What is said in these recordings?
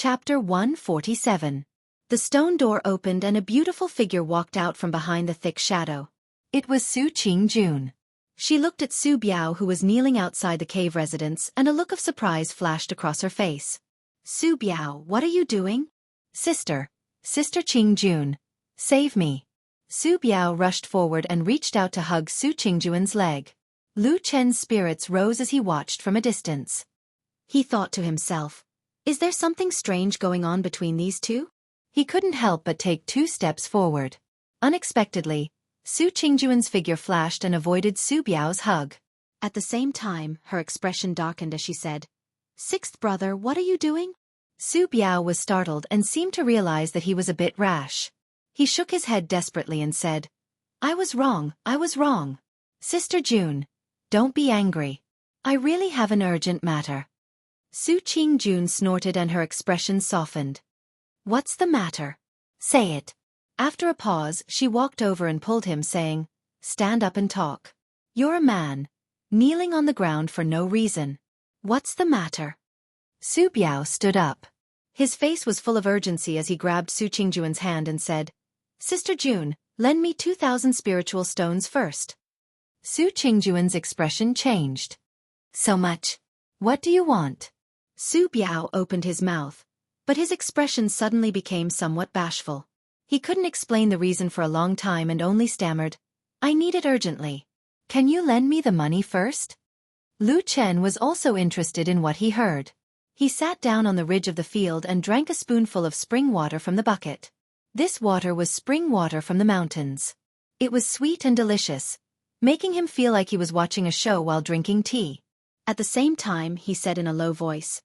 Chapter 147. The stone door opened and a beautiful figure walked out from behind the thick shadow. It was Su Qingjun. She looked at Su Biao, who was kneeling outside the cave residence, and a look of surprise flashed across her face. Su Biao, what are you doing? Sister Qingjun, save me. Su Biao rushed forward and reached out to hug Su Qingjun's leg. Lu Chen's spirits rose as he watched from a distance. He thought to himself, is there something strange going on between these two? He couldn't help but take 2 steps forward. Unexpectedly, Su Qingjun's figure flashed and avoided Su Biao's hug. At the same time, her expression darkened as she said, "Sixth brother, what are you doing?" Su Biao was startled and seemed to realize that he was a bit rash. He shook his head desperately and said, I was wrong. Sister June, don't be angry. I really have an urgent matter. Su Qingjun snorted and her expression softened. What's the matter? Say it. After a pause, she walked over and pulled him, saying, Stand up and talk. You're a man, kneeling on the ground for no reason. What's the matter? Su Biao stood up. His face was full of urgency as he grabbed Su Qingjun's hand and said, Sister June, lend me 2,000 spiritual stones first. Su Qingjun's expression changed. So much. What do you want? Su Biao opened his mouth, but his expression suddenly became somewhat bashful. He couldn't explain the reason for a long time and only stammered, I need it urgently. Can you lend me the money first? Lu Chen was also interested in what he heard. He sat down on the ridge of the field and drank a spoonful of spring water from the bucket. This water was spring water from the mountains. It was sweet and delicious, making him feel like he was watching a show while drinking tea. At the same time, he said in a low voice,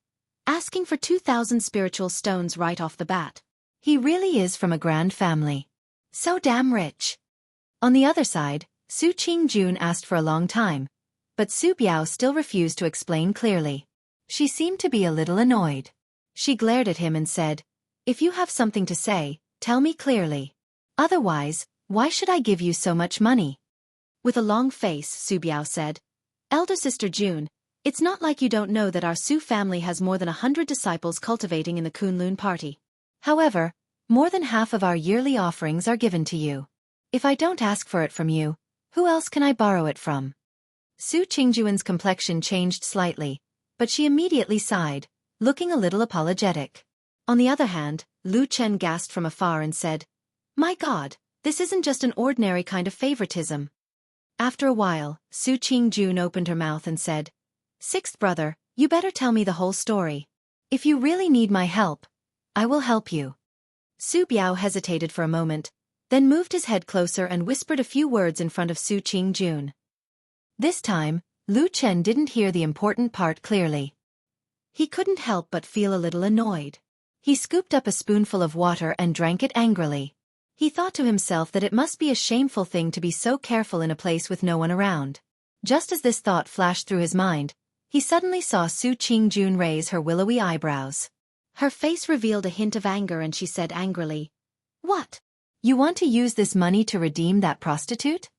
asking for 2,000 spiritual stones right off the bat. He really is from a grand family. So damn rich. On the other side, Su Qingjun asked for a long time, but Su Biao still refused to explain clearly. She seemed to be a little annoyed. She glared at him and said, If you have something to say, tell me clearly. Otherwise, why should I give you so much money? With a long face, Su Biao said, Elder Sister June, it's not like you don't know that our Su family has more than 100 disciples cultivating in the Kunlun party. However, more than half of our yearly offerings are given to you. If I don't ask for it from you, who else can I borrow it from? Su Qingjun's complexion changed slightly, but she immediately sighed, looking a little apologetic. On the other hand, Lu Chen gasped from afar and said, My God, this isn't just an ordinary kind of favoritism. After a while, Su Qingjun opened her mouth and said, Sixth brother, you better tell me the whole story. If you really need my help, I will help you. Su Biao hesitated for a moment, then moved his head closer and whispered a few words in front of Su Qingjun. This time, Lu Chen didn't hear the important part clearly. He couldn't help but feel a little annoyed. He scooped up a spoonful of water and drank it angrily. He thought to himself that it must be a shameful thing to be so careful in a place with no one around. Just as this thought flashed through his mind, he suddenly saw Su Qingjun raise her willowy eyebrows. Her face revealed a hint of anger and she said angrily, What? You want to use this money to redeem that prostitute?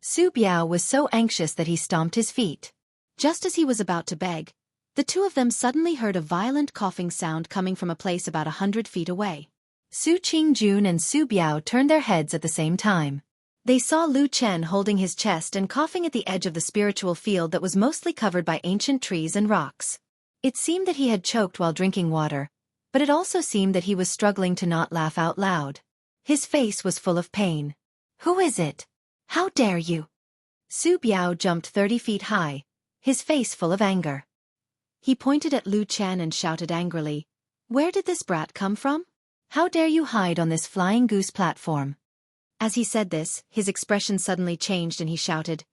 Su Biao was so anxious that he stomped his feet. Just as he was about to beg, the two of them suddenly heard a violent coughing sound coming from a place about 100 feet away. Su Qingjun and Su Biao turned their heads at the same time. They saw Lu Chen holding his chest and coughing at the edge of the spiritual field that was mostly covered by ancient trees and rocks. It seemed that he had choked while drinking water, but it also seemed that he was struggling to not laugh out loud. His face was full of pain. Who is it? How dare you? Su Biao jumped 30 feet high, his face full of anger. He pointed at Lu Chen and shouted angrily, Where did this brat come from? How dare you hide on this flying goose platform? As he said this, his expression suddenly changed and he shouted,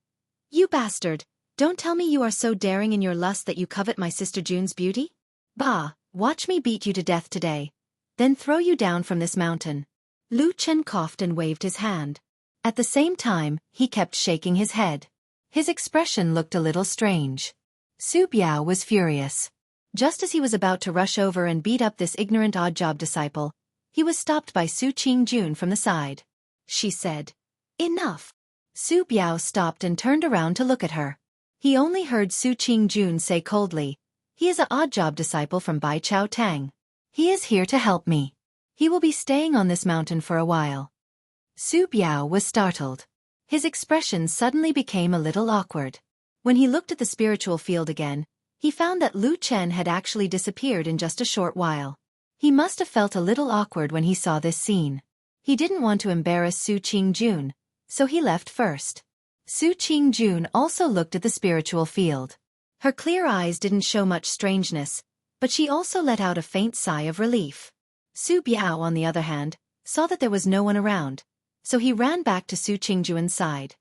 You bastard, don't tell me you are so daring in your lust that you covet my sister June's beauty? Bah, watch me beat you to death today, then throw you down from this mountain. Lu Chen coughed and waved his hand. At the same time, he kept shaking his head. His expression looked a little strange. Su Biao was furious. Just as he was about to rush over and beat up this ignorant odd-job disciple, he was stopped by Su Qingjun from the side. She said, Enough. Su Biao stopped and turned around to look at her. He only heard Su Qingjun say coldly, He is an odd-job disciple from Bai Chao Tang. He is here to help me. He will be staying on this mountain for a while. Su Biao was startled. His expression suddenly became a little awkward. When he looked at the spiritual field again, he found that Lu Chen had actually disappeared in just a short while. He must have felt a little awkward when he saw this scene. He didn't want to embarrass Su Qingjun, so he left first. Su Qingjun also looked at the spiritual field. Her clear eyes didn't show much strangeness, but she also let out a faint sigh of relief. Su Biao, on the other hand, saw that there was no one around, so he ran back to Su Qingjuan's side.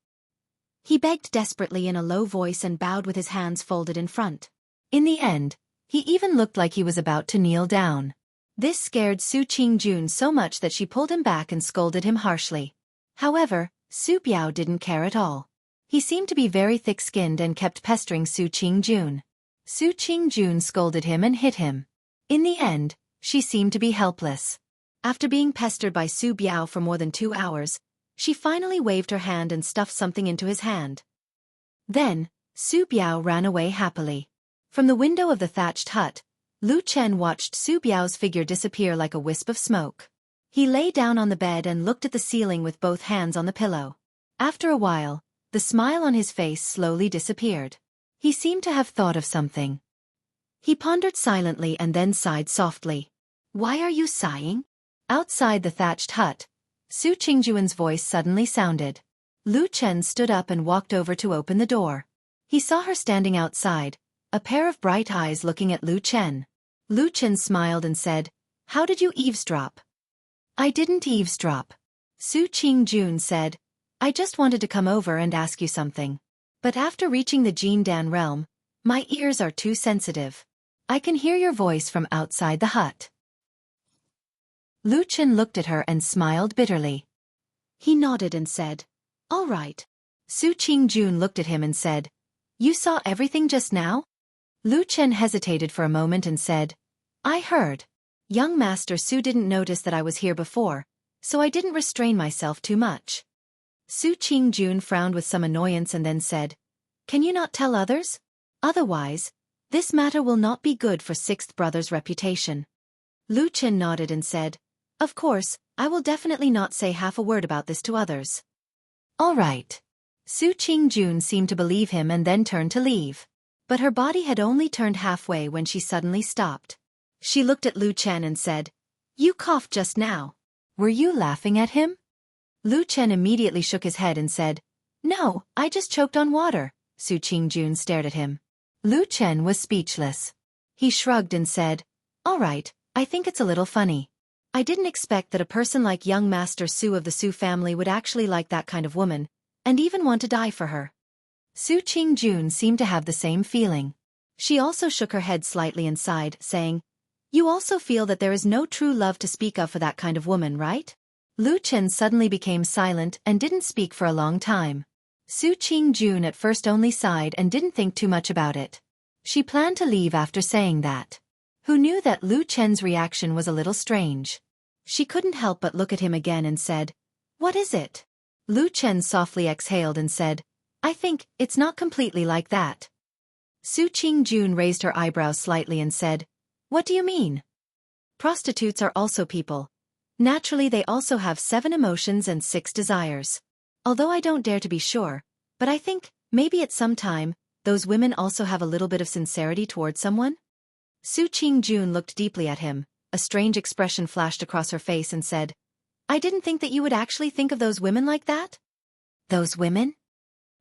He begged desperately in a low voice and bowed with his hands folded in front. In the end, he even looked like he was about to kneel down. This scared Su Qingjun so much that she pulled him back and scolded him harshly. However, Su Biao didn't care at all. He seemed to be very thick-skinned and kept pestering Su Qingjun. Su Qingjun scolded him and hit him. In the end, she seemed to be helpless. After being pestered by Su Biao for more than 2 hours, she finally waved her hand and stuffed something into his hand. Then, Su Biao ran away happily. From the window of the thatched hut, Lu Chen watched Su Biao's figure disappear like a wisp of smoke. He lay down on the bed and looked at the ceiling with both hands on the pillow. After a while, the smile on his face slowly disappeared. He seemed to have thought of something. He pondered silently and then sighed softly. "Why are you sighing?" Outside the thatched hut, Su Qingjuan's voice suddenly sounded. Lu Chen stood up and walked over to open the door. He saw her standing outside, a pair of bright eyes looking at Lu Chen. Lu Chen smiled and said, "How did you eavesdrop?" "I didn't eavesdrop," Su Qingjun said. "I just wanted to come over and ask you something. But after reaching the Jindan realm, my ears are too sensitive. I can hear your voice from outside the hut." Lu Chen looked at her and smiled bitterly. He nodded and said, "All right." Su Qingjun looked at him and said, "You saw everything just now?" Lu Chen hesitated for a moment and said, "I heard. Young Master Su didn't notice that I was here before, so I didn't restrain myself too much." Su Qingjun frowned with some annoyance and then said, "Can you not tell others? Otherwise, this matter will not be good for Sixth Brother's reputation." Lu Chen nodded and said, "Of course, I will definitely not say half a word about this to others." "All right." Su Qingjun seemed to believe him and then turned to leave. But her body had only turned halfway when she suddenly stopped. She looked at Lu Chen and said, "You coughed just now. Were you laughing at him?" Lu Chen immediately shook his head and said, "No, I just choked on water." Su Qingjun stared at him. Lu Chen was speechless. He shrugged and said, "All right, I think it's a little funny. I didn't expect that a person like young Master Su of the Su family would actually like that kind of woman, and even want to die for her." Su Qingjun seemed to have the same feeling. She also shook her head slightly and sighed, saying, "You also feel that there is no true love to speak of for that kind of woman, right?" Lu Chen suddenly became silent and didn't speak for a long time. Su Qingjun at first only sighed and didn't think too much about it. She planned to leave after saying that. Who knew that Lu Chen's reaction was a little strange? She couldn't help but look at him again and said, "What is it?" Lu Chen softly exhaled and said, "I think it's not completely like that." Su Qingjun raised her eyebrows slightly and said, "What do you mean?" "Prostitutes are also people. Naturally, they also have 7 emotions and 6 desires. Although I don't dare to be sure, but I think, maybe at some time, those women also have a little bit of sincerity towards someone?" Su Qingjun looked deeply at him. A strange expression flashed across her face and said, "I didn't think that you would actually think of those women like that." "Those women?"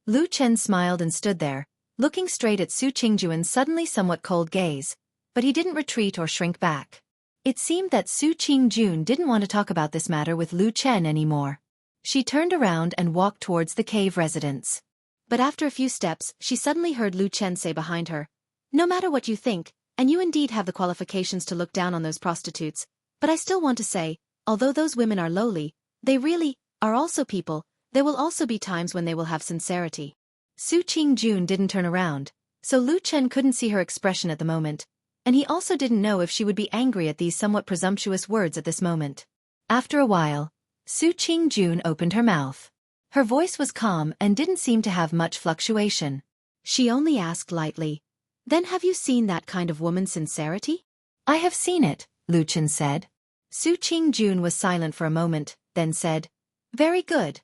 Lu Chen smiled and stood there, looking straight at Su Qingjuan's suddenly somewhat cold gaze, but he didn't retreat or shrink back. It seemed that Su Qingjun didn't want to talk about this matter with Lu Chen anymore. She turned around and walked towards the cave residence. But after a few steps, she suddenly heard Lu Chen say behind her, "No matter what you think, and you indeed have the qualifications to look down on those prostitutes, but I still want to say, although those women are lowly, they really are also people. There will also be times when they will have sincerity." Su Qingjun didn't turn around, so Lu Chen couldn't see her expression at the moment, and he also didn't know if she would be angry at these somewhat presumptuous words at this moment. After a while, Su Qingjun opened her mouth. Her voice was calm and didn't seem to have much fluctuation. She only asked lightly, "Then have you seen that kind of woman's sincerity?" "I have seen it," Lu Chen said. Su Qingjun was silent for a moment, then said, "Very good."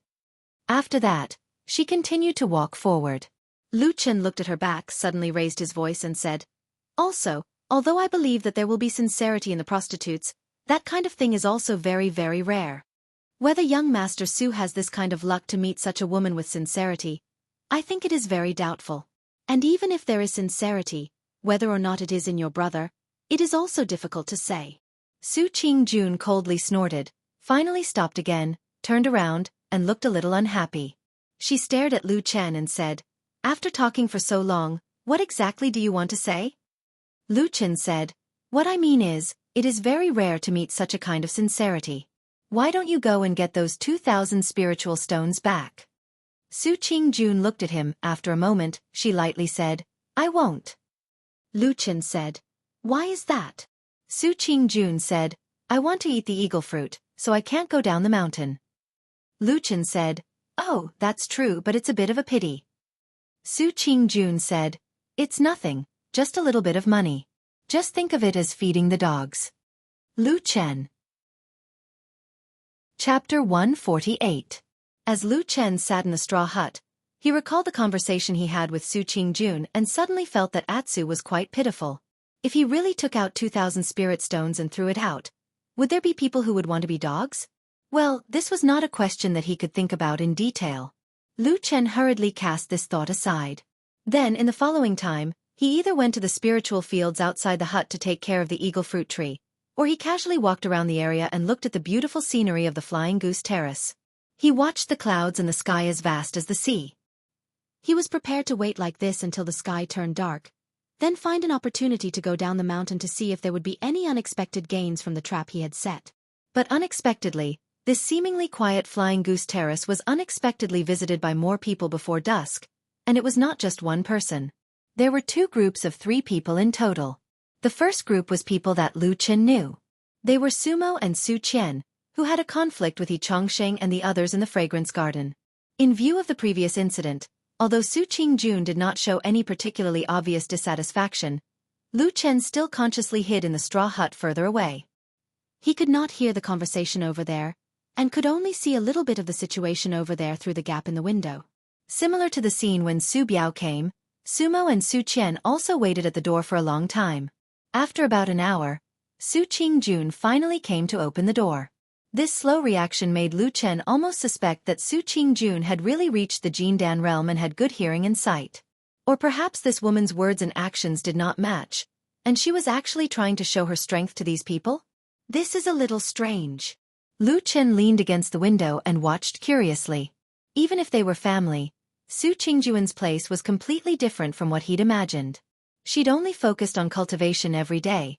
After that, she continued to walk forward. Lu Chen looked at her back, suddenly raised his voice and said, "Also, although I believe that there will be sincerity in the prostitutes, that kind of thing is also very, very rare. Whether young Master Su has this kind of luck to meet such a woman with sincerity, I think it is very doubtful. And even if there is sincerity, whether or not it is in your brother, it is also difficult to say." Su Qingjun coldly snorted, finally stopped again, turned around, and looked a little unhappy. She stared at Lu Chen and said, "After talking for so long, what exactly do you want to say?" Lu Chen said, "What I mean is, it is very rare to meet such a kind of sincerity. Why don't you go and get those 2,000 spiritual stones back?" Su Qingjun looked at him. After a moment, she lightly said, "I won't." Lu Chen said, "Why is that?" Su Qingjun said, "I want to eat the eagle fruit, so I can't go down the mountain." Lu Chen said, "Oh, that's true, but it's a bit of a pity." Su Qingjun said, "It's nothing, just a little bit of money. Just think of it as feeding the dogs." Lu Chen. Chapter 148. As Lu Chen sat in the straw hut, he recalled the conversation he had with Su Qingjun and suddenly felt that Atsu was quite pitiful. If he really took out 2,000 spirit stones and threw it out, would there be people who would want to be dogs? Well, this was not a question that he could think about in detail. Lu Chen hurriedly cast this thought aside. Then, in the following time, he either went to the spiritual fields outside the hut to take care of the eagle fruit tree, or he casually walked around the area and looked at the beautiful scenery of the Flying Goose Terrace. He watched the clouds and the sky as vast as the sea. He was prepared to wait like this until the sky turned dark, then find an opportunity to go down the mountain to see if there would be any unexpected gains from the trap he had set. But unexpectedly, this seemingly quiet Flying Goose Terrace was unexpectedly visited by more people before dusk, and it was not just one person. There were 2 groups of 3 people in total. The first group was people that Lu Chen knew. They were Sumo and Su Qian, who had a conflict with Xianxia and the others in the fragrance garden. In view of the previous incident, although Su Qingjun did not show any particularly obvious dissatisfaction, Lu Chen still consciously hid in the straw hut further away. He could not hear the conversation over there, and could only see a little bit of the situation over there through the gap in the window. Similar to the scene when Su Biao came, Sumo and Su Qian also waited at the door for a long time. After about an hour, Su Qingjun finally came to open the door. This slow reaction made Lu Chen almost suspect that Su Qingjun had really reached the Jindan realm and had good hearing and sight. Or perhaps this woman's words and actions did not match, and she was actually trying to show her strength to these people? This is a little strange. Lu Chen leaned against the window and watched curiously. Even if they were family, Su Qingjun's place was completely different from what he'd imagined. She'd only focused on cultivation every day,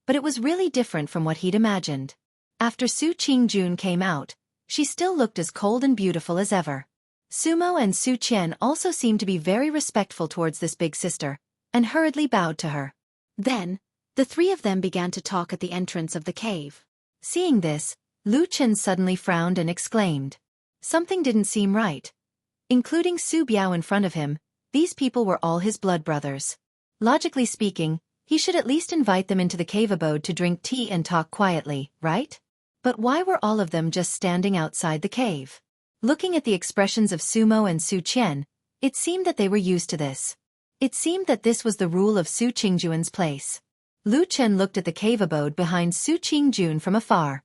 but it was really different from what he'd imagined. After Su Qingjun came out, she still looked as cold and beautiful as ever. Sumo and Su Qian also seemed to be very respectful towards this big sister, and hurriedly bowed to her. Then, the 3 of them began to talk at the entrance of the cave. Seeing this, Lu Chen suddenly frowned and exclaimed. Something didn't seem right. Including Su Biao in front of him, these people were all his blood brothers. Logically speaking, he should at least invite them into the cave abode to drink tea and talk quietly, right? But why were all of them just standing outside the cave? Looking at the expressions of Sumo and Su Qian, it seemed that they were used to this. It seemed that this was the rule of Su Qingjun's place. Lu Chen looked at the cave abode behind Su Qingjun from afar.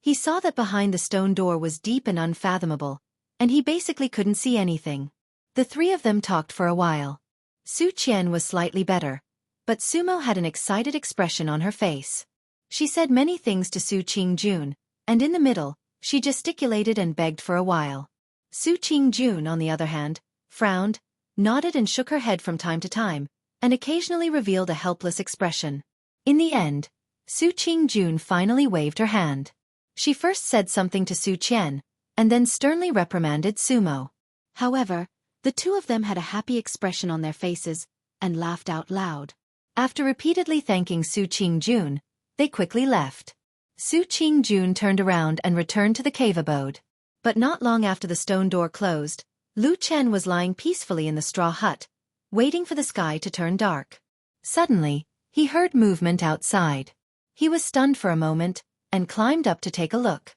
He saw that behind the stone door was deep and unfathomable, and he basically couldn't see anything. The 3 of them talked for a while. Su Qian was slightly better, but Sumo had an excited expression on her face. She said many things to Su Qingjun, and in the middle, she gesticulated and begged for a while. Su Qingjun, on the other hand, frowned, nodded and shook her head from time to time, and occasionally revealed a helpless expression. In the end, Su Qingjun finally waved her hand. She first said something to Su Qian, and then sternly reprimanded Sumo. However, the 2 of them had a happy expression on their faces, and laughed out loud. After repeatedly thanking Su Qingjun, they quickly left. Su Qingjun turned around and returned to the cave abode. But not long after the stone door closed, Lu Chen was lying peacefully in the straw hut, waiting for the sky to turn dark. Suddenly, he heard movement outside. He was stunned for a moment, and climbed up to take a look.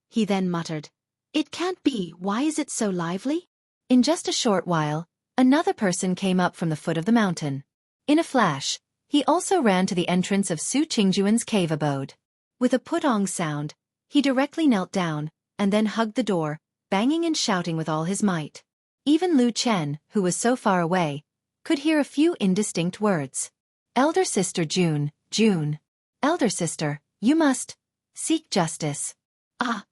He then muttered, "It can't be, why is it so lively?" In just a short while, another person came up from the foot of the mountain. In a flash, he also ran to the entrance of Su Qingjuan's cave abode. With a putong sound, he directly knelt down, and then hugged the door, banging and shouting with all his might. Even Lu Chen, who was so far away, could hear a few indistinct words. "Elder sister June, June. Elder sister, you must seek justice." Ah!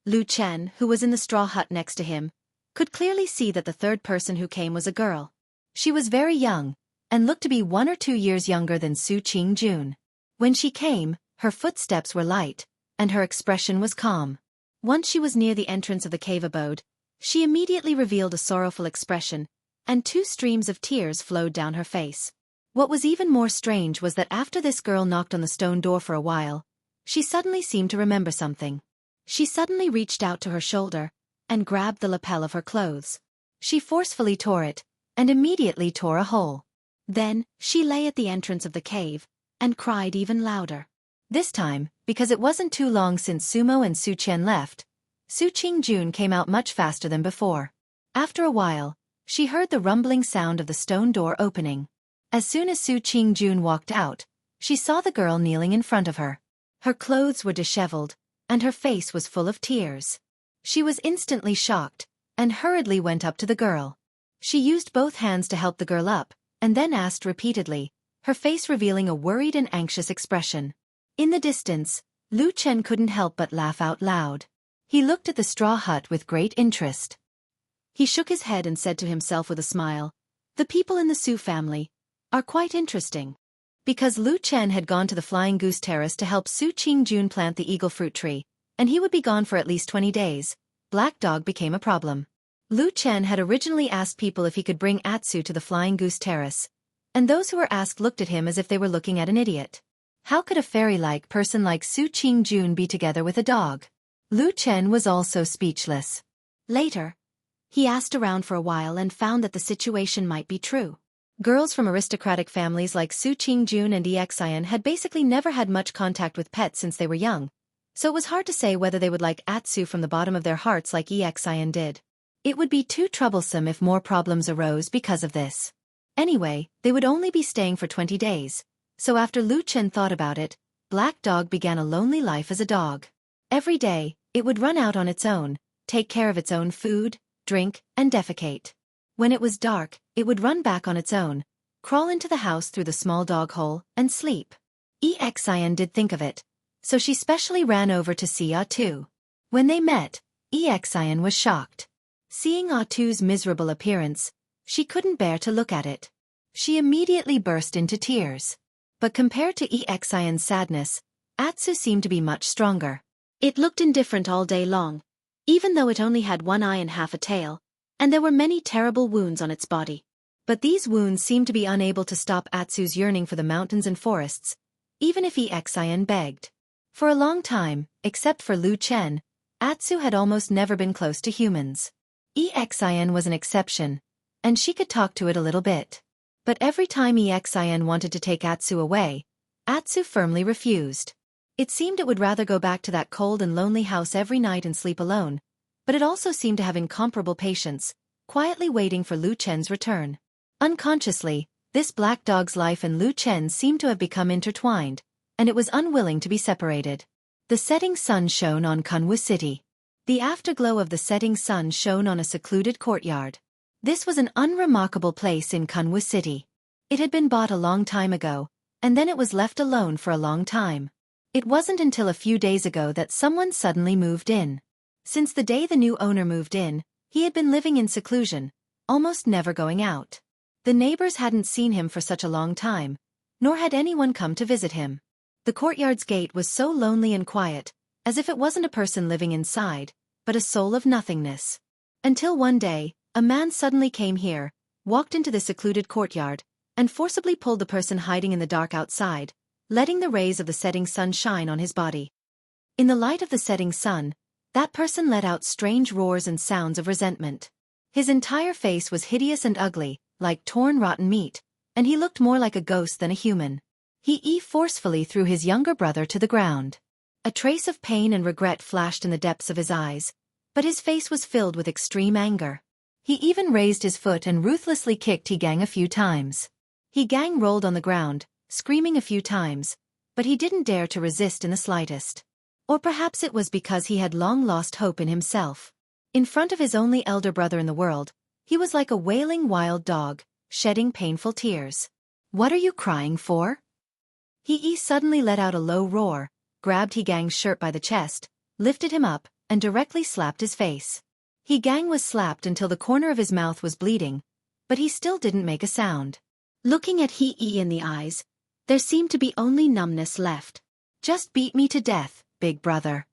Lu Chen, who was in the straw hut next to him, could clearly see that the third person who came was a girl. She was very young, and looked to be 1 or 2 years younger than Su Qingjun. When she came, her footsteps were light, and her expression was calm. Once she was near the entrance of the cave abode, she immediately revealed a sorrowful expression, and 2 streams of tears flowed down her face. What was even more strange was that after this girl knocked on the stone door for a while, she suddenly seemed to remember something. She suddenly reached out to her shoulder, and grabbed the lapel of her clothes. She forcefully tore it, and immediately tore a hole. Then, she lay at the entrance of the cave, and cried even louder. This time, because it wasn't too long since Sumo and Su Qian left, Su Qingjun came out much faster than before. After a while, she heard the rumbling sound of the stone door opening. As soon as Su Qingjun walked out, she saw the girl kneeling in front of her. Her clothes were disheveled, and her face was full of tears. She was instantly shocked, and hurriedly went up to the girl. She used both hands to help the girl up, and then asked repeatedly, her face revealing a worried and anxious expression. In the distance, Lu Chen couldn't help but laugh out loud. He looked at the straw hut with great interest. He shook his head and said to himself with a smile, "The people in the Su family are quite interesting." Because Lu Chen had gone to the Flying Goose Terrace to help Su Qingjun plant the eagle fruit tree, and he would be gone for at least 20 days, Black Dog became a problem. Lu Chen had originally asked people if he could bring Atsu to the Flying Goose Terrace, and those who were asked looked at him as if they were looking at an idiot. How could a fairy-like person like Su Qingjun be together with a dog? Lu Chen was also speechless. Later, he asked around for a while and found that the situation might be true. Girls from aristocratic families like Su Qingjun and Xianxia had basically never had much contact with pets since they were young, so it was hard to say whether they would like Atsu from the bottom of their hearts like Xianxia did. It would be too troublesome if more problems arose because of this. Anyway, they would only be staying for 20 days, so after Lu Chen thought about it, Black Dog began a lonely life as a dog. Every day, it would run out on its own, take care of its own food, drink, and defecate. When it was dark, it would run back on its own, crawl into the house through the small dog hole, and sleep. Xian did think of it, so she specially ran over to see Atu. When they met, Xian was shocked. Seeing Atu's miserable appearance, she couldn't bear to look at it. She immediately burst into tears. But compared to Xian's sadness, Atsu seemed to be much stronger. It looked indifferent all day long, even though it only had 1 eye and half a tail, and there were many terrible wounds on its body. But these wounds seemed to be unable to stop Atsu's yearning for the mountains and forests, even if Xian begged. For a long time, except for Lu Chen, Atsu had almost never been close to humans. Xian was an exception, and she could talk to it a little bit. But every time Xian wanted to take Atsu away, Atsu firmly refused. It seemed it would rather go back to that cold and lonely house every night and sleep alone, but it also seemed to have incomparable patience, quietly waiting for Lu Chen's return. Unconsciously, this black dog's life and Lu Chen's seemed to have become intertwined, and it was unwilling to be separated. The setting sun shone on Kunwu City. The afterglow of the setting sun shone on a secluded courtyard. This was an unremarkable place in Kunwu City. It had been bought a long time ago, and then it was left alone for a long time. It wasn't until a few days ago that someone suddenly moved in. Since the day the new owner moved in, he had been living in seclusion, almost never going out. The neighbors hadn't seen him for such a long time, nor had anyone come to visit him. The courtyard's gate was so lonely and quiet, as if it wasn't a person living inside, but a soul of nothingness. Until one day, a man suddenly came here, walked into the secluded courtyard, and forcibly pulled the person hiding in the dark outside, letting the rays of the setting sun shine on his body. In the light of the setting sun, that person let out strange roars and sounds of resentment. His entire face was hideous and ugly, like torn rotten meat, and he looked more like a ghost than a human. He forcefully threw his younger brother to the ground. A trace of pain and regret flashed in the depths of his eyes, but his face was filled with extreme anger. He even raised his foot and ruthlessly kicked Jianghu a few times. Jianghu rolled on the ground, screaming a few times, but he didn't dare to resist in the slightest. Or perhaps it was because he had long lost hope in himself. In front of his only elder brother in the world, he was like a wailing wild dog, shedding painful tears. "What are you crying for?" He suddenly let out a low roar, grabbed Jianghu's shirt by the chest, lifted him up, and directly slapped his face. Jianghu was slapped until the corner of his mouth was bleeding, but he still didn't make a sound. Looking at He in the eyes, there seemed to be only numbness left. "Just beat me to death, big brother."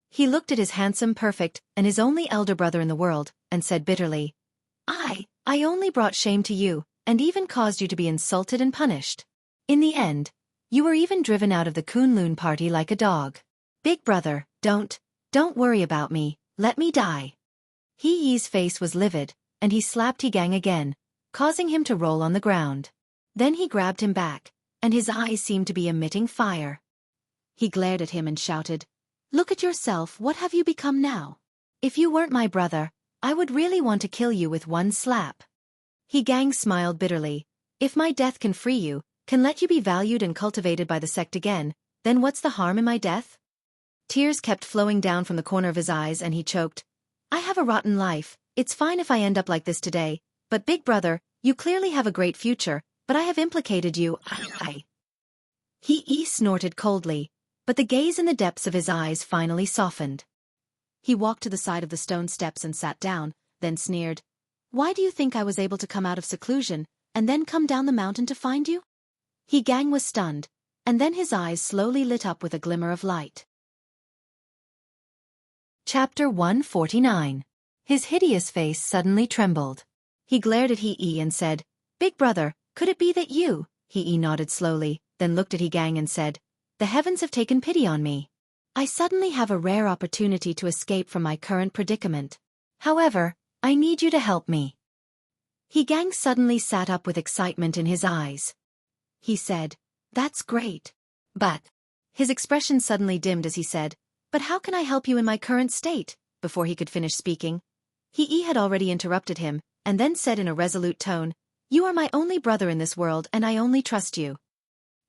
He looked at his handsome, perfect, and his only elder brother in the world, and said bitterly, I only brought shame to you, and even caused you to be insulted and punished. In the end, you were even driven out of the Kunlun party like a dog. Big brother, don't worry about me, let me die." He's face was livid, and he slapped Jianghu again, causing him to roll on the ground. Then he grabbed him back, and his eyes seemed to be emitting fire. He glared at him and shouted, "Look at yourself, what have you become now? If you weren't my brother, I would really want to kill you with one slap." Jianghu smiled bitterly. "If my death can free you, can let you be valued and cultivated by the sect again, then what's the harm in my death?" Tears kept flowing down from the corner of his eyes and he choked. "I have a rotten life, it's fine if I end up like this today, but big brother, you clearly have a great future, but I have implicated you, He snorted coldly, but the gaze in the depths of his eyes finally softened. He walked to the side of the stone steps and sat down, then sneered, "Why do you think I was able to come out of seclusion, and then come down the mountain to find you?" Jianghu was stunned, and then his eyes slowly lit up with a glimmer of light. Chapter 149. His hideous face suddenly trembled. He glared at He and said, "Big brother, could it be that you?" He nodded slowly, then looked at Jianghu and said, "The heavens have taken pity on me. I suddenly have a rare opportunity to escape from my current predicament. However, I need you to help me." Jianghu suddenly sat up with excitement in his eyes. He said, "That's great. But..." His expression suddenly dimmed as he said, "But how can I help you in my current state?" Before he could finish speaking, He had already interrupted him, and then said in a resolute tone, "You are my only brother in this world and I only trust you."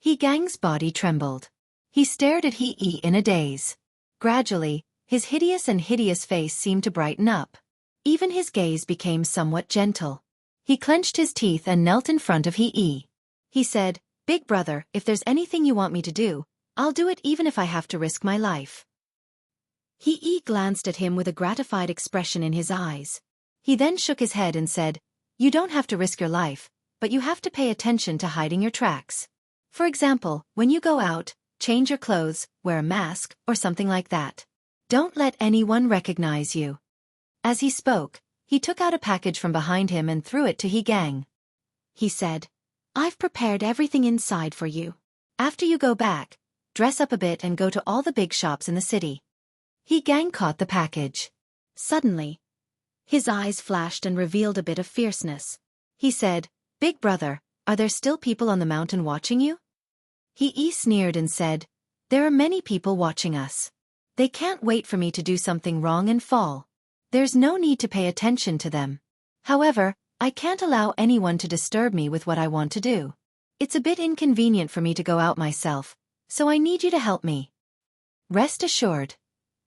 Jianghu's body trembled. He stared at He in a daze. Gradually, his hideous face seemed to brighten up. Even his gaze became somewhat gentle. He clenched his teeth and knelt in front of He. He said, "Big brother, if there's anything you want me to do, I'll do it even if I have to risk my life." He glanced at him with a gratified expression in his eyes. He then shook his head and said, "You don't have to risk your life, but you have to pay attention to hiding your tracks. For example, when you go out, change your clothes, wear a mask, or something like that. Don't let anyone recognize you." As he spoke, he took out a package from behind him and threw it to Jianghu. He said, "I've prepared everything inside for you. After you go back, dress up a bit and go to all the big shops in the city." Jianghu caught the package. Suddenly, his eyes flashed and revealed a bit of fierceness. He said, "Big brother, are there still people on the mountain watching you?" He sneered and said, "There are many people watching us. They can't wait for me to do something wrong and fall. There's no need to pay attention to them. However, I can't allow anyone to disturb me with what I want to do. It's a bit inconvenient for me to go out myself, so I need you to help me. Rest assured,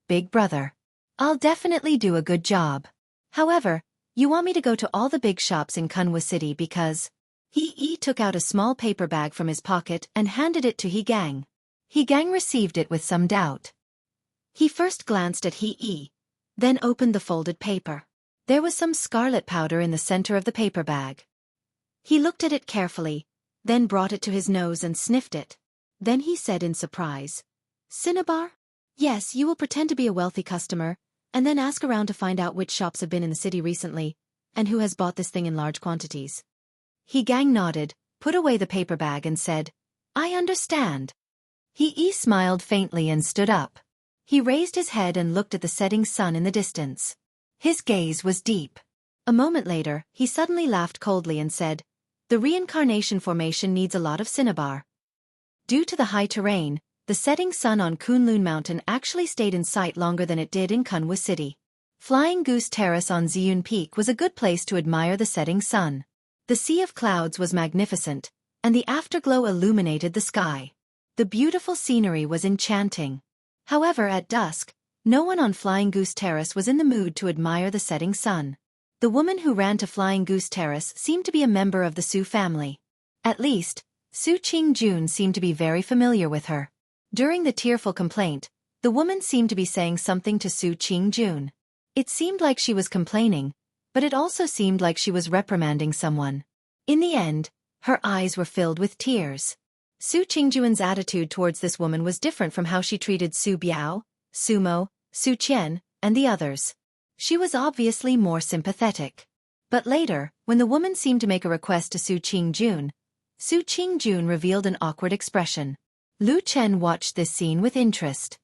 big brother, I'll definitely do a good job. However, you want me to go to all the big shops in Kunwa City because..." He took out a small paper bag from his pocket and handed it to Jianghu. Jianghu received it with some doubt. He first glanced at He, then opened the folded paper. There was some scarlet powder in the center of the paper bag. He looked at it carefully, then brought it to his nose and sniffed it. Then he said in surprise, "Cinnabar? Yes, you will pretend to be a wealthy customer, and then ask around to find out which shops have been in the city recently, and who has bought this thing in large quantities." Jianghu nodded, put away the paper bag and said, "I understand." He smiled faintly and stood up. He raised his head and looked at the setting sun in the distance. His gaze was deep. A moment later, he suddenly laughed coldly and said, "The reincarnation formation needs a lot of cinnabar." Due to the high terrain, the setting sun on Kunlun Mountain actually stayed in sight longer than it did in Kunwu City. Flying Goose Terrace on Ziyun Peak was a good place to admire the setting sun. The sea of clouds was magnificent, and the afterglow illuminated the sky. The beautiful scenery was enchanting. However, at dusk, no one on Flying Goose Terrace was in the mood to admire the setting sun. The woman who ran to Flying Goose Terrace seemed to be a member of the Su family. At least, Su Qingjun seemed to be very familiar with her. During the tearful complaint, the woman seemed to be saying something to Su Qingjun. It seemed like she was complaining, but it also seemed like she was reprimanding someone. In the end, her eyes were filled with tears. Su Qingjun's attitude towards this woman was different from how she treated Su Biao, Su Mo, Su Qian, and the others. She was obviously more sympathetic. But later, when the woman seemed to make a request to Su Qingjun revealed an awkward expression. Lu Chen watched this scene with interest.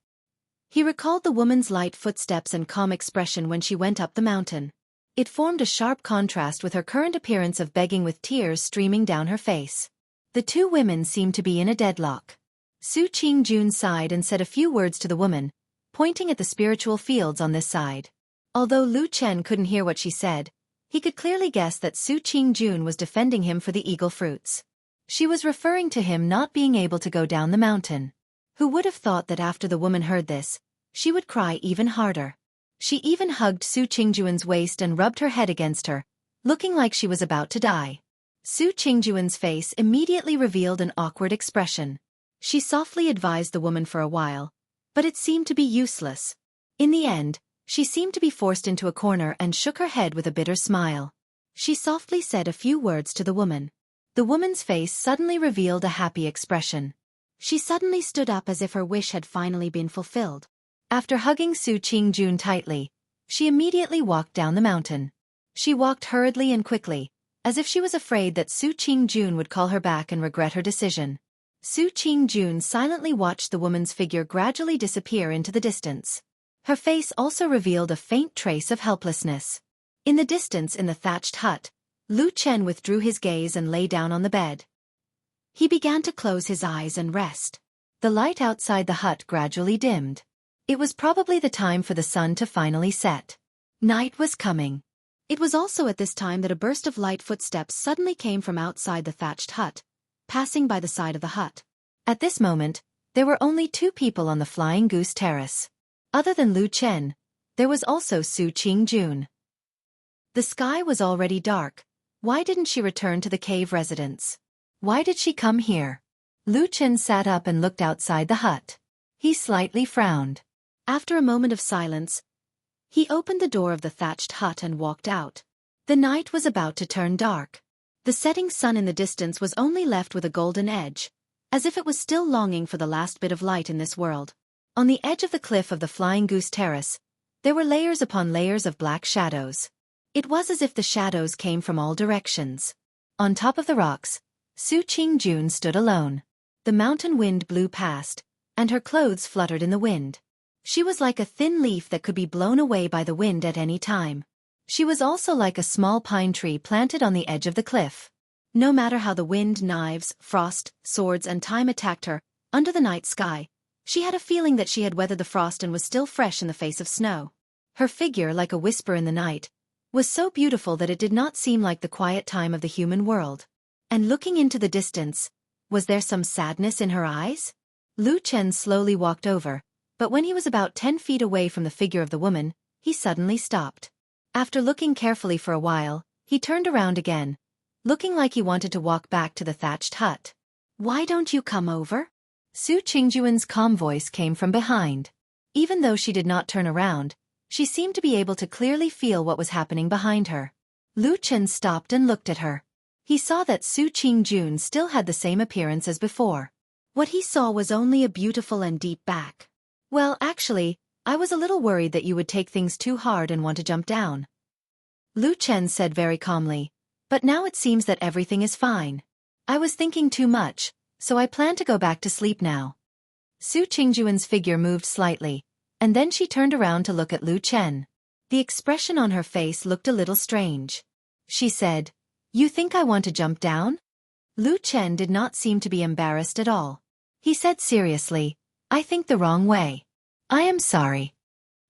He recalled the woman's light footsteps and calm expression when she went up the mountain. It formed a sharp contrast with her current appearance of begging with tears streaming down her face. The two women seemed to be in a deadlock. Su Qingjun sighed and said a few words to the woman, pointing at the spiritual fields on this side. Although Lu Chen couldn't hear what she said, he could clearly guess that Su Qingjun was defending him for the eagle fruits. She was referring to him not being able to go down the mountain. Who would have thought that after the woman heard this, she would cry even harder? She even hugged Su Qingjun's waist and rubbed her head against her, looking like she was about to die. Su Qingjun's face immediately revealed an awkward expression. She softly advised the woman for a while, but it seemed to be useless. In the end, she seemed to be forced into a corner and shook her head with a bitter smile. She softly said a few words to the woman. The woman's face suddenly revealed a happy expression. She suddenly stood up as if her wish had finally been fulfilled. After hugging Su Qingjun tightly, she immediately walked down the mountain. She walked hurriedly and quickly, as if she was afraid that Su Qingjun would call her back and regret her decision. Su Qingjun silently watched the woman's figure gradually disappear into the distance. Her face also revealed a faint trace of helplessness. In the distance in the thatched hut, Lu Chen withdrew his gaze and lay down on the bed. He began to close his eyes and rest. The light outside the hut gradually dimmed. It was probably the time for the sun to finally set. Night was coming. It was also at this time that a burst of light footsteps suddenly came from outside the thatched hut, passing by the side of the hut. At this moment, there were only two people on the Flying Goose Terrace. Other than Lu Chen, there was also Su Qingjun. The sky was already dark. Why didn't she return to the cave residence? Why did she come here? Lu Chen sat up and looked outside the hut. He slightly frowned. After a moment of silence, he opened the door of the thatched hut and walked out. The night was about to turn dark. The setting sun in the distance was only left with a golden edge, as if it was still longing for the last bit of light in this world. On the edge of the cliff of the Flying Goose Terrace, there were layers upon layers of black shadows. It was as if the shadows came from all directions. On top of the rocks, Su Qingjun stood alone. The mountain wind blew past, and her clothes fluttered in the wind. She was like a thin leaf that could be blown away by the wind at any time. She was also like a small pine tree planted on the edge of the cliff. No matter how the wind, knives, frost, swords, and time attacked her, under the night sky, she had a feeling that she had weathered the frost and was still fresh in the face of snow. Her figure, like a whisper in the night, was so beautiful that it did not seem like the quiet time of the human world. And looking into the distance, was there some sadness in her eyes? Lu Chen slowly walked over, but when he was about 10 feet away from the figure of the woman, he suddenly stopped. After looking carefully for a while, he turned around again, looking like he wanted to walk back to the thatched hut. "Why don't you come over?" Su Qingjun's calm voice came from behind. Even though she did not turn around, she seemed to be able to clearly feel what was happening behind her. Lu Chen stopped and looked at her. He saw that Su Qingjun still had the same appearance as before. What he saw was only a beautiful and deep back. "Well, actually, I was a little worried that you would take things too hard and want to jump down," Lu Chen said very calmly, "but now it seems that everything is fine. I was thinking too much, so I plan to go back to sleep now." Su Qingjun's figure moved slightly, and then she turned around to look at Lu Chen. The expression on her face looked a little strange. She said, "You think I want to jump down?" Lu Chen did not seem to be embarrassed at all. He said seriously, I think the wrong way. I am sorry.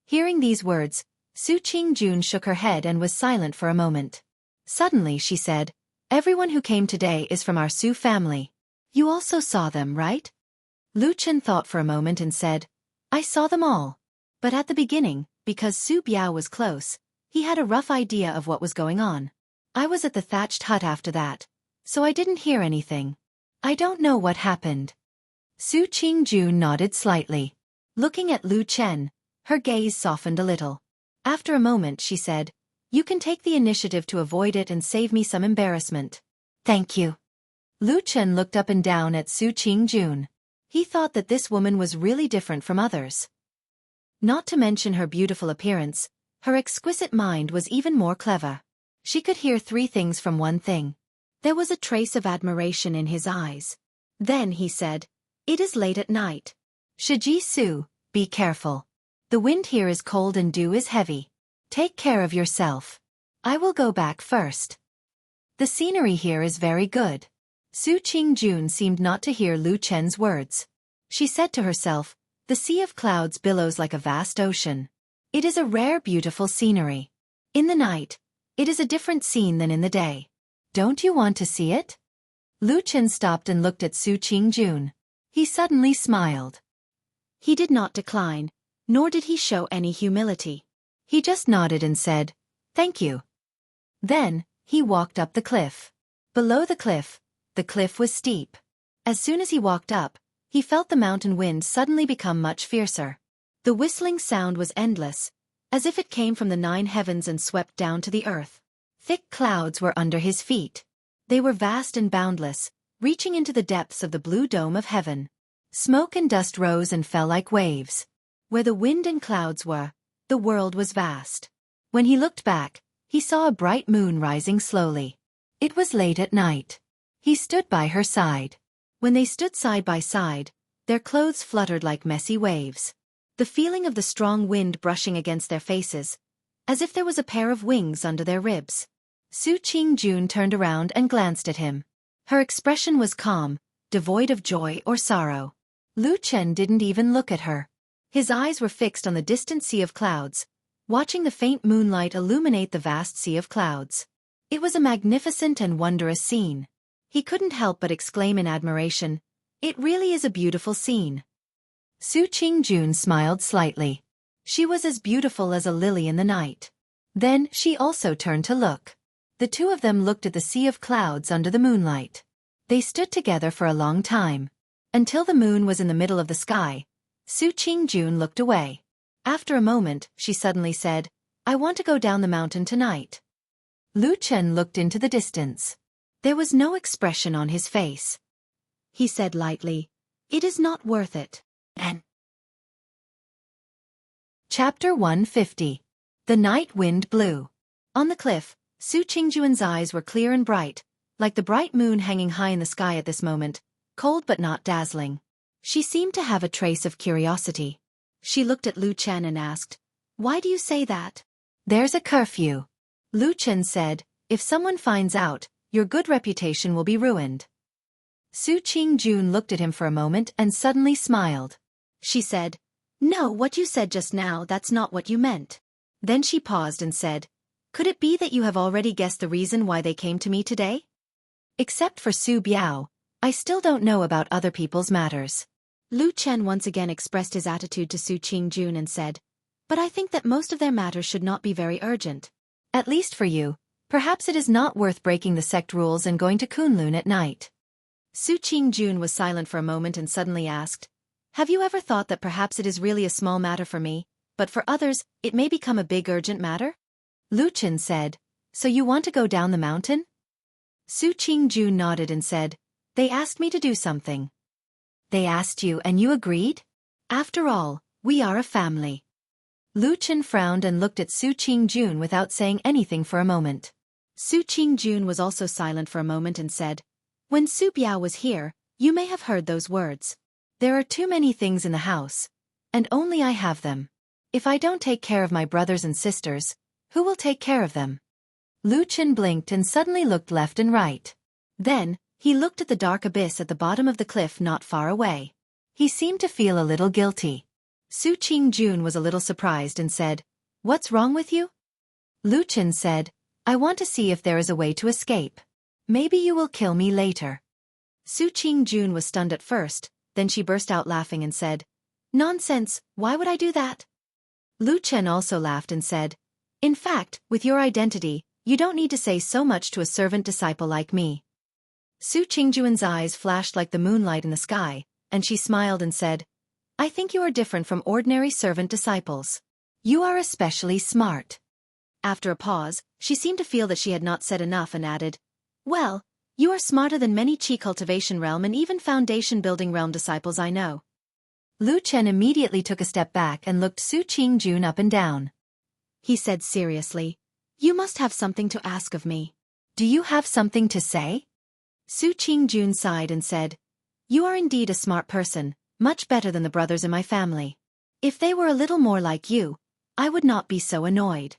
Hearing these words, Su Qingjun shook her head and was silent for a moment. Suddenly she said, everyone who came today is from our Su family. You also saw them, right? Lu Chen thought for a moment and said, I saw them all. But at the beginning, because Su Biao was close, he had a rough idea of what was going on. I was at the thatched hut after that, so I didn't hear anything. I don't know what happened. Su Qingjun nodded slightly. Looking at Lu Chen, her gaze softened a little. After a moment she said, you can take the initiative to avoid it and save me some embarrassment. Thank you. Lu Chen looked up and down at Su Qingjun. He thought that this woman was really different from others. Not to mention her beautiful appearance, her exquisite mind was even more clever. She could hear three things from one thing. There was a trace of admiration in his eyes. Then he said, it is late at night. Shiji Su, be careful. The wind here is cold and dew is heavy. Take care of yourself. I will go back first. The scenery here is very good. Su Qingjun seemed not to hear Lu Chen's words. She said to herself, the sea of clouds billows like a vast ocean. It is a rare beautiful scenery. In the night, it is a different scene than in the day. Don't you want to see it? Lu Chen stopped and looked at Su Qingjun. He suddenly smiled. He did not decline, nor did he show any humility. He just nodded and said, thank you. Then, he walked up the cliff. Below the cliff was steep. As soon as he walked up, he felt the mountain wind suddenly become much fiercer. The whistling sound was endless, as if it came from the 9 heavens and swept down to the earth. Thick clouds were under his feet. They were vast and boundless, reaching into the depths of the blue dome of heaven. Smoke and dust rose and fell like waves. Where the wind and clouds were, the world was vast. When he looked back, he saw a bright moon rising slowly. It was late at night. He stood by her side. When they stood side by side, their clothes fluttered like messy waves. The feeling of the strong wind brushing against their faces, as if there was a pair of wings under their ribs. Su Qingjun turned around and glanced at him. Her expression was calm, devoid of joy or sorrow. Lu Chen didn't even look at her. His eyes were fixed on the distant sea of clouds, watching the faint moonlight illuminate the vast sea of clouds. It was a magnificent and wondrous scene. He couldn't help but exclaim in admiration, it really is a beautiful scene. Su Qingjun smiled slightly. She was as beautiful as a lily in the night. Then she also turned to look. The two of them looked at the sea of clouds under the moonlight. They stood together for a long time. Until the moon was in the middle of the sky, Su Qingjun looked away. After a moment, she suddenly said, I want to go down the mountain tonight. Lu Chen looked into the distance. There was no expression on his face. He said lightly, it is not worth it. And Chapter 150. The night wind blew. On the cliff, Su Qingjun's eyes were clear and bright, like the bright moon hanging high in the sky at this moment, cold but not dazzling. She seemed to have a trace of curiosity. She looked at Lu Chen and asked, why do you say that? There's a curfew. Lu Chen said, if someone finds out, your good reputation will be ruined. Su Qingjun looked at him for a moment and suddenly smiled. She said, no, what you said just now, that's not what you meant. Then she paused and said, could it be that you have already guessed the reason why they came to me today? Except for Su Biao, I still don't know about other people's matters. Lu Chen once again expressed his attitude to Su Qingjun and said, but I think that most of their matters should not be very urgent. At least for you, perhaps it is not worth breaking the sect rules and going to Kunlun at night. Su Qingjun was silent for a moment and suddenly asked, have you ever thought that perhaps it is really a small matter for me, but for others, it may become a big urgent matter? Lu Chen said, so you want to go down the mountain? Su Qingjun nodded and said, they asked me to do something. They asked you and you agreed? After all, we are a family. Lu Chen frowned and looked at Su Qingjun without saying anything for a moment. Su Qingjun was also silent for a moment and said, when Su Biao was here, you may have heard those words. There are too many things in the house, and only I have them. If I don't take care of my brothers and sisters, who will take care of them? Lu Chen blinked and suddenly looked left and right. Then, he looked at the dark abyss at the bottom of the cliff not far away. He seemed to feel a little guilty. Su Qingjun was a little surprised and said, "What's wrong with you?" Lu Chen said, "I want to see if there is a way to escape. Maybe you will kill me later." Su Qingjun was stunned at first, then she burst out laughing and said, "Nonsense, why would I do that?" Lu Chen also laughed and said, "In fact, with your identity, you don't need to say so much to a servant disciple like me." Su Qingjuan's eyes flashed like the moonlight in the sky, and she smiled and said, "I think you are different from ordinary servant disciples. You are especially smart." After a pause, she seemed to feel that she had not said enough and added, "Well, you are smarter than many Qi cultivation realm and even foundation building realm disciples I know." Lu Chen immediately took a step back and looked Su Qingjun up and down. He said seriously, "You must have something to ask of me. Do you have something to say?" Su Qingjun sighed and said, "You are indeed a smart person, much better than the brothers in my family. If they were a little more like you, I would not be so annoyed."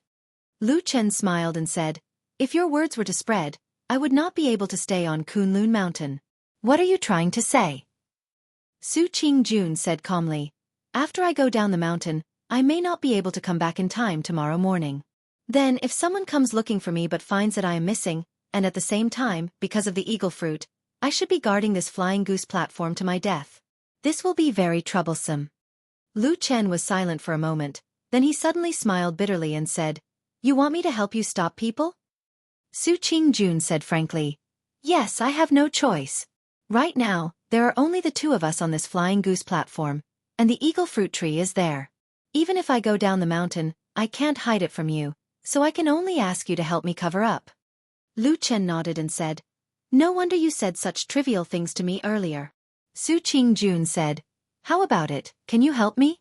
Lu Chen smiled and said, "If your words were to spread, I would not be able to stay on Kunlun Mountain. What are you trying to say?" Su Qingjun said calmly, "After I go down the mountain, I may not be able to come back in time tomorrow morning. Then if someone comes looking for me but finds that I am missing, and at the same time, because of the eagle fruit, I should be guarding this flying goose platform to my death. This will be very troublesome." Lu Chen was silent for a moment, then he suddenly smiled bitterly and said, "You want me to help you stop people?" Su Qingjun said frankly, "Yes, I have no choice. Right now, there are only the two of us on this flying goose platform, and the eagle fruit tree is there. Even if I go down the mountain, I can't hide it from you, so I can only ask you to help me cover up." Lu Chen nodded and said, "No wonder you said such trivial things to me earlier." Su Qingjun said, "How about it, can you help me?"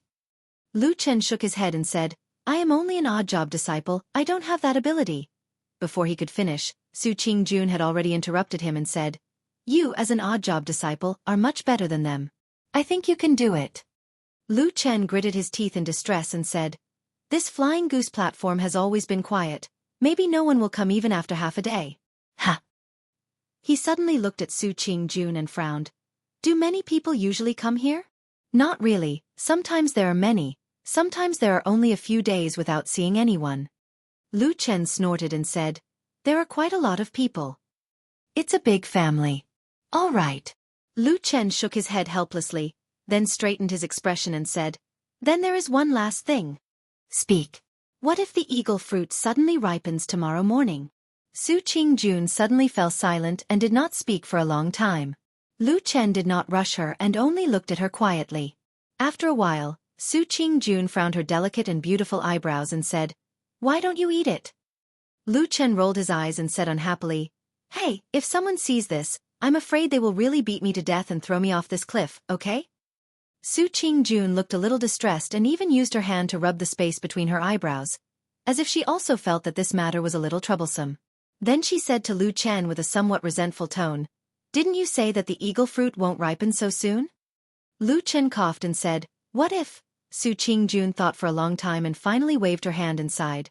Lu Chen shook his head and said, "I am only an odd job disciple, I don't have that ability." Before he could finish, Su Qingjun had already interrupted him and said, "You as an odd job disciple are much better than them. I think you can do it." Lu Chen gritted his teeth in distress and said, "This flying goose platform has always been quiet, maybe no one will come even after half a day." Ha! He suddenly looked at Su Qingjun and frowned. "Do many people usually come here?" "Not really, sometimes there are many, sometimes there are only a few days without seeing anyone." Lu Chen snorted and said, "There are quite a lot of people. It's a big family." "All right." Lu Chen shook his head helplessly, then straightened his expression and said, "Then there is one last thing." "Speak." "What if the eagle fruit suddenly ripens tomorrow morning?" Su Qingjun suddenly fell silent and did not speak for a long time. Lu Chen did not rush her and only looked at her quietly. After a while, Su Qingjun frowned her delicate and beautiful eyebrows and said, "Why don't you eat it?" Lu Chen rolled his eyes and said unhappily, "Hey, if someone sees this, I'm afraid they will really beat me to death and throw me off this cliff, okay?" Su Qingjun looked a little distressed and even used her hand to rub the space between her eyebrows, as if she also felt that this matter was a little troublesome. Then she said to Lu Chen with a somewhat resentful tone, "Didn't you say that the eagle fruit won't ripen so soon?" Lu Chen coughed and said, "What if?" Su Qingjun thought for a long time and finally waved her hand and sighed.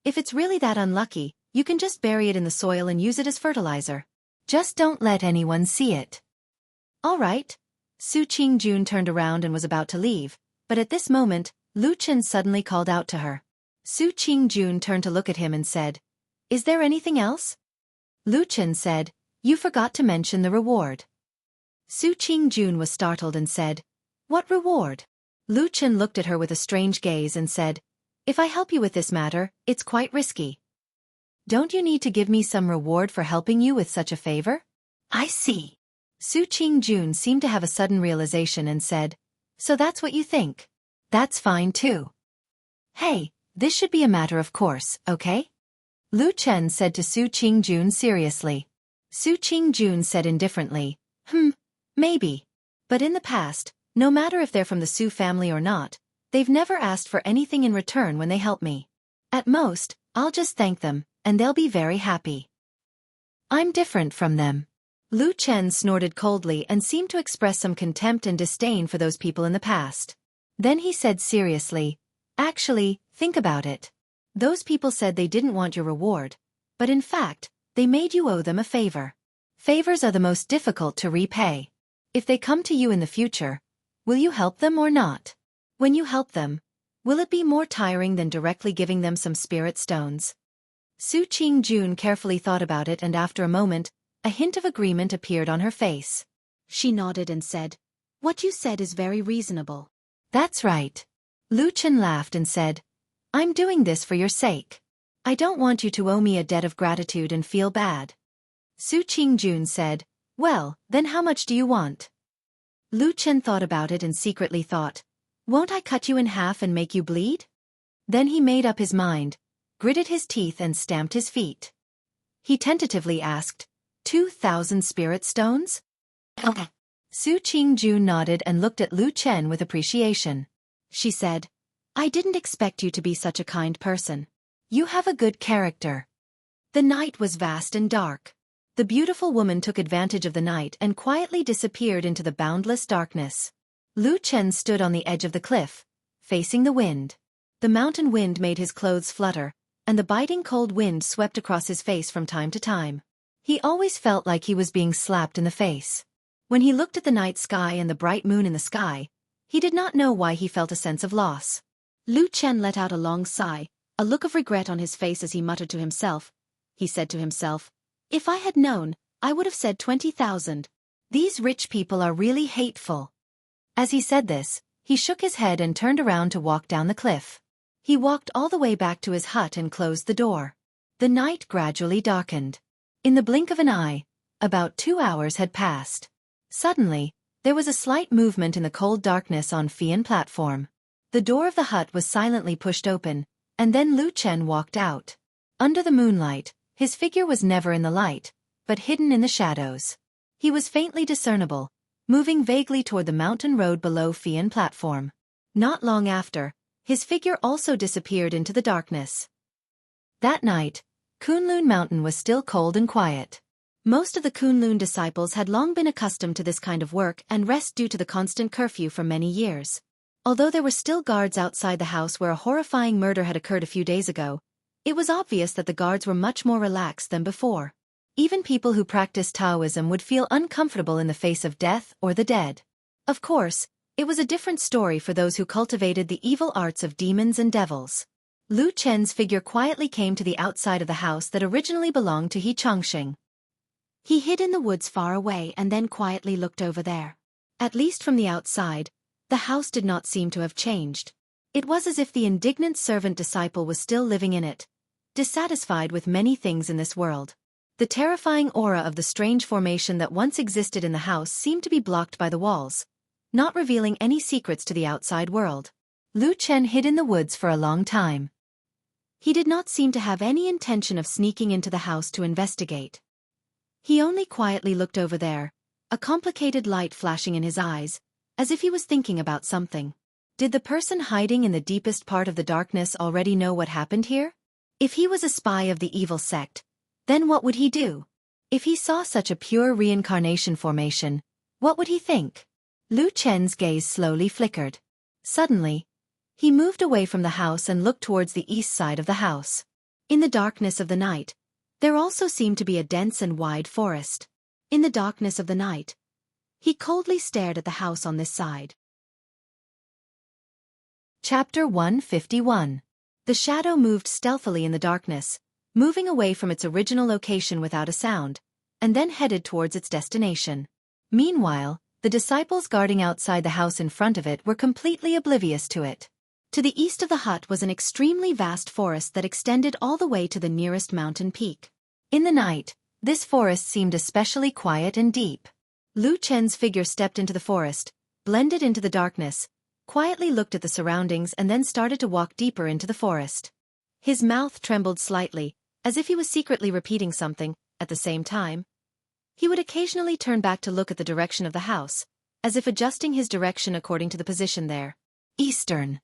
"If it's really that unlucky, you can just bury it in the soil and use it as fertilizer. Just don't let anyone see it." "All right." Su Qingjun turned around and was about to leave, but at this moment, Lu Chen suddenly called out to her. Su Qingjun turned to look at him and said, "Is there anything else?" Lu Chen said, "You forgot to mention the reward." Su Qingjun was startled and said, "What reward?" Lu Chen looked at her with a strange gaze and said, "If I help you with this matter, it's quite risky." "Don't you need to give me some reward for helping you with such a favor?" "I see." Su Qingjun seemed to have a sudden realization and said, "So that's what you think? That's fine too. Hey, this should be a matter of course, okay?" Lu Chen said to Su Qingjun seriously. Su Qingjun said indifferently, maybe. But in the past, no matter if they're from the Su family or not, they've never asked for anything in return when they help me. At most, I'll just thank them, and they'll be very happy. I'm different from them." Lu Chen snorted coldly and seemed to express some contempt and disdain for those people in the past. Then he said seriously, "Actually, think about it. Those people said they didn't want your reward, but in fact, they made you owe them a favor. Favors are the most difficult to repay. If they come to you in the future, Will you help them or not? When you help them, will it be more tiring than directly giving them some spirit stones? Su Qingjun carefully thought about it, and after a moment, a hint of agreement appeared on her face. She nodded and said, "What you said is very reasonable." "That's right." Lu Chen laughed and said, "I'm doing this for your sake. I don't want you to owe me a debt of gratitude and feel bad." Su Qingjun said, "Well, then how much do you want?" Lu Chen thought about it and secretly thought, "Won't I cut you in half and make you bleed?" Then he made up his mind, gritted his teeth and stamped his feet. He tentatively asked, 2,000 spirit stones? Okay. Su Qingjun nodded and looked at Lu Chen with appreciation. She said, "I didn't expect you to be such a kind person. You have a good character." The night was vast and dark. The beautiful woman took advantage of the night and quietly disappeared into the boundless darkness. Lu Chen stood on the edge of the cliff, facing the wind. The mountain wind made his clothes flutter, and the biting cold wind swept across his face from time to time. He always felt like he was being slapped in the face. When he looked at the night sky and the bright moon in the sky, he did not know why he felt a sense of loss. Lu Chen let out a long sigh, a look of regret on his face as he muttered to himself. He said to himself, "If I had known, I would have said 20,000. These rich people are really hateful." As he said this, he shook his head and turned around to walk down the cliff. He walked all the way back to his hut and closed the door. The night gradually darkened. In the blink of an eye, about 2 hours had passed. Suddenly, there was a slight movement in the cold darkness on Xian platform. The door of the hut was silently pushed open, and then Lu Chen walked out. Under the moonlight, his figure was never in the light, but hidden in the shadows. He was faintly discernible, moving vaguely toward the mountain road below Xian platform. Not long after, his figure also disappeared into the darkness. That night, Kunlun Mountain was still cold and quiet. Most of the Kunlun disciples had long been accustomed to this kind of work and rest due to the constant curfew for many years. Although there were still guards outside the house where a horrifying murder had occurred a few days ago, it was obvious that the guards were much more relaxed than before. Even people who practiced Taoism would feel uncomfortable in the face of death or the dead. Of course, it was a different story for those who cultivated the evil arts of demons and devils. Lu Chen's figure quietly came to the outside of the house that originally belonged to Xianxia. He hid in the woods far away and then quietly looked over there. At least from the outside, the house did not seem to have changed. It was as if the indignant servant disciple was still living in it, dissatisfied with many things in this world. The terrifying aura of the strange formation that once existed in the house seemed to be blocked by the walls, not revealing any secrets to the outside world. Lu Chen hid in the woods for a long time. He did not seem to have any intention of sneaking into the house to investigate. He only quietly looked over there, a complicated light flashing in his eyes, as if he was thinking about something. Did the person hiding in the deepest part of the darkness already know what happened here? If he was a spy of the evil sect, then what would he do? If he saw such a pure reincarnation formation, what would he think? Lu Chen's gaze slowly flickered. Suddenly, he moved away from the house and looked towards the east side of the house. In the darkness of the night, there also seemed to be a dense and wide forest. In the darkness of the night, he coldly stared at the house on this side. Chapter 151. The shadow moved stealthily in the darkness, moving away from its original location without a sound, and then headed towards its destination. Meanwhile, the disciples guarding outside the house in front of it were completely oblivious to it. To the east of the hut was an extremely vast forest that extended all the way to the nearest mountain peak. In the night, this forest seemed especially quiet and deep. Lu Chen's figure stepped into the forest, blended into the darkness, quietly looked at the surroundings and then started to walk deeper into the forest. His mouth trembled slightly, as if he was secretly repeating something. At the same time, he would occasionally turn back to look at the direction of the house, as if adjusting his direction according to the position there. Eastern.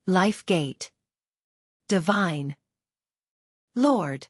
Life Gate. Divine. Lord.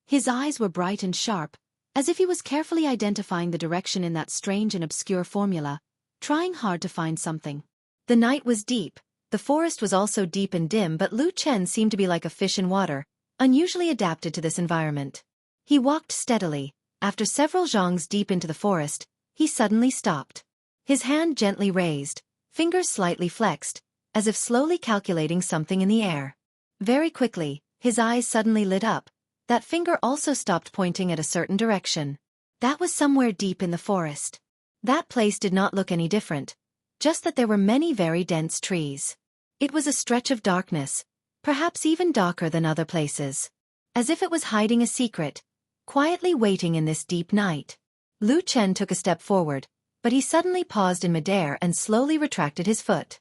His eyes were bright and sharp, as if he was carefully identifying the direction in that strange and obscure formula, trying hard to find something. The night was deep, the forest was also deep and dim, but Lu Chen seemed to be like a fish in water, unusually adapted to this environment. He walked steadily. After several zhongs deep into the forest, he suddenly stopped. His hand gently raised, fingers slightly flexed, as if slowly calculating something in the air. Very quickly, his eyes suddenly lit up. That finger also stopped pointing at a certain direction. That was somewhere deep in the forest. That place did not look any different, just that there were many very dense trees. It was a stretch of darkness, perhaps even darker than other places. As if it was hiding a secret, quietly waiting in this deep night. Lu Chen took a step forward, but he suddenly paused in midair and slowly retracted his foot.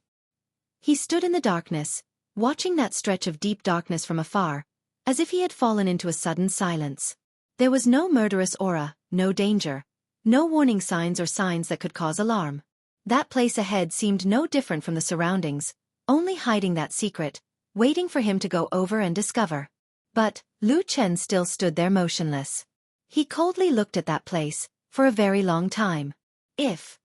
He stood in the darkness, watching that stretch of deep darkness from afar, as if he had fallen into a sudden silence. There was no murderous aura, no danger, no warning signs or signs that could cause alarm. That place ahead seemed no different from the surroundings, only hiding that secret, waiting for him to go over and discover. But Lu Chen still stood there motionless. He coldly looked at that place, for a very long time. If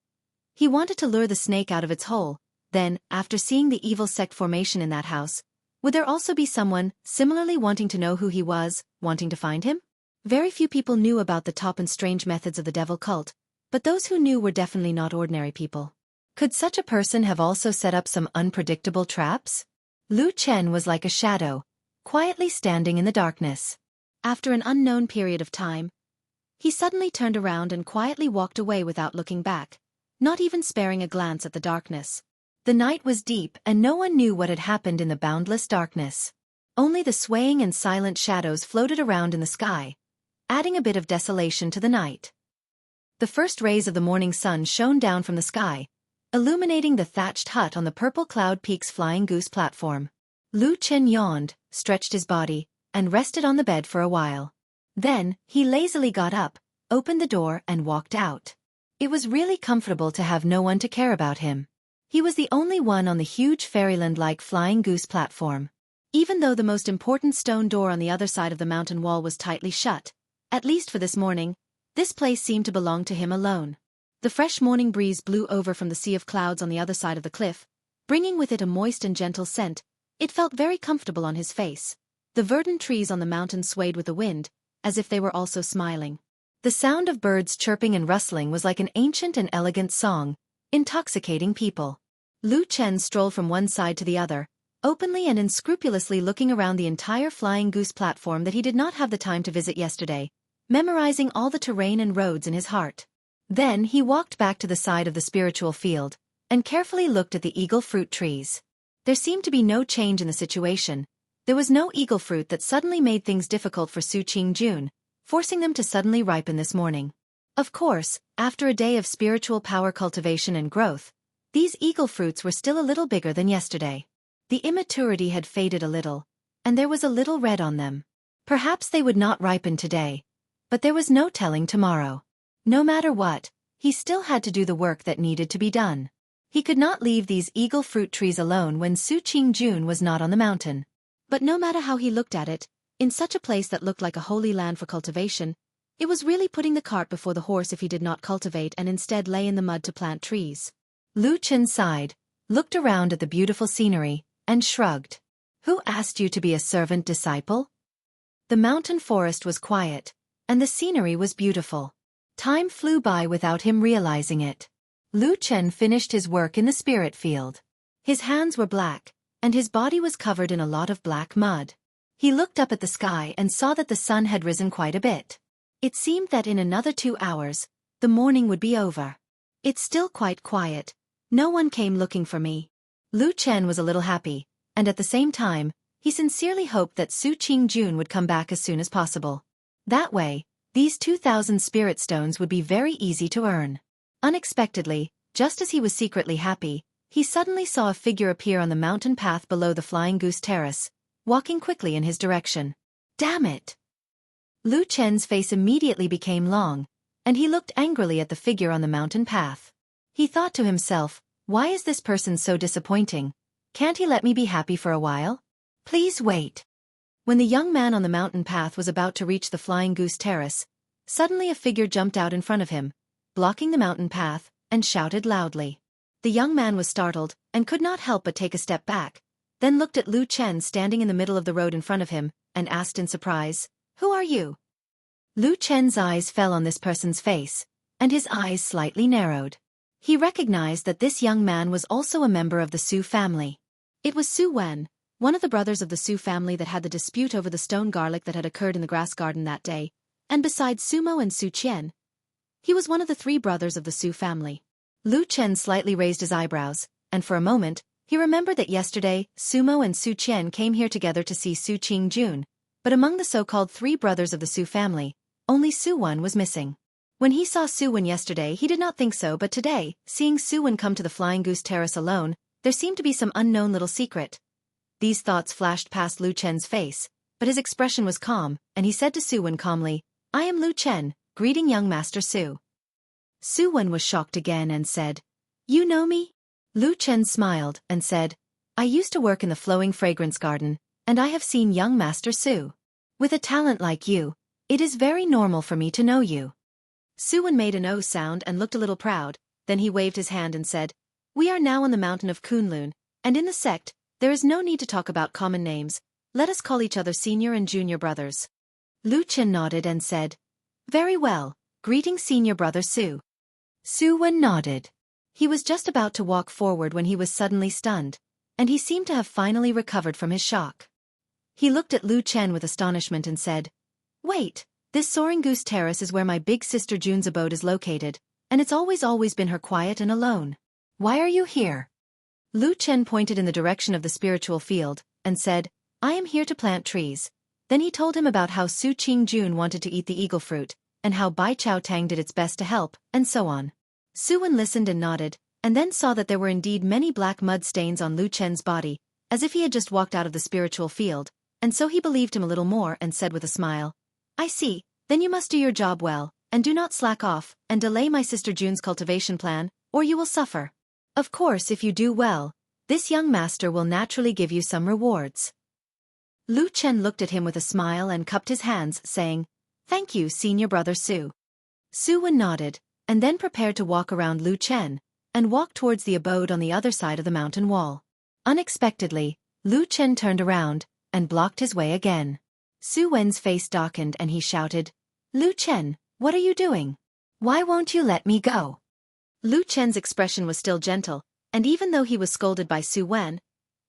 he wanted to lure the snake out of its hole, then, after seeing the evil sect formation in that house, would there also be someone similarly wanting to know who he was, wanting to find him? Very few people knew about the top and strange methods of the devil cult, but those who knew were definitely not ordinary people. Could such a person have also set up some unpredictable traps? Lu Chen was like a shadow, quietly standing in the darkness. After an unknown period of time, he suddenly turned around and quietly walked away without looking back, not even sparing a glance at the darkness. The night was deep and no one knew what had happened in the boundless darkness. Only the swaying and silent shadows floated around in the sky, adding a bit of desolation to the night. The first rays of the morning sun shone down from the sky, illuminating the thatched hut on the purple cloud peak's flying goose platform. Lu Chen yawned, stretched his body, and rested on the bed for a while. Then, he lazily got up, opened the door and walked out. It was really comfortable to have no one to care about him. He was the only one on the huge fairyland-like flying goose platform. Even though the most important stone door on the other side of the mountain wall was tightly shut, at least for this morning, this place seemed to belong to him alone. The fresh morning breeze blew over from the sea of clouds on the other side of the cliff, bringing with it a moist and gentle scent. It felt very comfortable on his face. The verdant trees on the mountain swayed with the wind, as if they were also smiling. The sound of birds chirping and rustling was like an ancient and elegant song, intoxicating people. Lu Chen strolled from one side to the other, openly and unscrupulously looking around the entire flying goose platform that he did not have the time to visit yesterday, memorizing all the terrain and roads in his heart. Then he walked back to the side of the spiritual field, and carefully looked at the eagle fruit trees. There seemed to be no change in the situation. There was no eagle fruit that suddenly made things difficult for Su Qingjun, forcing them to suddenly ripen this morning. Of course, after a day of spiritual power cultivation and growth, these eagle fruits were still a little bigger than yesterday. The immaturity had faded a little, and there was a little red on them. Perhaps they would not ripen today, but there was no telling tomorrow. No matter what, he still had to do the work that needed to be done. He could not leave these eagle fruit trees alone when Su Qingjun was not on the mountain. But no matter how he looked at it, in such a place that looked like a holy land for cultivation, it was really putting the cart before the horse if he did not cultivate and instead lay in the mud to plant trees. Lu Chen sighed, looked around at the beautiful scenery, and shrugged. Who asked you to be a servant disciple? The mountain forest was quiet, and the scenery was beautiful. Time flew by without him realizing it. Lu Chen finished his work in the spirit field. His hands were black, and his body was covered in a lot of black mud. He looked up at the sky and saw that the sun had risen quite a bit. It seemed that in another 2 hours, the morning would be over. It's still quite quiet. No one came looking for me. Lu Chen was a little happy, and at the same time, he sincerely hoped that Su Qingjun would come back as soon as possible. That way, these 2,000 spirit stones would be very easy to earn. Unexpectedly, just as he was secretly happy, he suddenly saw a figure appear on the mountain path below the Flying Goose Terrace, walking quickly in his direction. Damn it! Lu Chen's face immediately became long, and he looked angrily at the figure on the mountain path. He thought to himself, why is this person so disappointing? Can't he let me be happy for a while? Please wait. When the young man on the mountain path was about to reach the Flying Goose Terrace, suddenly a figure jumped out in front of him, blocking the mountain path, and shouted loudly. The young man was startled, and could not help but take a step back, then looked at Lu Chen standing in the middle of the road in front of him, and asked in surprise, "Who are you?" Lu Chen's eyes fell on this person's face, and his eyes slightly narrowed. He recognized that this young man was also a member of the Su family. It was Su Wen, one of the brothers of the Su family that had the dispute over the stone garlic that had occurred in the grass garden that day, and besides Sumo and Su Qian, he was one of the 3 brothers of the Su family. Lu Chen slightly raised his eyebrows, and for a moment, he remembered that yesterday, Sumo and Su Qian came here together to see Su Qingjun, but among the so-called 3 brothers of the Su family, only Su Wen was missing. When he saw Su Wen yesterday, he did not think so, but today, seeing Su Wen come to the Flying Goose Terrace alone, there seemed to be some unknown little secret. These thoughts flashed past Lu Chen's face, but his expression was calm, and he said to Su Wen calmly, "I am Lu Chen, greeting young Master Su." Su Wen was shocked again and said, "You know me?" Lu Chen smiled and said, "I used to work in the flowing fragrance garden, and I have seen young Master Su. With a talent like you, it is very normal for me to know you." Su Wen made an O sound and looked a little proud, then he waved his hand and said, "We are now on the mountain of Kunlun, and in the sect, there is no need to talk about common names. Let us call each other senior and junior brothers." Lu Chen nodded and said, "Very well, greeting senior brother Su." Su Wen nodded. He was just about to walk forward when he was suddenly stunned, and he seemed to have finally recovered from his shock. He looked at Lu Chen with astonishment and said, "Wait, this Soaring Goose Terrace is where my big sister Jun's abode is located, and it's always been her quiet and alone. Why are you here?" Lu Chen pointed in the direction of the spiritual field, and said, "I am here to plant trees." Then he told him about how Su Qingjun wanted to eat the eagle fruit, and how Bai Chao Tang did its best to help, and so on. Su Wen listened and nodded, and then saw that there were indeed many black mud stains on Lu Chen's body, as if he had just walked out of the spiritual field, and so he believed him a little more and said with a smile, "I see, then you must do your job well, and do not slack off, and delay my sister Jun's cultivation plan, or you will suffer. Of course, if you do well, this young master will naturally give you some rewards." Lu Chen looked at him with a smile and cupped his hands, saying, "Thank you, senior brother Su." Su Wen nodded, and then prepared to walk around Lu Chen, and walk towards the abode on the other side of the mountain wall. Unexpectedly, Lu Chen turned around, and blocked his way again. Su Wen's face darkened and he shouted, "Lu Chen, what are you doing? Why won't you let me go?" Lu Chen's expression was still gentle, and even though he was scolded by Su Wen,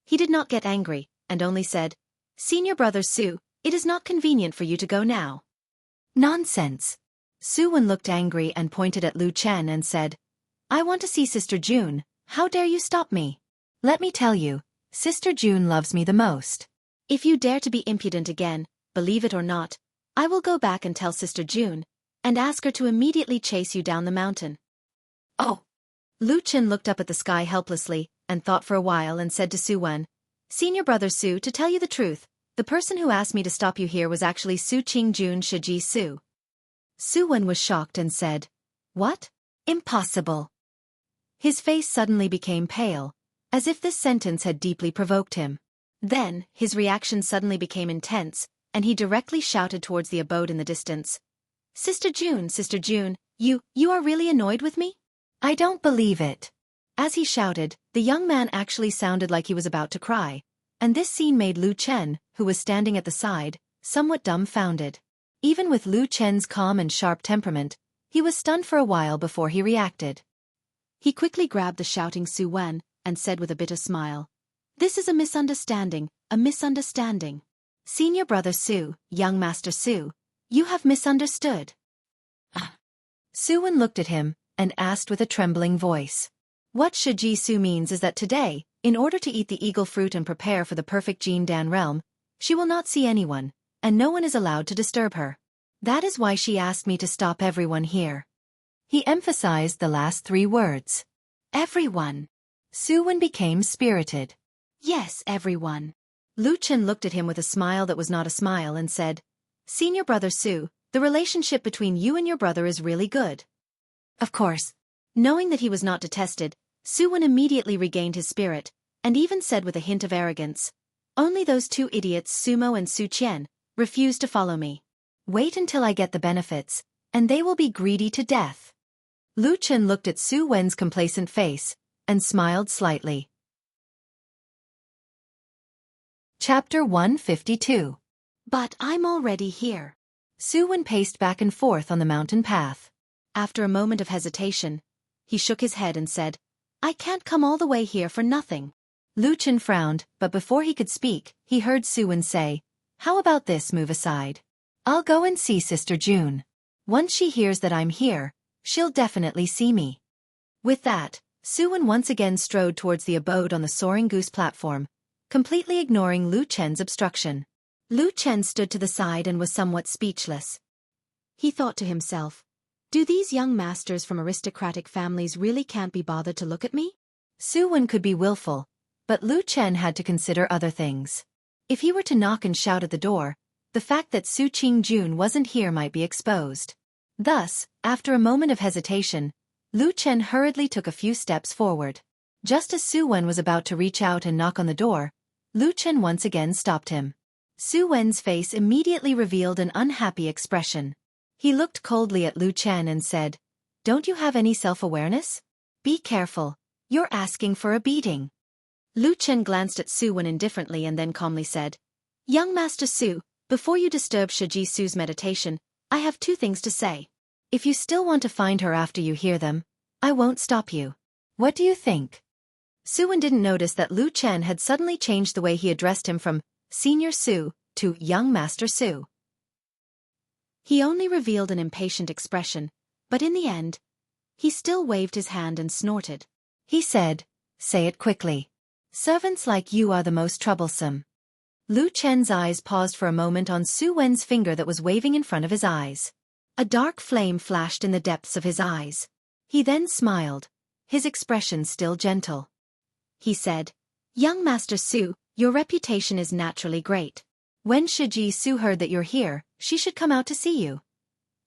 he did not get angry, and only said, "Senior brother Su, it is not convenient for you to go now." "Nonsense." Su Wen looked angry and pointed at Lu Chen and said, "I want to see Sister June, how dare you stop me? Let me tell you, Sister June loves me the most. If you dare to be impudent again, believe it or not, I will go back and tell Sister June, and ask her to immediately chase you down the mountain." "Oh!" Lu Chen looked up at the sky helplessly, and thought for a while and said to Su Wen, "Senior brother Su, to tell you the truth, the person who asked me to stop you here was actually Su Qingjun Shiji Su." Su Wen was shocked and said, "What? Impossible." His face suddenly became pale, as if this sentence had deeply provoked him. Then, his reaction suddenly became intense, and he directly shouted towards the abode in the distance, Sister June, you are really annoyed with me? I don't believe it." As he shouted, the young man actually sounded like he was about to cry, and this scene made Lu Chen, who was standing at the side, somewhat dumbfounded. Even with Lu Chen's calm and sharp temperament, he was stunned for a while before he reacted. He quickly grabbed the shouting Su Wen, and said with a bitter smile, "This is a misunderstanding, a misunderstanding. Senior brother Su, young master Su, you have misunderstood." Su Wen looked at him, and asked with a trembling voice. What Shiji Su means is that today, in order to eat the eagle fruit and prepare for the perfect Jin Dan realm, she will not see anyone, and no one is allowed to disturb her. That is why she asked me to stop everyone here. He emphasized the last 3 words. Everyone. Su Wen became spirited. Yes, everyone. Lu Chen looked at him with a smile that was not a smile and said, "Senior brother Su, the relationship between you and your brother is really good." Of course. Knowing that he was not detested, Su Wen immediately regained his spirit, and even said with a hint of arrogance, "Only those 2 idiots Sumo and Su Qian refuse to follow me. Wait until I get the benefits, and they will be greedy to death." Lu Chen looked at Su Wen's complacent face, and smiled slightly. Chapter 152. But I'm already here. Su Wen paced back and forth on the mountain path. After a moment of hesitation, he shook his head and said, "I can't come all the way here for nothing." Lu Chen frowned, but before he could speak, he heard Su Wen say, "How about this, move aside? I'll go and see Sister June. Once she hears that I'm here, she'll definitely see me." With that, Su Wen once again strode towards the abode on the soaring goose platform, completely ignoring Lu Chen's obstruction. Lu Chen stood to the side and was somewhat speechless. He thought to himself, "Do these young masters from aristocratic families really can't be bothered to look at me?" Su Wen could be willful, but Lu Chen had to consider other things. If he were to knock and shout at the door, the fact that Su Qingjun wasn't here might be exposed. Thus, after a moment of hesitation, Lu Chen hurriedly took a few steps forward. Just as Su Wen was about to reach out and knock on the door, Lu Chen once again stopped him. Su Wen's face immediately revealed an unhappy expression. He looked coldly at Lu Chen and said, "Don't you have any self-awareness? Be careful, you're asking for a beating." Lu Chen glanced at Su Wen indifferently and then calmly said, "Young Master Su, before you disturb Shiji Su's meditation, I have two things to say. If you still want to find her after you hear them, I won't stop you. What do you think?" Su Wen didn't notice that Lu Chen had suddenly changed the way he addressed him from Senior Su to Young Master Su. He only revealed an impatient expression, but in the end, he still waved his hand and snorted. He said, "Say it quickly. Servants like you are the most troublesome." Lu Chen's eyes paused for a moment on Su Wen's finger that was waving in front of his eyes. A dark flame flashed in the depths of his eyes. He then smiled, his expression still gentle. He said, "Young Master Su, your reputation is naturally great. When Shiji Su heard that you're here, she should come out to see you."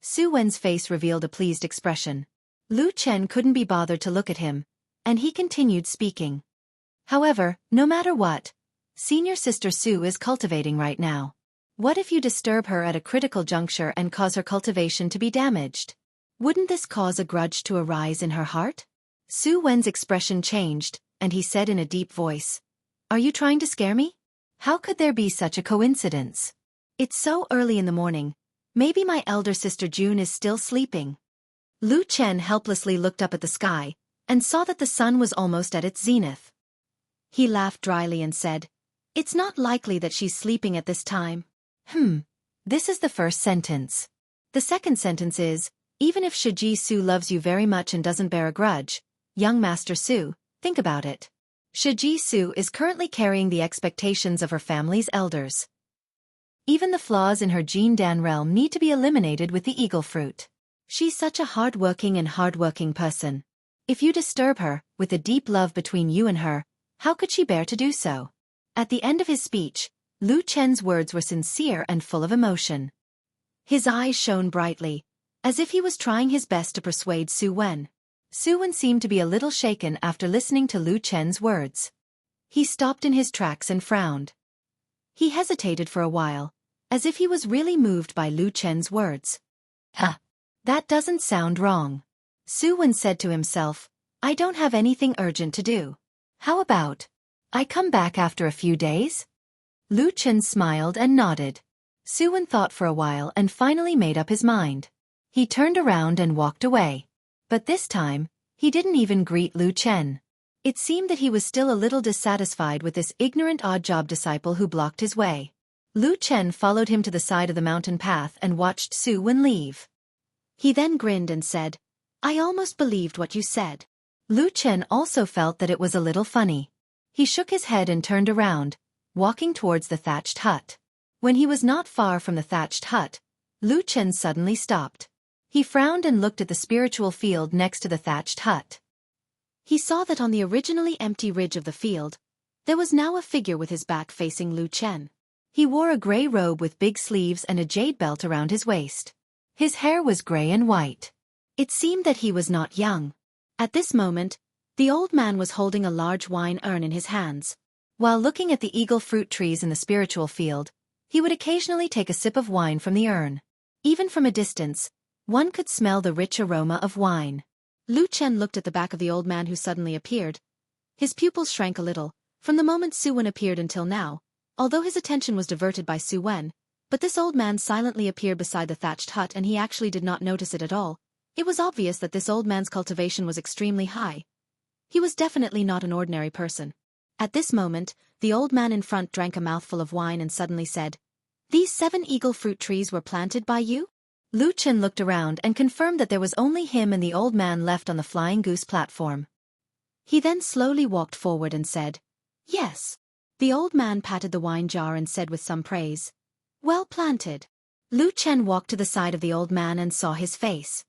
Su Wen's face revealed a pleased expression. Lu Chen couldn't be bothered to look at him, and he continued speaking. "However, no matter what, Senior Sister Su is cultivating right now. What if you disturb her at a critical juncture and cause her cultivation to be damaged? Wouldn't this cause a grudge to arise in her heart?" Su Wen's expression changed, and he said in a deep voice, "Are you trying to scare me? How could there be such a coincidence? It's so early in the morning. Maybe my elder sister June is still sleeping." Lu Chen helplessly looked up at the sky, and saw that the sun was almost at its zenith. He laughed dryly and said, "It's not likely that she's sleeping at this time." This is the first sentence. The second sentence is, "Even if Shiji Su loves you very much and doesn't bear a grudge, young Master Su, think about it. Shiji Su is currently carrying the expectations of her family's elders. Even the flaws in her Jin Dan realm need to be eliminated with the eagle fruit. She's such a hardworking person. If you disturb her, with the deep love between you and her, how could she bear to do so?" At the end of his speech, Lu Chen's words were sincere and full of emotion. His eyes shone brightly, as if he was trying his best to persuade Su Wen. Su Wen seemed to be a little shaken after listening to Lu Chen's words. He stopped in his tracks and frowned. He hesitated for a while, as if he was really moved by Lu Chen's words. That doesn't sound wrong." Su Wen said to himself, "I don't have anything urgent to do. How about I come back after a few days?" Lu Chen smiled and nodded. Su Wen thought for a while and finally made up his mind. He turned around and walked away. But this time, he didn't even greet Lu Chen. It seemed that he was still a little dissatisfied with this ignorant odd-job disciple who blocked his way. Lu Chen followed him to the side of the mountain path and watched Su Wen leave. He then grinned and said, "I almost believed what you said." Lu Chen also felt that it was a little funny. He shook his head and turned around, walking towards the thatched hut. When he was not far from the thatched hut, Lu Chen suddenly stopped. He frowned and looked at the spiritual field next to the thatched hut. He saw that on the originally empty ridge of the field, there was now a figure with his back facing Lu Chen. He wore a gray robe with big sleeves and a jade belt around his waist. His hair was gray and white. It seemed that he was not young. At this moment, the old man was holding a large wine urn in his hands. While looking at the eagle fruit trees in the spiritual field, he would occasionally take a sip of wine from the urn. Even from a distance, one could smell the rich aroma of wine. Lu Chen looked at the back of the old man who suddenly appeared. His pupils shrank a little, from the moment Su Wen appeared until now, although his attention was diverted by Su Wen, but this old man silently appeared beside the thatched hut and he actually did not notice it at all. It was obvious that this old man's cultivation was extremely high. He was definitely not an ordinary person. At this moment, the old man in front drank a mouthful of wine and suddenly said, "These 7 eagle fruit trees were planted by you?" Lu Chen looked around and confirmed that there was only him and the old man left on the flying goose platform. He then slowly walked forward and said, "Yes." The old man patted the wine jar and said with some praise, "Well planted." Lu Chen walked to the side of the old man and saw his face.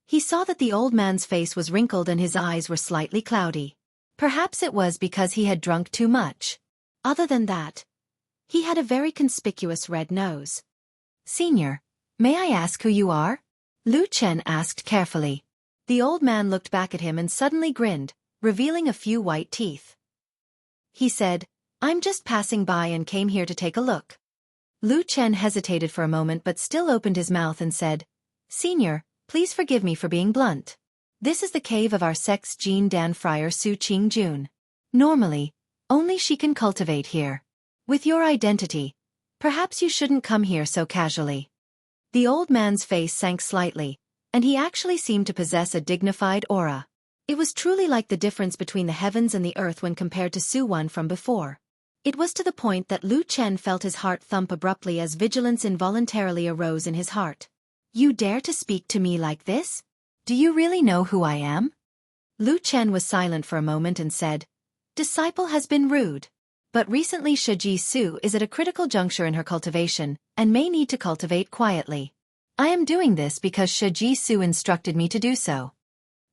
He saw that the old man's face was wrinkled and his eyes were slightly cloudy. Perhaps it was because he had drunk too much. Other than that, he had a very conspicuous red nose. "Senior, may I ask who you are?" Lu Chen asked carefully. The old man looked back at him and suddenly grinned, revealing a few white teeth. He said, "I'm just passing by and came here to take a look." Lu Chen hesitated for a moment but still opened his mouth and said, "Senior, please forgive me for being blunt. This is the cave of our sect's Jin Dan friar Su Qingjun. Normally, only she can cultivate here. With your identity, perhaps you shouldn't come here so casually." The old man's face sank slightly, and he actually seemed to possess a dignified aura. It was truly like the difference between the heavens and the earth when compared to Su Wan from before. It was to the point that Lu Chen felt his heart thump abruptly as vigilance involuntarily arose in his heart. "You dare to speak to me like this? Do you really know who I am?" Lu Chen was silent for a moment and said, "Disciple has been rude. But recently Shiji Su is at a critical juncture in her cultivation, and may need to cultivate quietly. I am doing this because Shiji Su instructed me to do so."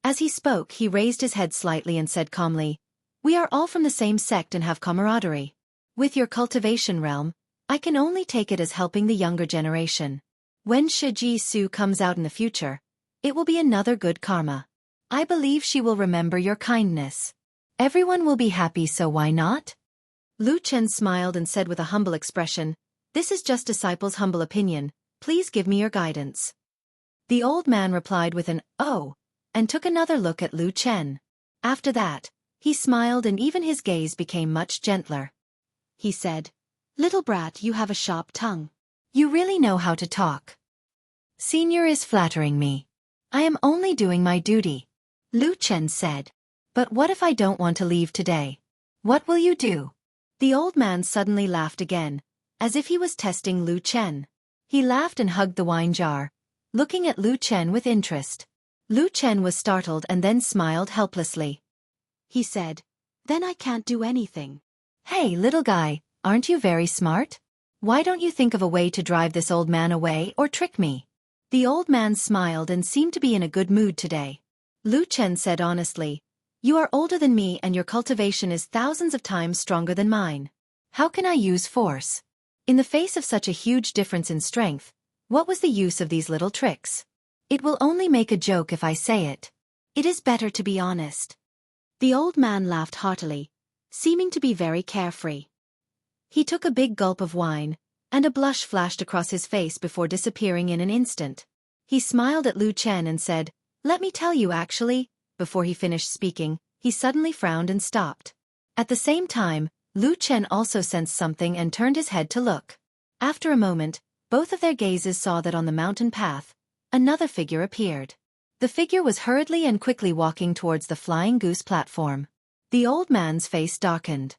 As he spoke, he raised his head slightly and said calmly, "We are all from the same sect and have camaraderie. With your cultivation realm, I can only take it as helping the younger generation. When Shiji Su comes out in the future, it will be another good karma. I believe she will remember your kindness. Everyone will be happy, so why not?" Lu Chen smiled and said with a humble expression, "This is just disciple's humble opinion, please give me your guidance." The old man replied with an "Oh," and took another look at Lu Chen. After that, he smiled and even his gaze became much gentler. He said, "Little brat, you have a sharp tongue. You really know how to talk. Senior is flattering me. I am only doing my duty." Lu Chen said, "But what if I don't want to leave today? What will you do?" The old man suddenly laughed again, as if he was testing Lu Chen. He laughed and hugged the wine jar, looking at Lu Chen with interest. Lu Chen was startled and then smiled helplessly. He said, "Then I can't do anything." "Hey, little guy, aren't you very smart? Why don't you think of a way to drive this old man away or trick me?" The old man smiled and seemed to be in a good mood today. Lu Chen said honestly, "You are older than me and your cultivation is thousands of times stronger than mine. How can I use force? In the face of such a huge difference in strength, what was the use of these little tricks? It will only make a joke if I say it. It is better to be honest." The old man laughed heartily, seeming to be very carefree. He took a big gulp of wine, and a blush flashed across his face before disappearing in an instant. He smiled at Lu Chen and said, "Let me tell you actually." Before he finished speaking, he suddenly frowned and stopped. At the same time, Lu Chen also sensed something and turned his head to look. After a moment, both of their gazes saw that on the mountain path, another figure appeared. The figure was hurriedly and quickly walking towards the flying goose platform. The old man's face darkened.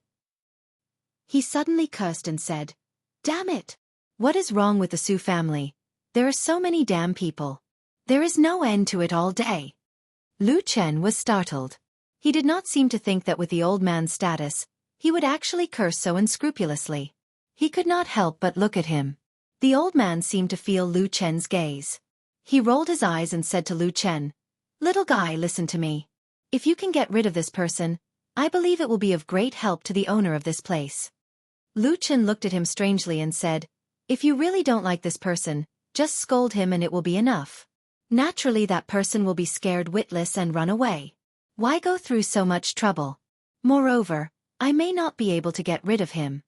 He suddenly cursed and said, "Damn it! What is wrong with the Su family? There are so many damn people. There is no end to it all day." Lu Chen was startled. He did not seem to think that with the old man's status, he would actually curse so unscrupulously. He could not help but look at him. The old man seemed to feel Lu Chen's gaze. He rolled his eyes and said to Lu Chen, "Little guy, listen to me. If you can get rid of this person, I believe it will be of great help to the owner of this place." Lu Chen looked at him strangely and said, "If you really don't like this person, just scold him and it will be enough. Naturally that person will be scared witless and run away. Why go through so much trouble? Moreover, I may not be able to get rid of him."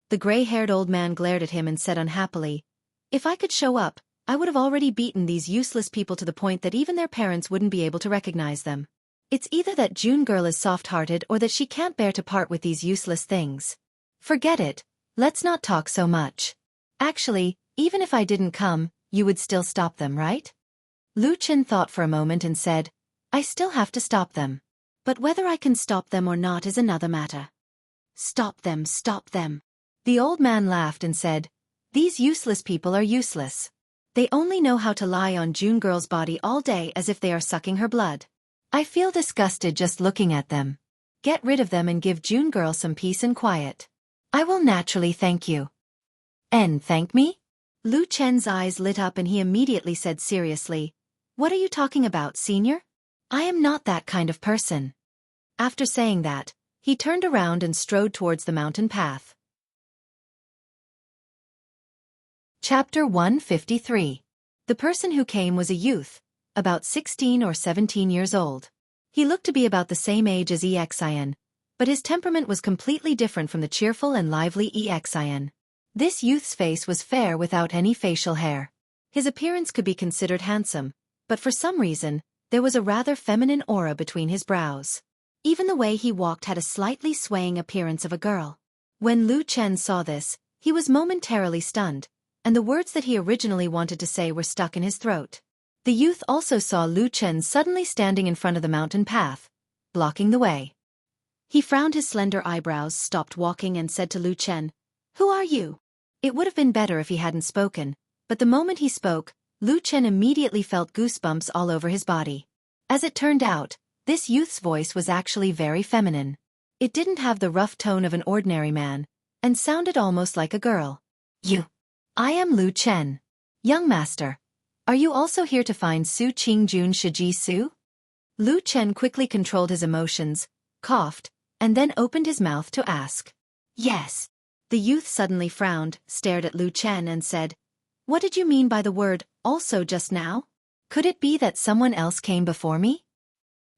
The gray-haired old man glared at him and said unhappily, "If I could show up, I would have already beaten these useless people to the point that even their parents wouldn't be able to recognize them. It's either that June girl is soft-hearted or that she can't bear to part with these useless things. Forget it, let's not talk so much. Actually, even if I didn't come, you would still stop them, right?" Lu Chen thought for a moment and said, I still have to stop them. But whether I can stop them or not is another matter. Stop them, stop them. The old man laughed and said, these useless people are useless. They only know how to lie on June Girl's body all day as if they are sucking her blood. I feel disgusted just looking at them. Get rid of them and give June Girl some peace and quiet. I will naturally thank you. And thank me? Lu Chen's eyes lit up and he immediately said seriously, what are you talking about, senior? I am not that kind of person. After saying that, he turned around and strode towards the mountain path. Chapter 153. The person who came was a youth, about 16 or 17 years old. He looked to be about the same age as Xian, but his temperament was completely different from the cheerful and lively Xian. This youth's face was fair without any facial hair. His appearance could be considered handsome, but for some reason, there was a rather feminine aura between his brows. Even the way he walked had a slightly swaying appearance of a girl. When Lu Chen saw this, he was momentarily stunned, and the words that he originally wanted to say were stuck in his throat. The youth also saw Lu Chen suddenly standing in front of the mountain path, blocking the way. He frowned his slender eyebrows, stopped walking and said to Lu Chen, who are you? It would have been better if he hadn't spoken, but the moment he spoke, Lu Chen immediately felt goosebumps all over his body. As it turned out, this youth's voice was actually very feminine. It didn't have the rough tone of an ordinary man, and sounded almost like a girl. You. I am Lu Chen. Young master. Are you also here to find Su Qingjun Shiji Su? Lu Chen quickly controlled his emotions, coughed, and then opened his mouth to ask. Yes. The youth suddenly frowned, stared at Lu Chen and said, what did you mean by the word, also just now? Could it be that someone else came before me?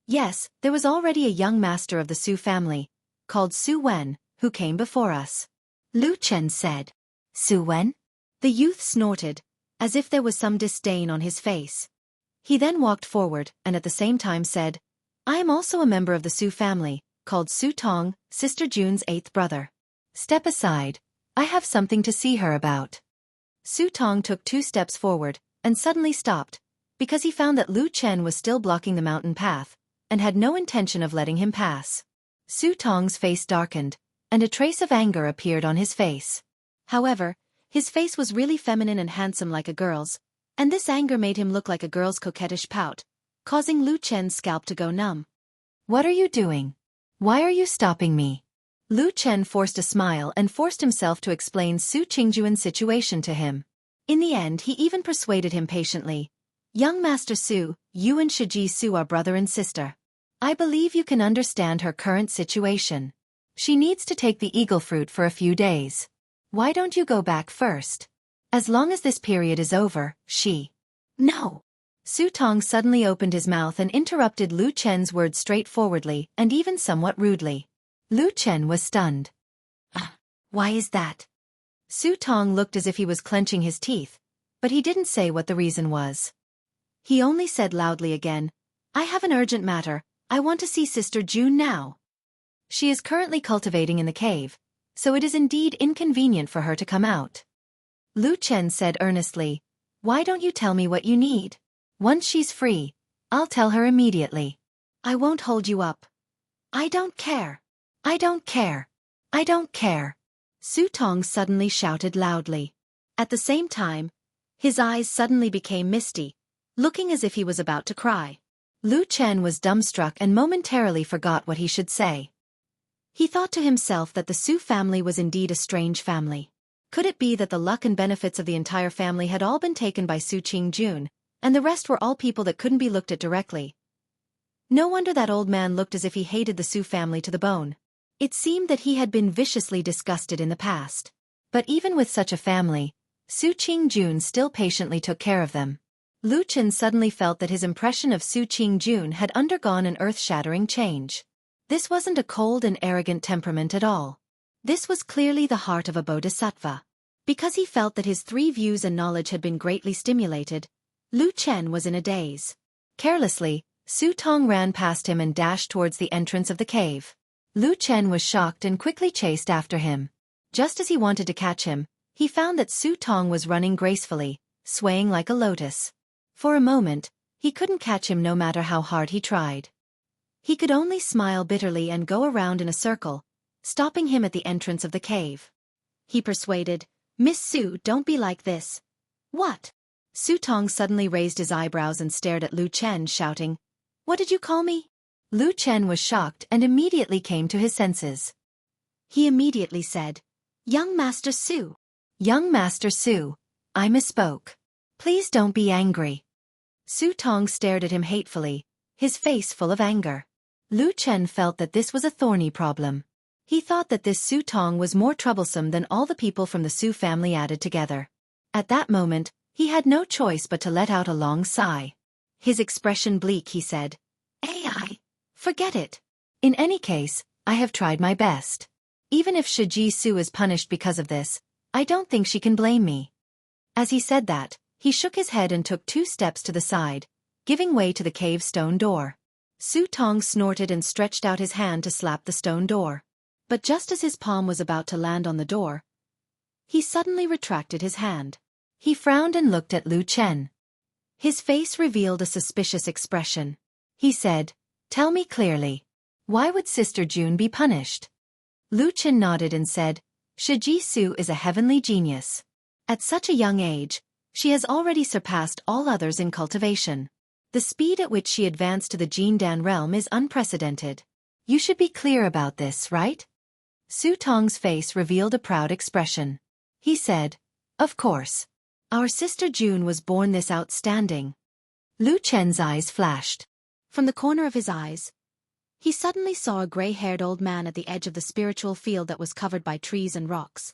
Yes, there was already a young master of the Su family, called Su Wen, who came before us. Lu Chen said. Su Wen? The youth snorted, as if there was some disdain on his face. He then walked forward and at the same time said, I am also a member of the Su family, called Su Tong, Sister Jun's 8th brother. Step aside. I have something to see her about. Su Tong took 2 steps forward, and suddenly stopped, because he found that Lu Chen was still blocking the mountain path, and had no intention of letting him pass. Su Tong's face darkened, and a trace of anger appeared on his face. However, his face was really feminine and handsome like a girl's, and this anger made him look like a girl's coquettish pout, causing Lu Chen's scalp to go numb. What are you doing? Why are you stopping me? Lu Chen forced a smile and forced himself to explain Su Qingjuan's situation to him. In the end he even persuaded him patiently. Young Master Su, you and Shiji Su are brother and sister. I believe you can understand her current situation. She needs to take the eagle fruit for a few days. Why don't you go back first? As long as this period is over, she... No! Su Tong suddenly opened his mouth and interrupted Lu Chen's words straightforwardly and even somewhat rudely. Lu Chen was stunned. Why is that? Su Tong looked as if he was clenching his teeth, but he didn't say what the reason was. He only said loudly again, I have an urgent matter, I want to see Sister June now. She is currently cultivating in the cave, so it is indeed inconvenient for her to come out. Lu Chen said earnestly, why don't you tell me what you need? Once she's free, I'll tell her immediately. I won't hold you up. I don't care. I don't care. I don't care. Su Tong suddenly shouted loudly. At the same time, his eyes suddenly became misty, looking as if he was about to cry. Lu Chen was dumbstruck and momentarily forgot what he should say. He thought to himself that the Su family was indeed a strange family. Could it be that the luck and benefits of the entire family had all been taken by Su Qingjun, and the rest were all people that couldn't be looked at directly? No wonder that old man looked as if he hated the Su family to the bone. It seemed that he had been viciously disgusted in the past. But even with such a family, Su Qingjun still patiently took care of them. Lu Chen suddenly felt that his impression of Su Qingjun had undergone an earth-shattering change. This wasn't a cold and arrogant temperament at all. This was clearly the heart of a bodhisattva. Because he felt that his 3 views and knowledge had been greatly stimulated, Lu Chen was in a daze. Carelessly, Su Tong ran past him and dashed towards the entrance of the cave. Lu Chen was shocked and quickly chased after him. Just as he wanted to catch him, he found that Su Tong was running gracefully, swaying like a lotus. For a moment, He couldn't catch him no matter how hard he tried. He could only smile bitterly and go around in a circle, stopping him at the entrance of the cave. He persuaded, "Miss Su, don't be like this." "What?" Su Tong suddenly raised his eyebrows and stared at Lu Chen, shouting, "What did you call me?" Lu Chen was shocked and immediately came to his senses. He immediately said, "Young Master Su." "Young Master Su, I misspoke. Please don't be angry." Su Tong stared at him hatefully, his face full of anger. Lu Chen felt that this was a thorny problem. He thought that this Su Tong was more troublesome than all the people from the Su family added together. At that moment, he had no choice but to let out a long sigh. His expression bleak, he said, "AI, forget it. In any case, I have tried my best. Even if Shiji Su is punished because of this, I don't think she can blame me." As he said that, he shook his head and took 2 steps to the side, giving way to the cave stone door. Su Tong snorted and stretched out his hand to slap the stone door. But just as his palm was about to land on the door, he suddenly retracted his hand. He frowned and looked at Lu Chen. His face revealed a suspicious expression. He said, "Tell me clearly. Why would Sister June be punished?" Lu Chen nodded and said, "Shiji Su is a heavenly genius. At such a young age, she has already surpassed all others in cultivation. The speed at which she advanced to the Jindan realm is unprecedented. You should be clear about this, right?" Su Tong's face revealed a proud expression. He said, "Of course. Our sister June was born this outstanding." Lu Chen's eyes flashed. From the corner of his eyes, he suddenly saw a gray-haired old man at the edge of the spiritual field that was covered by trees and rocks.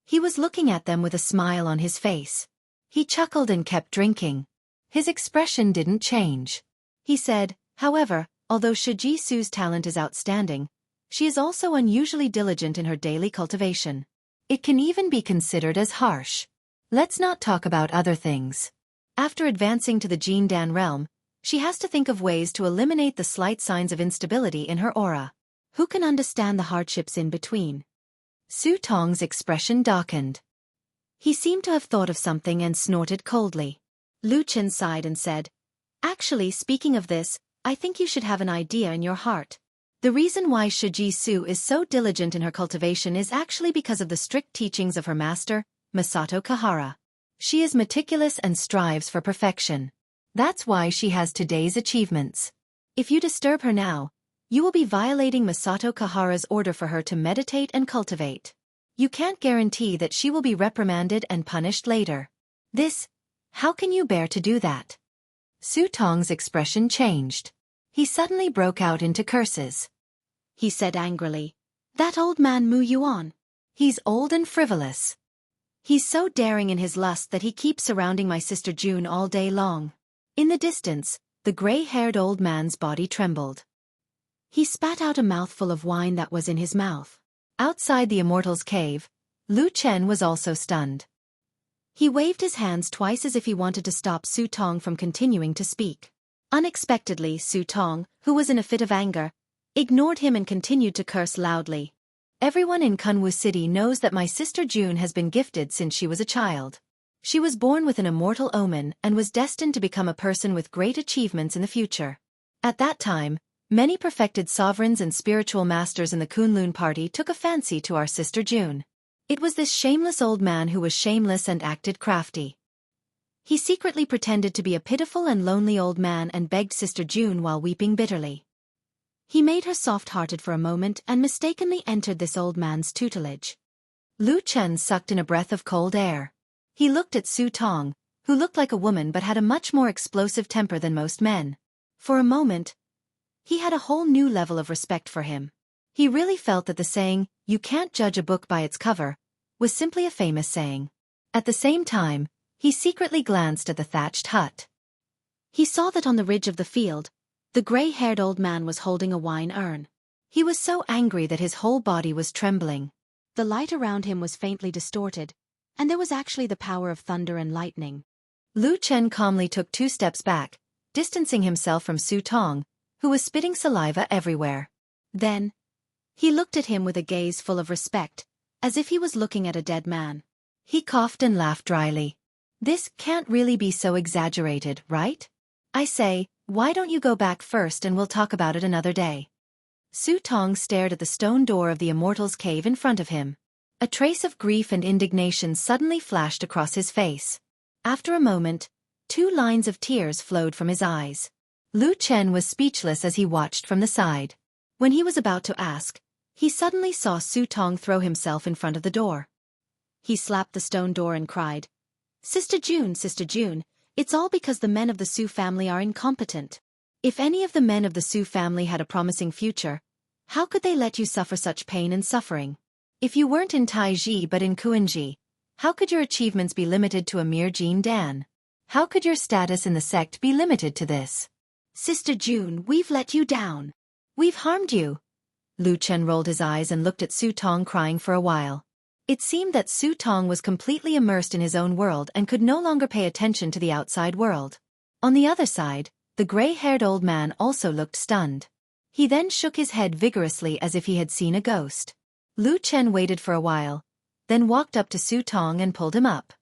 He was looking at them with a smile on his face. He chuckled and kept drinking. His expression didn't change. He said, "However, although Shiji Su's talent is outstanding, she is also unusually diligent in her daily cultivation. It can even be considered as harsh. Let's not talk about other things. After advancing to the Jindan realm, she has to think of ways to eliminate the slight signs of instability in her aura. Who can understand the hardships in between?" Su Tong's expression darkened. He seemed to have thought of something and snorted coldly. Lu Chen sighed and said, "Actually, speaking of this, I think you should have an idea in your heart. The reason why Shiji Su is so diligent in her cultivation is actually because of the strict teachings of her master, Masato Kahara. She is meticulous and strives for perfection. That's why she has today's achievements. If you disturb her now, you will be violating Masato Kahara's order for her to meditate and cultivate. You can't guarantee that she will be reprimanded and punished later. How can you bear to do that?" Su Tong's expression changed. He suddenly broke out into curses. He said angrily, "That old man Mu Yuan. He's old and frivolous. He's so daring in his lust that he keeps surrounding my sister June all day long." In the distance, the gray-haired old man's body trembled. He spat out a mouthful of wine that was in his mouth. Outside the Immortal's cave, Lu Chen was also stunned. He waved his hands twice as if he wanted to stop Su Tong from continuing to speak. Unexpectedly, Su Tong, who was in a fit of anger, ignored him and continued to curse loudly. "Everyone in Kunwu City knows that my sister June has been gifted since she was a child. She was born with an immortal omen and was destined to become a person with great achievements in the future. At that time, many perfected sovereigns and spiritual masters in the Kunlun party took a fancy to our sister June. It was this shameless old man who was shameless and acted crafty. He secretly pretended to be a pitiful and lonely old man and begged Sister June while weeping bitterly. He made her soft-hearted for a moment and mistakenly entered this old man's tutelage." Lu Chen sucked in a breath of cold air. He looked at Su Tong, who looked like a woman but had a much more explosive temper than most men. For a moment, he had a whole new level of respect for him. He really felt that the saying, "You can't judge a book by its cover," was simply a famous saying. At the same time, he secretly glanced at the thatched hut. He saw that on the ridge of the field, the gray-haired old man was holding a wine urn. He was so angry that his whole body was trembling. The light around him was faintly distorted, and there was actually the power of thunder and lightning. Lu Chen calmly took 2 steps back, distancing himself from Su Tong, who was spitting saliva everywhere. Then, he looked at him with a gaze full of respect, as if he was looking at a dead man. He coughed and laughed dryly. "This can't really be so exaggerated, right? I say, why don't you go back first and we'll talk about it another day. Su Tong stared at the stone door of the Immortal's cave in front of him. A trace of grief and indignation suddenly flashed across his face. After a moment, 2 lines of tears flowed from his eyes. Lu Chen was speechless as he watched from the side. When he was about to ask, he suddenly saw Su Tong throw himself in front of the door. He slapped the stone door and cried, Sister June, it's all because the men of the Su family are incompetent. If any of the men of the Su family had a promising future, how could they let you suffer such pain and suffering? If you weren't in Taiji but in Kuanji, how could your achievements be limited to a mere Jin Dan? How could your status in the sect be limited to this? Sister June, we've let you down. We've harmed you. Lu Chen rolled his eyes and looked at Su Tong crying for a while. It seemed that Su Tong was completely immersed in his own world and could no longer pay attention to the outside world. On the other side, the gray-haired old man also looked stunned. He then shook his head vigorously as if he had seen a ghost. Lu Chen waited for a while, then walked up to Su Tong and pulled him up.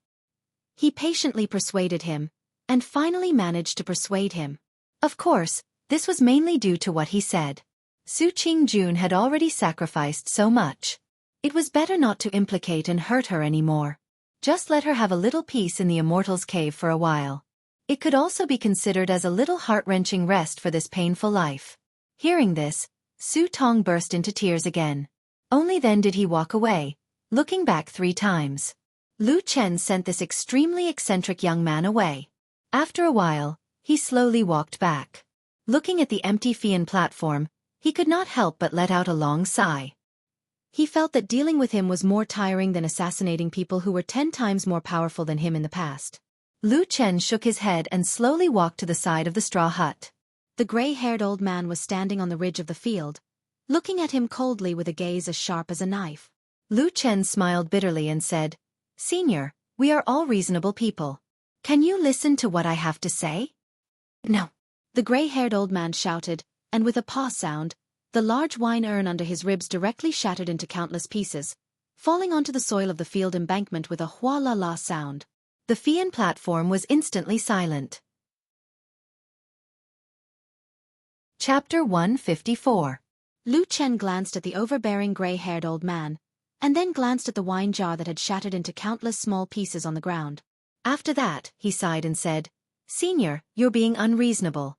He patiently persuaded him, and finally managed to persuade him. Of course, this was mainly due to what he said. Su Qingjun had already sacrificed so much. It was better not to implicate and hurt her anymore. Just let her have a little peace in the Immortal's cave for a while. It could also be considered as a little heart-wrenching rest for this painful life. Hearing this, Su Tong burst into tears again. Only then did he walk away, looking back 3 times. Lu Chen sent this extremely eccentric young man away. After a while, he slowly walked back. Looking at the empty Fian platform, he could not help but let out a long sigh. He felt that dealing with him was more tiring than assassinating people who were 10 times more powerful than him in the past. Lu Chen shook his head and slowly walked to the side of the straw hut. The gray-haired old man was standing on the ridge of the field, looking at him coldly with a gaze as sharp as a knife. Lu Chen smiled bitterly and said, Senior, we are all reasonable people. Can you listen to what I have to say? No. The gray-haired old man shouted, and with a paw sound, the large wine urn under his ribs directly shattered into countless pieces, falling onto the soil of the field embankment with a hua-la-la sound. The Fian platform was instantly silent. Chapter 154. Lu Chen glanced at the overbearing gray-haired old man, and then glanced at the wine jar that had shattered into countless small pieces on the ground. After that, he sighed and said, Senior, you're being unreasonable.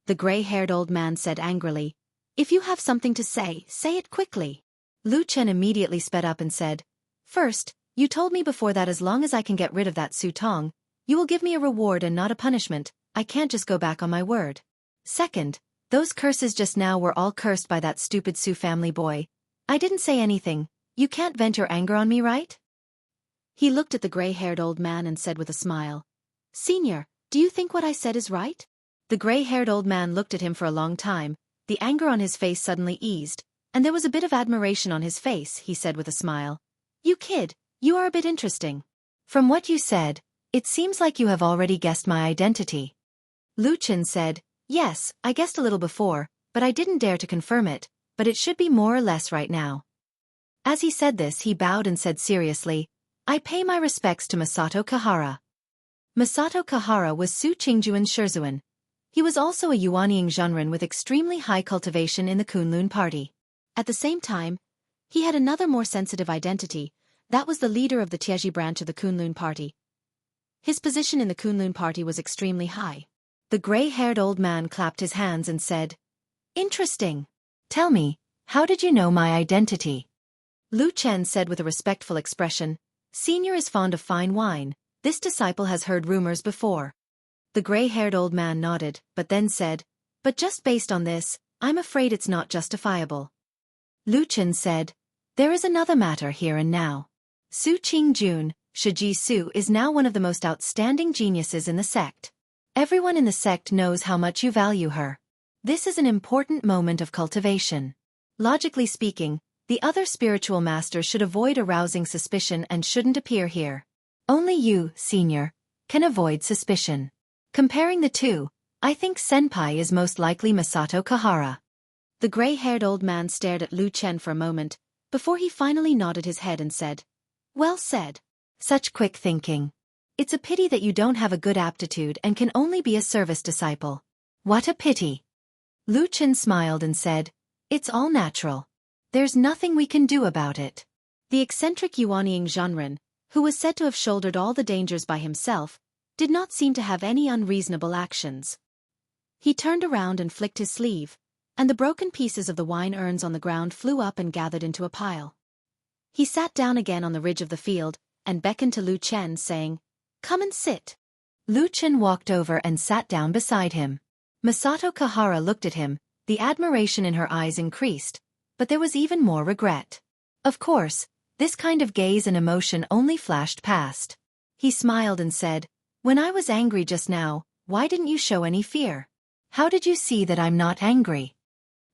The gray-haired old man said angrily, If you have something to say it quickly. Lu Chen immediately sped up and said, First, you told me before that as long as I can get rid of that Su Tong, you will give me a reward and not a punishment. I can't just go back on my word. Second, those curses just now were all cursed by that stupid Su family boy. I didn't say anything. You can't vent your anger on me, right? He looked at the gray-haired old man and said with a smile, Senior, do you think what I said is right? The gray-haired old man looked at him for a long time. The anger on his face suddenly eased, and there was a bit of admiration on his face. He said with a smile, You kid, you are a bit interesting. From what you said, it seems like you have already guessed my identity. Lu Chen said, Yes, I guessed a little before, but I didn't dare to confirm it, but it should be more or less right now. As he said this, he bowed and said seriously, I pay my respects to Masato Kahara. Masato Kahara was Su Qingjuan's Shurzuan. He was also a Yuanying Zhenren with extremely high cultivation in the Kunlun party. At the same time, he had another more sensitive identity. That was the leader of the Tieji branch of the Kunlun party. His position in the Kunlun party was extremely high. The gray-haired old man clapped his hands and said, Interesting. Tell me, how did you know my identity? Lu Chen said with a respectful expression, Senior is fond of fine wine. This disciple has heard rumors before. The gray-haired old man nodded, but then said, But just based on this, I'm afraid it's not justifiable. Lu Chen said, There is another matter here and now. Su Qingjun, Shiji Su, is now one of the most outstanding geniuses in the sect. Everyone in the sect knows how much you value her. This is an important moment of cultivation. Logically speaking, the other spiritual masters should avoid arousing suspicion and shouldn't appear here. Only you, Senior, can avoid suspicion. Comparing the two, I think Senpai is most likely Masato Kahara. The gray-haired old man stared at Lu Chen for a moment, before he finally nodded his head and said, Well said. Such quick thinking. It's a pity that you don't have a good aptitude and can only be a service disciple. What a pity. Lu Chen smiled and said, It's all natural. There's nothing we can do about it. The eccentric Yuanying Zhenren, who was said to have shouldered all the dangers by himself, did not seem to have any unreasonable actions. He turned around and flicked his sleeve, and the broken pieces of the wine urns on the ground flew up and gathered into a pile. He sat down again on the ridge of the field and beckoned to Lu Chen, saying, Come and sit. Lu Chen walked over and sat down beside him. Masato Kahara looked at him, the admiration in her eyes increased, but there was even more regret. Of course, this kind of gaze and emotion only flashed past. He smiled and said, When I was angry just now, why didn't you show any fear? How did you see that I'm not angry?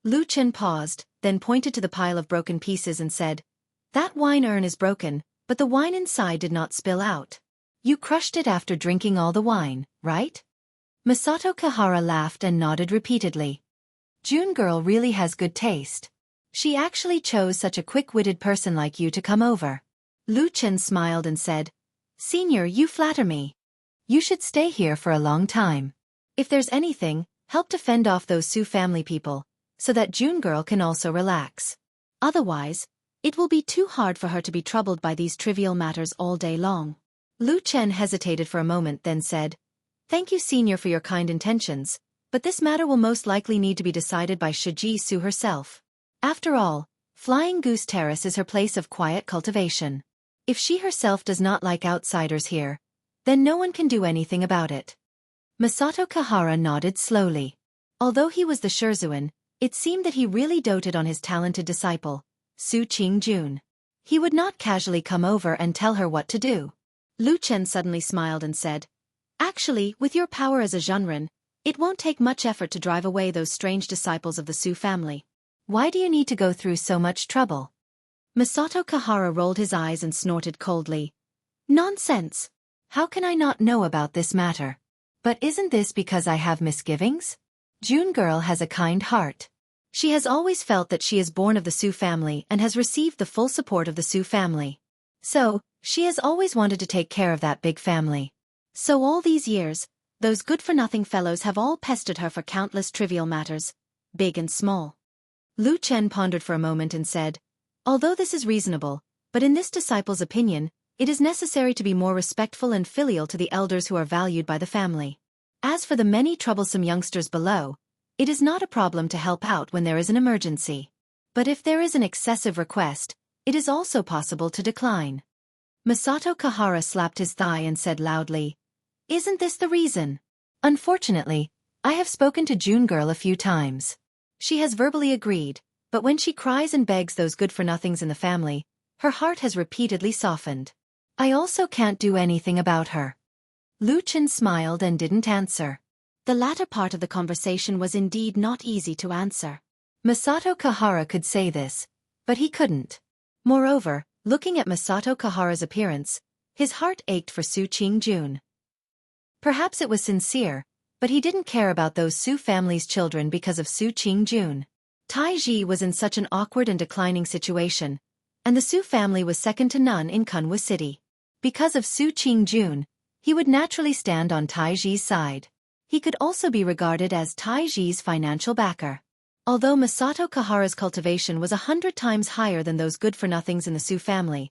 Lu Chen paused, then pointed to the pile of broken pieces and said, That wine urn is broken, but the wine inside did not spill out. You crushed it after drinking all the wine, right? Masato Kahara laughed and nodded repeatedly. June girl really has good taste. She actually chose such a quick-witted person like you to come over. Lu Chen smiled and said, Senior, you flatter me. You should stay here for a long time. If there's anything, help to fend off those Su family people, so that June girl can also relax. Otherwise, it will be too hard for her to be troubled by these trivial matters all day long. Lu Chen hesitated for a moment, then said, Thank you, Senior, for your kind intentions, but this matter will most likely need to be decided by Shiji Su herself. After all, Flying Goose Terrace is her place of quiet cultivation. If she herself does not like outsiders here, then no one can do anything about it. Masato Kahara nodded slowly. Although he was the Shurzuan, it seemed that he really doted on his talented disciple, Su Qingjun. He would not casually come over and tell her what to do. Lu Chen suddenly smiled and said, Actually, with your power as a Zhenren, it won't take much effort to drive away those strange disciples of the Su family. Why do you need to go through so much trouble? Masato Kahara rolled his eyes and snorted coldly. Nonsense! How can I not know about this matter? But isn't this because I have misgivings? June girl has a kind heart. She has always felt that she is born of the Su family and has received the full support of the Su family. So, she has always wanted to take care of that big family. So all these years, those good-for-nothing fellows have all pestered her for countless trivial matters, big and small. Lu Chen pondered for a moment and said, Although this is reasonable, but in this disciple's opinion, it is necessary to be more respectful and filial to the elders who are valued by the family. As for the many troublesome youngsters below, it is not a problem to help out when there is an emergency. But if there is an excessive request, it is also possible to decline. Masato Kahara slapped his thigh and said loudly, Isn't this the reason? Unfortunately, I have spoken to June girl a few times. She has verbally agreed, but when she cries and begs those good-for-nothings in the family, her heart has repeatedly softened. I also can't do anything about her. Lu Chen smiled and didn't answer. The latter part of the conversation was indeed not easy to answer. Masato Kahara could say this, but he couldn't. Moreover, looking at Masato Kahara's appearance, his heart ached for Su Qingjun. Perhaps it was sincere, but he didn't care about those Su family's children because of Su Qingjun. Taiji was in such an awkward and declining situation, and the Su family was second to none in Kunwu City. Because of Su Qingjun, he would naturally stand on Taiji's side. He could also be regarded as Taiji's financial backer. Although Masato Kahara's cultivation was 100 times higher than those good-for-nothings in the Su family,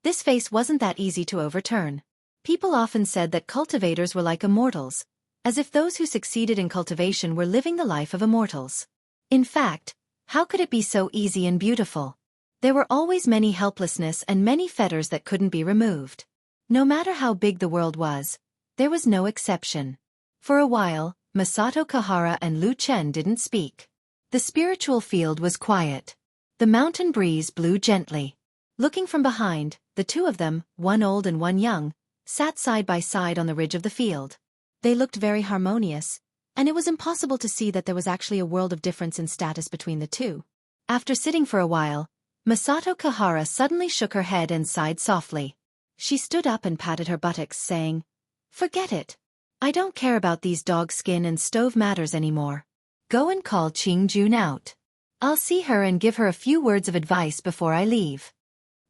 this face wasn't that easy to overturn. People often said that cultivators were like immortals, as if those who succeeded in cultivation were living the life of immortals. In fact, how could it be so easy and beautiful? There were always many helplessness and many fetters that couldn't be removed. No matter how big the world was, there was no exception. For a while, Masato Kahara and Lu Chen didn't speak. The spiritual field was quiet. The mountain breeze blew gently. Looking from behind, the two of them, one old and one young, sat side by side on the ridge of the field. They looked very harmonious, and it was impossible to see that there was actually a world of difference in status between the two. After sitting for a while, Masato Kahara suddenly shook her head and sighed softly. She stood up and patted her buttocks, saying, Forget it. I don't care about these dog skin and stove matters anymore. Go and call Qingjun out. I'll see her and give her a few words of advice before I leave.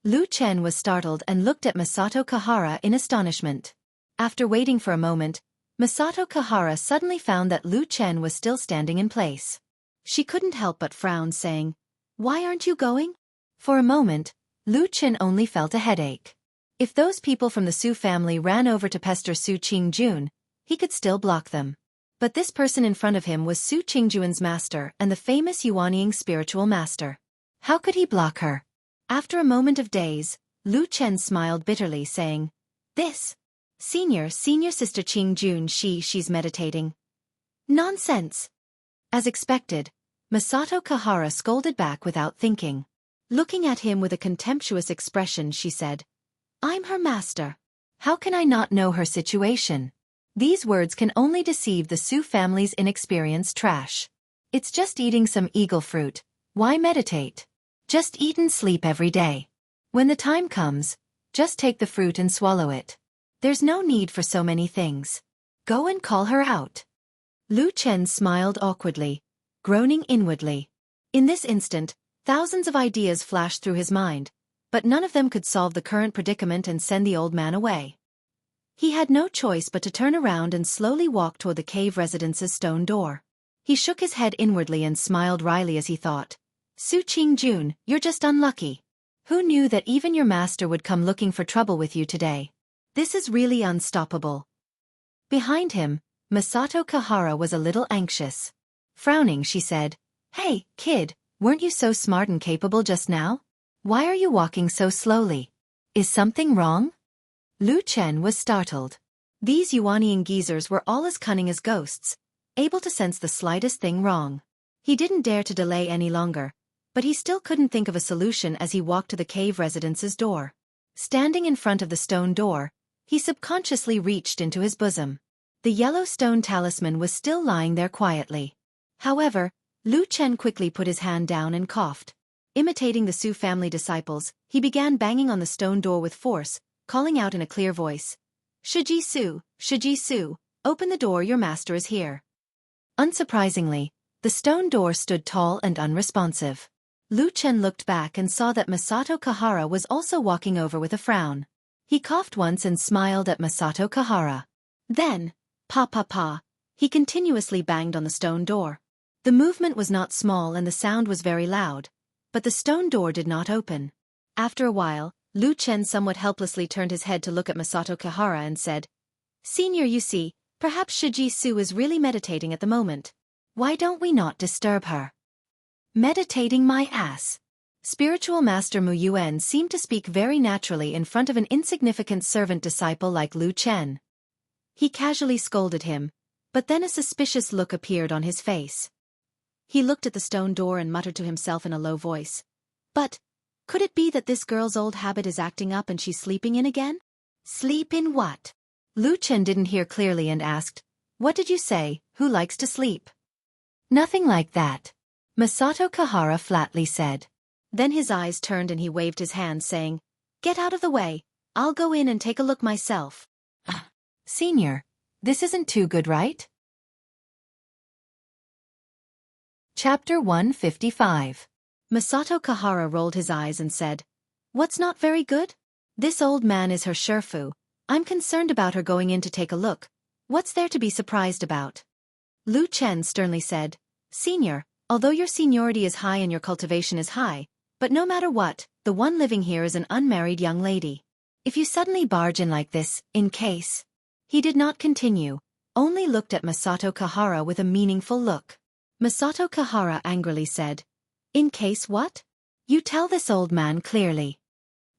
Lu Chen was startled and looked at Masato Kahara in astonishment. After waiting for a moment, Masato Kahara suddenly found that Lu Chen was still standing in place. She couldn't help but frown, saying, "Why aren't you going?" For a moment, Lu Chen only felt a headache. If those people from the Su family ran over to pester Su Qingjun, he could still block them. But this person in front of him was Su Qingjuan's master and the famous Yuanying spiritual master. How could he block her? After a moment of daze, Lu Chen smiled bitterly, saying, "This senior sister Qingjun, she's meditating." Nonsense! As expected, Masato Kahara scolded back without thinking. Looking at him with a contemptuous expression, she said, "I'm her master. How can I not know her situation?" These words can only deceive the Su family's inexperienced trash. It's just eating some eagle fruit. Why meditate? Just eat and sleep every day. When the time comes, just take the fruit and swallow it. There's no need for so many things. Go and call her out. Lu Chen smiled awkwardly, groaning inwardly. In this instant, thousands of ideas flashed through his mind, but none of them could solve the current predicament and send the old man away. He had no choice but to turn around and slowly walk toward the cave residence's stone door. He shook his head inwardly and smiled wryly as he thought, "Su Qingjun, you're just unlucky. Who knew that even your master would come looking for trouble with you today? This is really unstoppable." Behind him, Masato Kahara was a little anxious. Frowning, she said, "Hey, kid, weren't you so smart and capable just now? Why are you walking so slowly? Is something wrong?" Lu Chen was startled. These Yuanying geezers were all as cunning as ghosts, able to sense the slightest thing wrong. He didn't dare to delay any longer, but he still couldn't think of a solution as he walked to the cave residence's door. Standing in front of the stone door, he subconsciously reached into his bosom. The yellow stone talisman was still lying there quietly. However, Lu Chen quickly put his hand down and coughed. Imitating the Su family disciples, he began banging on the stone door with force, calling out in a clear voice, Shiji Su, open the door, your master is here." Unsurprisingly, the stone door stood tall and unresponsive. Lu Chen looked back and saw that Masato Kahara was also walking over with a frown. He coughed once and smiled at Masato Kahara. Then, pa, he continuously banged on the stone door. The movement was not small and the sound was very loud, but the stone door did not open. After a while, Lu Chen somewhat helplessly turned his head to look at Masato Kahara and said, "Senior, you see, perhaps Shiji Su is really meditating at the moment. Why don't we not disturb her?" "Meditating my ass." Spiritual Master Mu Yuan seemed to speak very naturally in front of an insignificant servant disciple like Lu Chen. He casually scolded him, but then a suspicious look appeared on his face. He looked at the stone door and muttered to himself in a low voice, "But could it be that this girl's old habit is acting up and she's sleeping in again?" "Sleep in what?" Lu Chen didn't hear clearly and asked, "What did you say? Who likes to sleep?" "Nothing like that," Masato Kahara flatly said. Then his eyes turned and he waved his hand, saying, "Get out of the way, I'll go in and take a look myself." "Senior, this isn't too good, right?" Chapter 155. Masato Kahara rolled his eyes and said, "What's not very good? This old man is her Sherfu. I'm concerned about her going in to take a look. What's there to be surprised about?" Lu Chen sternly said, "Senior, although your seniority is high and your cultivation is high, but no matter what, the one living here is an unmarried young lady. If you suddenly barge in like this, in case..." He did not continue, only looked at Masato Kahara with a meaningful look. Masato Kahara angrily said, "In case what? You tell this old man clearly."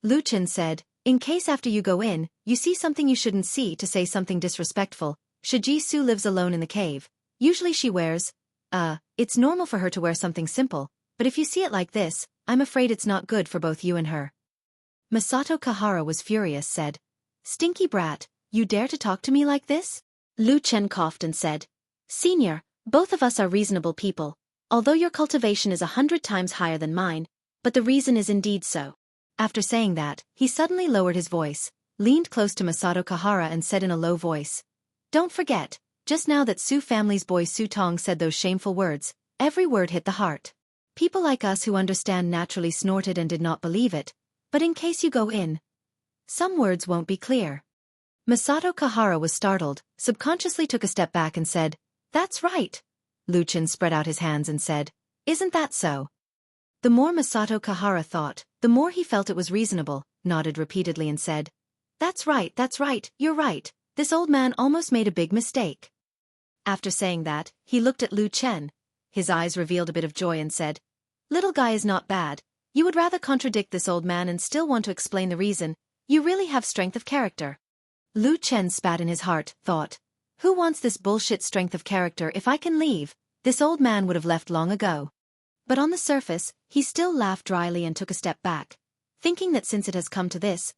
Lu Chen said, "In case after you go in, you see something you shouldn't see, to say something disrespectful. Shiji Su lives alone in the cave. Usually she wears, it's normal for her to wear something simple, but if you see it like this, I'm afraid it's not good for both you and her." Masato Kahara was furious, said, "Stinky brat, you dare to talk to me like this?" Lu Chen coughed and said, "Senior, both of us are reasonable people, although your cultivation is 100 times higher than mine, but the reason is indeed so." After saying that, he suddenly lowered his voice, leaned close to Masato Kahara and said in a low voice, "Don't forget, just now that Su family's boy Su Tong said those shameful words, every word hit the heart. People like us who understand naturally snorted and did not believe it, but in case you go in, some words won't be clear." Masato Kahara was startled, subconsciously took a step back and said, "That's right." Lu Chen spread out his hands and said, "Isn't that so?" The more Masato Kahara thought, the more he felt it was reasonable, nodded repeatedly and said, that's right, you're right, this old man almost made a big mistake." After saying that, he looked at Lu Chen. His eyes revealed a bit of joy and said, "Little guy is not bad. You would rather contradict this old man and still want to explain the reason. You really have strength of character." Lu Chen spat in his heart, thought, "Who wants this bullshit strength of character? If I can leave, this old man would have left long ago." But on the surface, he still laughed dryly and took a step back, thinking that since it has come to this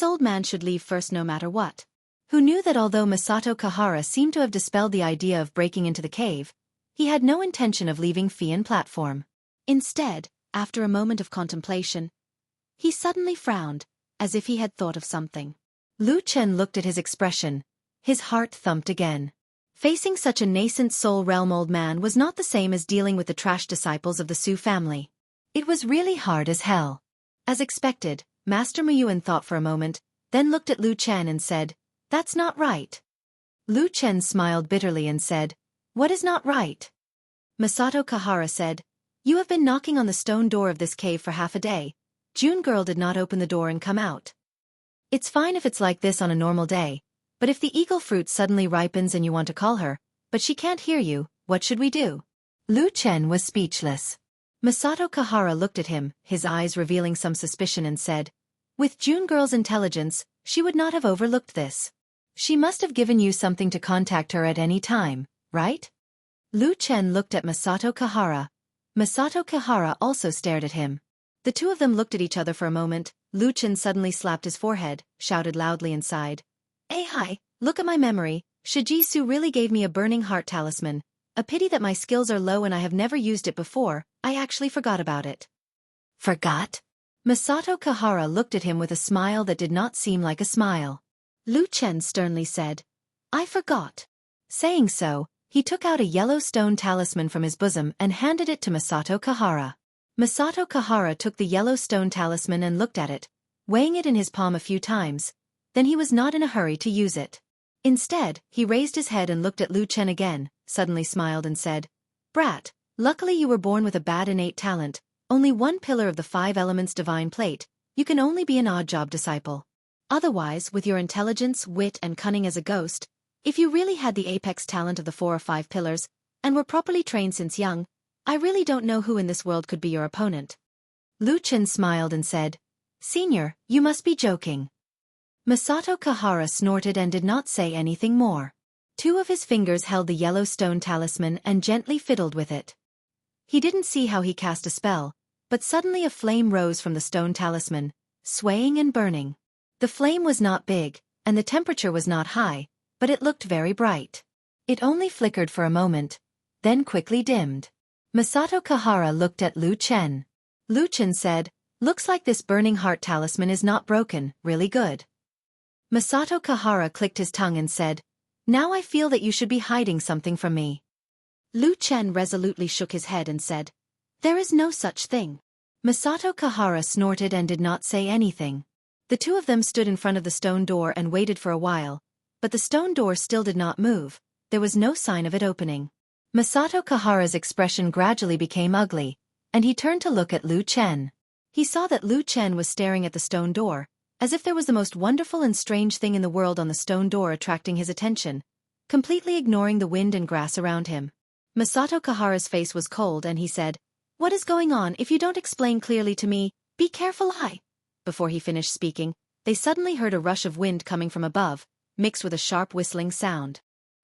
old man should leave first no matter what. Who knew that although Masato Kahara seemed to have dispelled the idea of breaking into the cave, he had no intention of leaving Fian platform. Instead, after a moment of contemplation, he suddenly frowned, as if he had thought of something. Lu Chen looked at his expression. His heart thumped again. Facing such a nascent soul realm old man was not the same as dealing with the trash disciples of the Su family. It was really hard as hell. As expected, Master Muyuan thought for a moment, then looked at Lu Chen and said, "That's not right." Lu Chen smiled bitterly and said, "What is not right?" Masato Kahara said, "You have been knocking on the stone door of this cave for half a day. June girl did not open the door and come out. It's fine if it's like this on a normal day, but if the eagle fruit suddenly ripens and you want to call her, but she can't hear you, what should we do?" Lu Chen was speechless. Masato Kahara looked at him, his eyes revealing some suspicion and said, "With June girl's intelligence, she would not have overlooked this. She must have given you something to contact her at any time, right?" Lu Chen looked at Masato Kahara. Masato Kahara also stared at him. The two of them looked at each other for a moment. Lu Chen suddenly slapped his forehead, shouted loudly and sighed, "Hi, look at my memory. Shiji Su really gave me a burning heart talisman. A pity that my skills are low and I have never used it before. I actually forgot about it." "Forgot?" Masato Kahara looked at him with a smile that did not seem like a smile. Lu Chen sternly said, "I forgot." Saying so, he took out a yellow stone talisman from his bosom and handed it to Masato Kahara. Masato Kahara took the yellow stone talisman and looked at it, weighing it in his palm a few times. Then he was not in a hurry to use it. Instead, he raised his head and looked at Lu Chen again, suddenly smiled and said, "Brat, luckily you were born with a bad innate talent, only one pillar of the 5 elements divine plate. You can only be an odd job disciple. Otherwise, with your intelligence, wit and cunning as a ghost, if you really had the apex talent of the 4 or 5 pillars, and were properly trained since young, I really don't know who in this world could be your opponent." Lu Chen smiled and said, "Senior, you must be joking." Masato Kahara snorted and did not say anything more. 2 of his fingers held the yellow stone talisman and gently fiddled with it. He didn't see how he cast a spell, but suddenly a flame rose from the stone talisman, swaying and burning. The flame was not big, and the temperature was not high, but it looked very bright. It only flickered for a moment, then quickly dimmed. Masato Kahara looked at Lu Chen. Lu Chen said, "Looks like this burning heart talisman is not broken, really good." Masato Kahara clicked his tongue and said, "Now I feel that you should be hiding something from me." Lu Chen resolutely shook his head and said, "There is no such thing." Masato Kahara snorted and did not say anything. The two of them stood in front of the stone door and waited for a while, but the stone door still did not move. There was no sign of it opening. Masato Kahara's expression gradually became ugly, and he turned to look at Lu Chen. He saw that Lu Chen was staring at the stone door, as if there was the most wonderful and strange thing in the world on the stone door attracting his attention, completely ignoring the wind and grass around him. Masato Kahara's face was cold and he said, "What is going on? If you don't explain clearly to me, be careful I—" Before he finished speaking, they suddenly heard a rush of wind coming from above, mixed with a sharp whistling sound.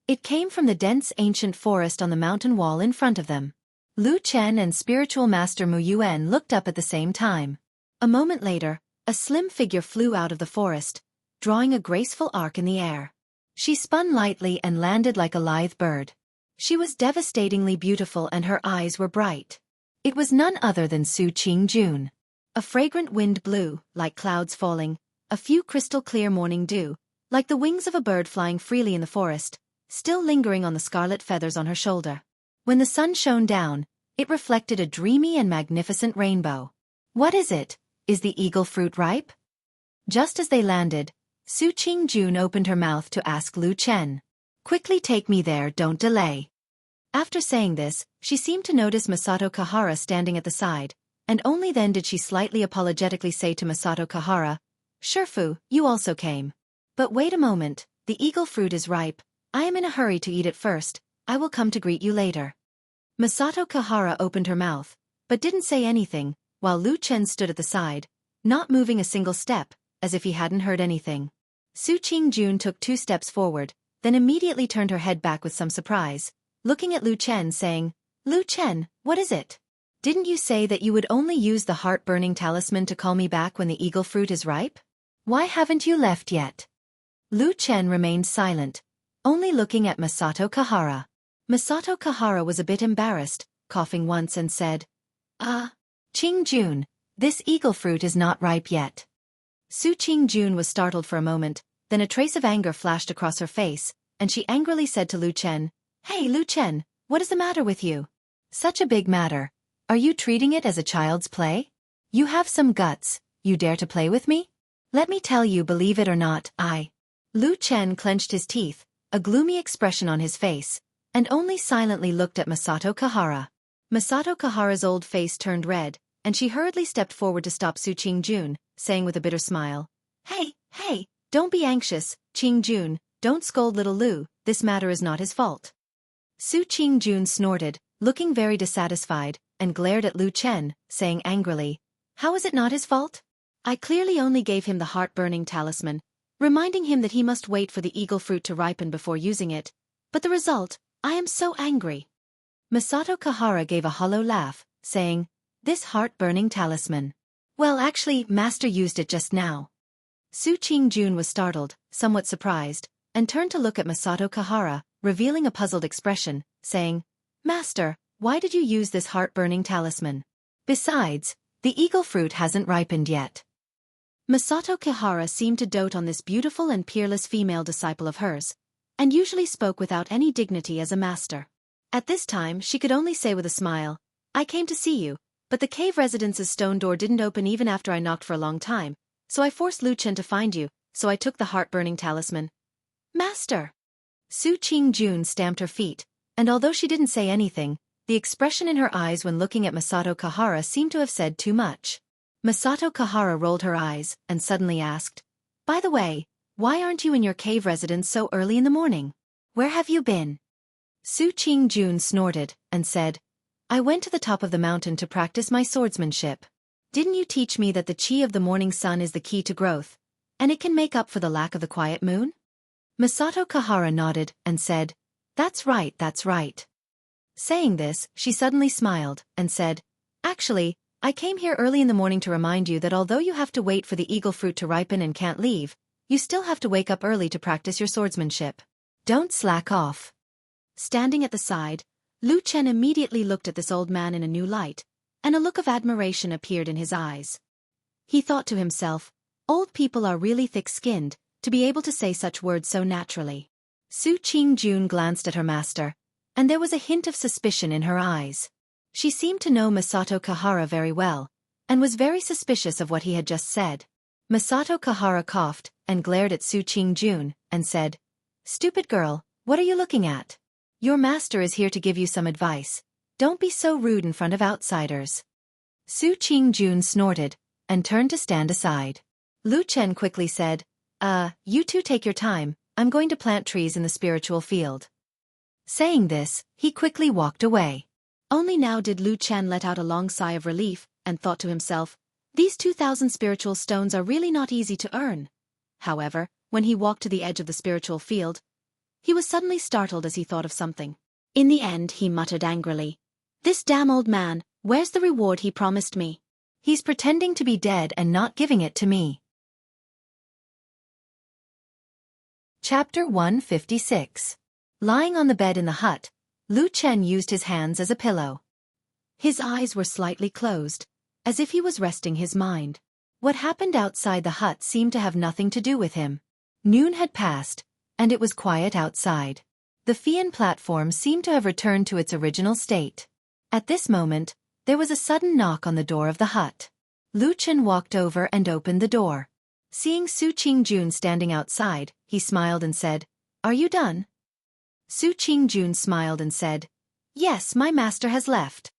It came from the dense ancient forest on the mountain wall in front of them. Lu Chen and spiritual master Mu Yuan looked up at the same time. A moment later, a slim figure flew out of the forest, drawing a graceful arc in the air. She spun lightly and landed like a lithe bird. She was devastatingly beautiful and her eyes were bright. It was none other than Su Qingjun. A fragrant wind blew, like clouds falling, a few crystal-clear morning dew, like the wings of a bird flying freely in the forest, still lingering on the scarlet feathers on her shoulder. When the sun shone down, it reflected a dreamy and magnificent rainbow. "What is it? Is the eagle fruit ripe?" Just as they landed, Su Qingjun opened her mouth to ask Lu Chen. Quickly take me there, don't delay. After saying this, she seemed to notice Masato Kahara standing at the side, and only then did she slightly apologetically say to Masato Kahara, Shifu, you also came. But wait a moment, the eagle fruit is ripe. I am in a hurry to eat it first. I will come to greet you later. Masato Kahara opened her mouth, but didn't say anything, while Lu Chen stood at the side, not moving a single step, as if he hadn't heard anything. Su Qingjun took 2 steps forward, then immediately turned her head back with some surprise, looking at Lu Chen saying, Lu Chen, what is it? Didn't you say that you would only use the heart-burning talisman to call me back when the eagle fruit is ripe? Why haven't you left yet? Lu Chen remained silent, only looking at Masato Kahara. Masato Kahara was a bit embarrassed, coughing once and said, Qingjun, this eagle fruit is not ripe yet. Su Qingjun was startled for a moment, then a trace of anger flashed across her face, and she angrily said to Lu Chen, Hey Lu Chen, what is the matter with you? Such a big matter. Are you treating it as a child's play? You have some guts, you dare to play with me? Let me tell you, believe it or not, Lu Chen clenched his teeth, a gloomy expression on his face, and only silently looked at Masato Kahara. Masato Kahara's old face turned red, and she hurriedly stepped forward to stop Su Qingjun, saying with a bitter smile, Hey, don't be anxious, Qingjun, don't scold little Lu, this matter is not his fault. Su Qingjun snorted, looking very dissatisfied, and glared at Lu Chen, saying angrily, How is it not his fault? I clearly only gave him the heart-burning talisman, reminding him that he must wait for the eagle fruit to ripen before using it, but the result, I am so angry. Masato Kahara gave a hollow laugh, saying, This heart-burning talisman. Well, actually, Master used it just now. Su Qingjun was startled, somewhat surprised, and turned to look at Masato Kahara, revealing a puzzled expression, saying, Master, why did you use this heart-burning talisman? Besides, the eagle fruit hasn't ripened yet. Masato Kahara seemed to dote on this beautiful and peerless female disciple of hers, and usually spoke without any dignity as a master. At this time she could only say with a smile, I came to see you, but the cave residence's stone door didn't open even after I knocked for a long time, so I forced Lu Chen to find you, so I took the heart-burning talisman. Master! Su Qingjun stamped her feet, and although she didn't say anything, the expression in her eyes when looking at Masato Kahara seemed to have said too much. Masato Kahara rolled her eyes, and suddenly asked, By the way, why aren't you in your cave residence so early in the morning? Where have you been? Su Qingjun snorted, and said, I went to the top of the mountain to practice my swordsmanship. Didn't you teach me that the chi of the morning sun is the key to growth, and it can make up for the lack of the quiet moon? Masato Kahara nodded, and said, That's right, that's right. Saying this, she suddenly smiled, and said, Actually, I came here early in the morning to remind you that although you have to wait for the eagle fruit to ripen and can't leave, you still have to wake up early to practice your swordsmanship. Don't slack off. Standing at the side, Lu Chen immediately looked at this old man in a new light, and a look of admiration appeared in his eyes. He thought to himself, old people are really thick-skinned, to be able to say such words so naturally. Su Qingjun glanced at her master, and there was a hint of suspicion in her eyes. She seemed to know Masato Kahara very well, and was very suspicious of what he had just said. Masato Kahara coughed, and glared at Su Qingjun, and said, Stupid girl, what are you looking at? Your master is here to give you some advice. Don't be so rude in front of outsiders. Su Qingjun snorted, and turned to stand aside. Lu Chen quickly said, You two take your time, I'm going to plant trees in the spiritual field. Saying this, he quickly walked away. Only now did Lu Chen let out a long sigh of relief, and thought to himself, These 2,000 spiritual stones are really not easy to earn. However, when he walked to the edge of the spiritual field, he was suddenly startled as he thought of something. In the end, he muttered angrily, This damn old man, where's the reward he promised me? He's pretending to be dead and not giving it to me. Chapter 156. Lying on the bed in the hut, Lu Chen used his hands as a pillow. His eyes were slightly closed, as if he was resting his mind. What happened outside the hut seemed to have nothing to do with him. Noon had passed, and it was quiet outside. The Fian platform seemed to have returned to its original state. At this moment, there was a sudden knock on the door of the hut. Lu Chen walked over and opened the door. Seeing Su Qingjun standing outside, he smiled and said, "Are you done?" Su Qingjun smiled and said, "Yes, my master has left."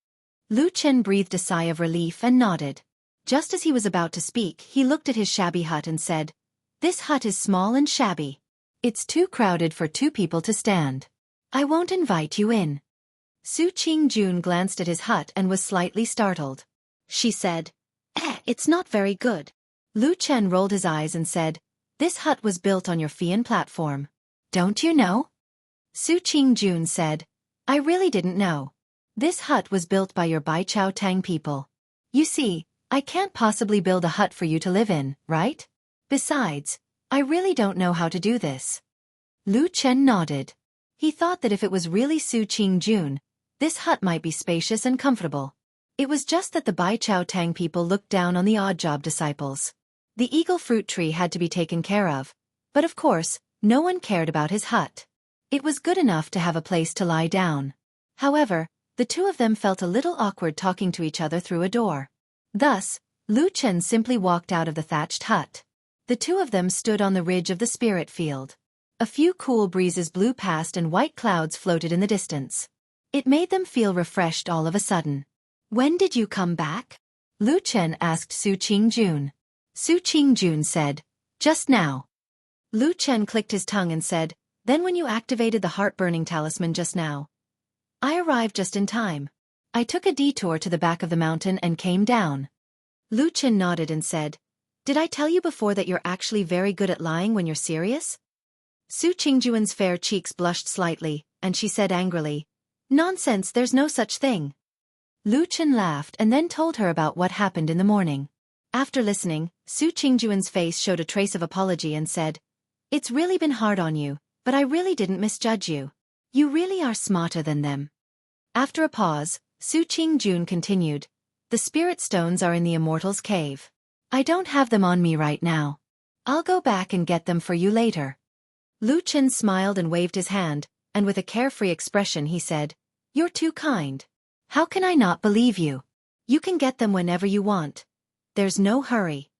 Lu Chen breathed a sigh of relief and nodded. Just as he was about to speak, he looked at his shabby hut and said, "This hut is small and shabby. It's too crowded for 2 people to stand. I won't invite you in." Su Qingjun glanced at his hut and was slightly startled. She said, "It's not very good." Lu Chen rolled his eyes and said, "This hut was built on your Fian platform. Don't you know?" Su Qingjun said, "I really didn't know. This hut was built by your Baichao Tang people. You see, I can't possibly build a hut for you to live in, right? Besides, I really don't know how to do this." Lu Chen nodded. He thought that if it was really Su Qingjun, this hut might be spacious and comfortable. It was just that the Baichao Tang people looked down on the odd job disciples. The eagle fruit tree had to be taken care of, but of course, no one cared about his hut. It was good enough to have a place to lie down. However, the 2 of them felt a little awkward talking to each other through a door. Thus, Lu Chen simply walked out of the thatched hut. The 2 of them stood on the ridge of the spirit field. A few cool breezes blew past and white clouds floated in the distance. It made them feel refreshed all of a sudden. "When did you come back?" Lu Chen asked Su Qingjun. Su Qingjun said, "Just now." Lu Chen clicked his tongue and said, "Then when you activated the heart-burning talisman just now, I arrived just in time. I took a detour to the back of the mountain and came down." Lu Chen nodded and said, "Did I tell you before that you're actually very good at lying when you're serious?" Su Qingjuan's fair cheeks blushed slightly, and she said angrily, "Nonsense, there's no such thing." Lu Chen laughed and then told her about what happened in the morning. After listening, Su Qingjuan's face showed a trace of apology and said, "It's really been hard on you, but I really didn't misjudge you. You really are smarter than them." After a pause, Su Qingjun continued, "The spirit stones are in the Immortal's cave. I don't have them on me right now. I'll go back and get them for you later." Lu Chen smiled and waved his hand, and with a carefree expression he said, "You're too kind. How can I not believe you? You can get them whenever you want. There's no hurry."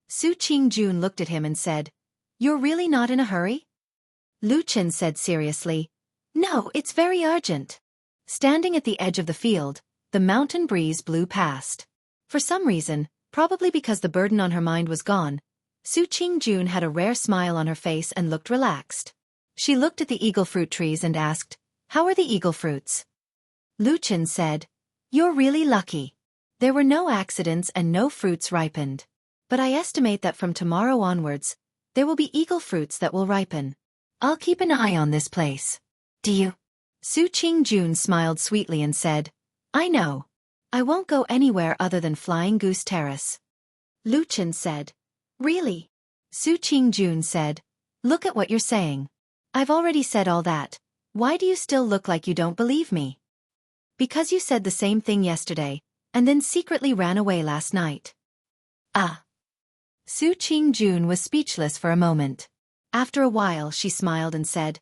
Su Qingjun looked at him and said, "You're really not in a hurry?" Lu Chen said seriously, "No, it's very urgent." Standing at the edge of the field, the mountain breeze blew past. For some reason, probably because the burden on her mind was gone, Su Qingjun had a rare smile on her face and looked relaxed. She looked at the eagle fruit trees and asked, "How are the eagle fruits?" Lu Chen said, "You're really lucky. There were no accidents and no fruits ripened. But I estimate that from tomorrow onwards, there will be eagle fruits that will ripen. I'll keep an eye on this place." "Do you?" Su Qingjun smiled sweetly and said, "I know. I won't go anywhere other than Flying Goose Terrace." Lu Chen said, "Really?" Su Qingjun said, "Look at what you're saying. I've already said all that. Why do you still look like you don't believe me?" "Because you said the same thing yesterday, and then secretly ran away last night." "Ah." Su Qingjun was speechless for a moment. After a while she smiled and said,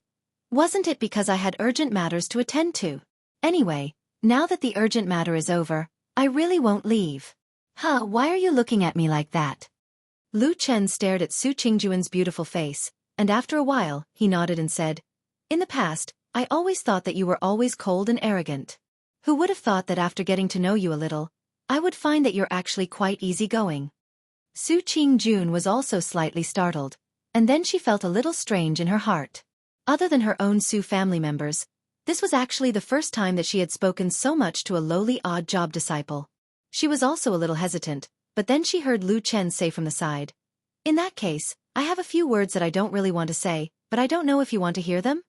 "Wasn't it because I had urgent matters to attend to? Anyway, now that the urgent matter is over, I really won't leave." "Huh, why are you looking at me like that?" Lu Chen stared at Su Qingjuan's beautiful face, and after a while, he nodded and said, "In the past, I always thought that you were always cold and arrogant. Who would have thought that after getting to know you a little, I would find that you're actually quite easygoing?" Su Qingjun was also slightly startled, and then she felt a little strange in her heart. Other than her own Su family members, this was actually the first time that she had spoken so much to a lowly odd job disciple. She was also a little hesitant, but then she heard Lu Chen say from the side, "In that case, I have a few words that I don't really want to say, but I don't know if you want to hear them?"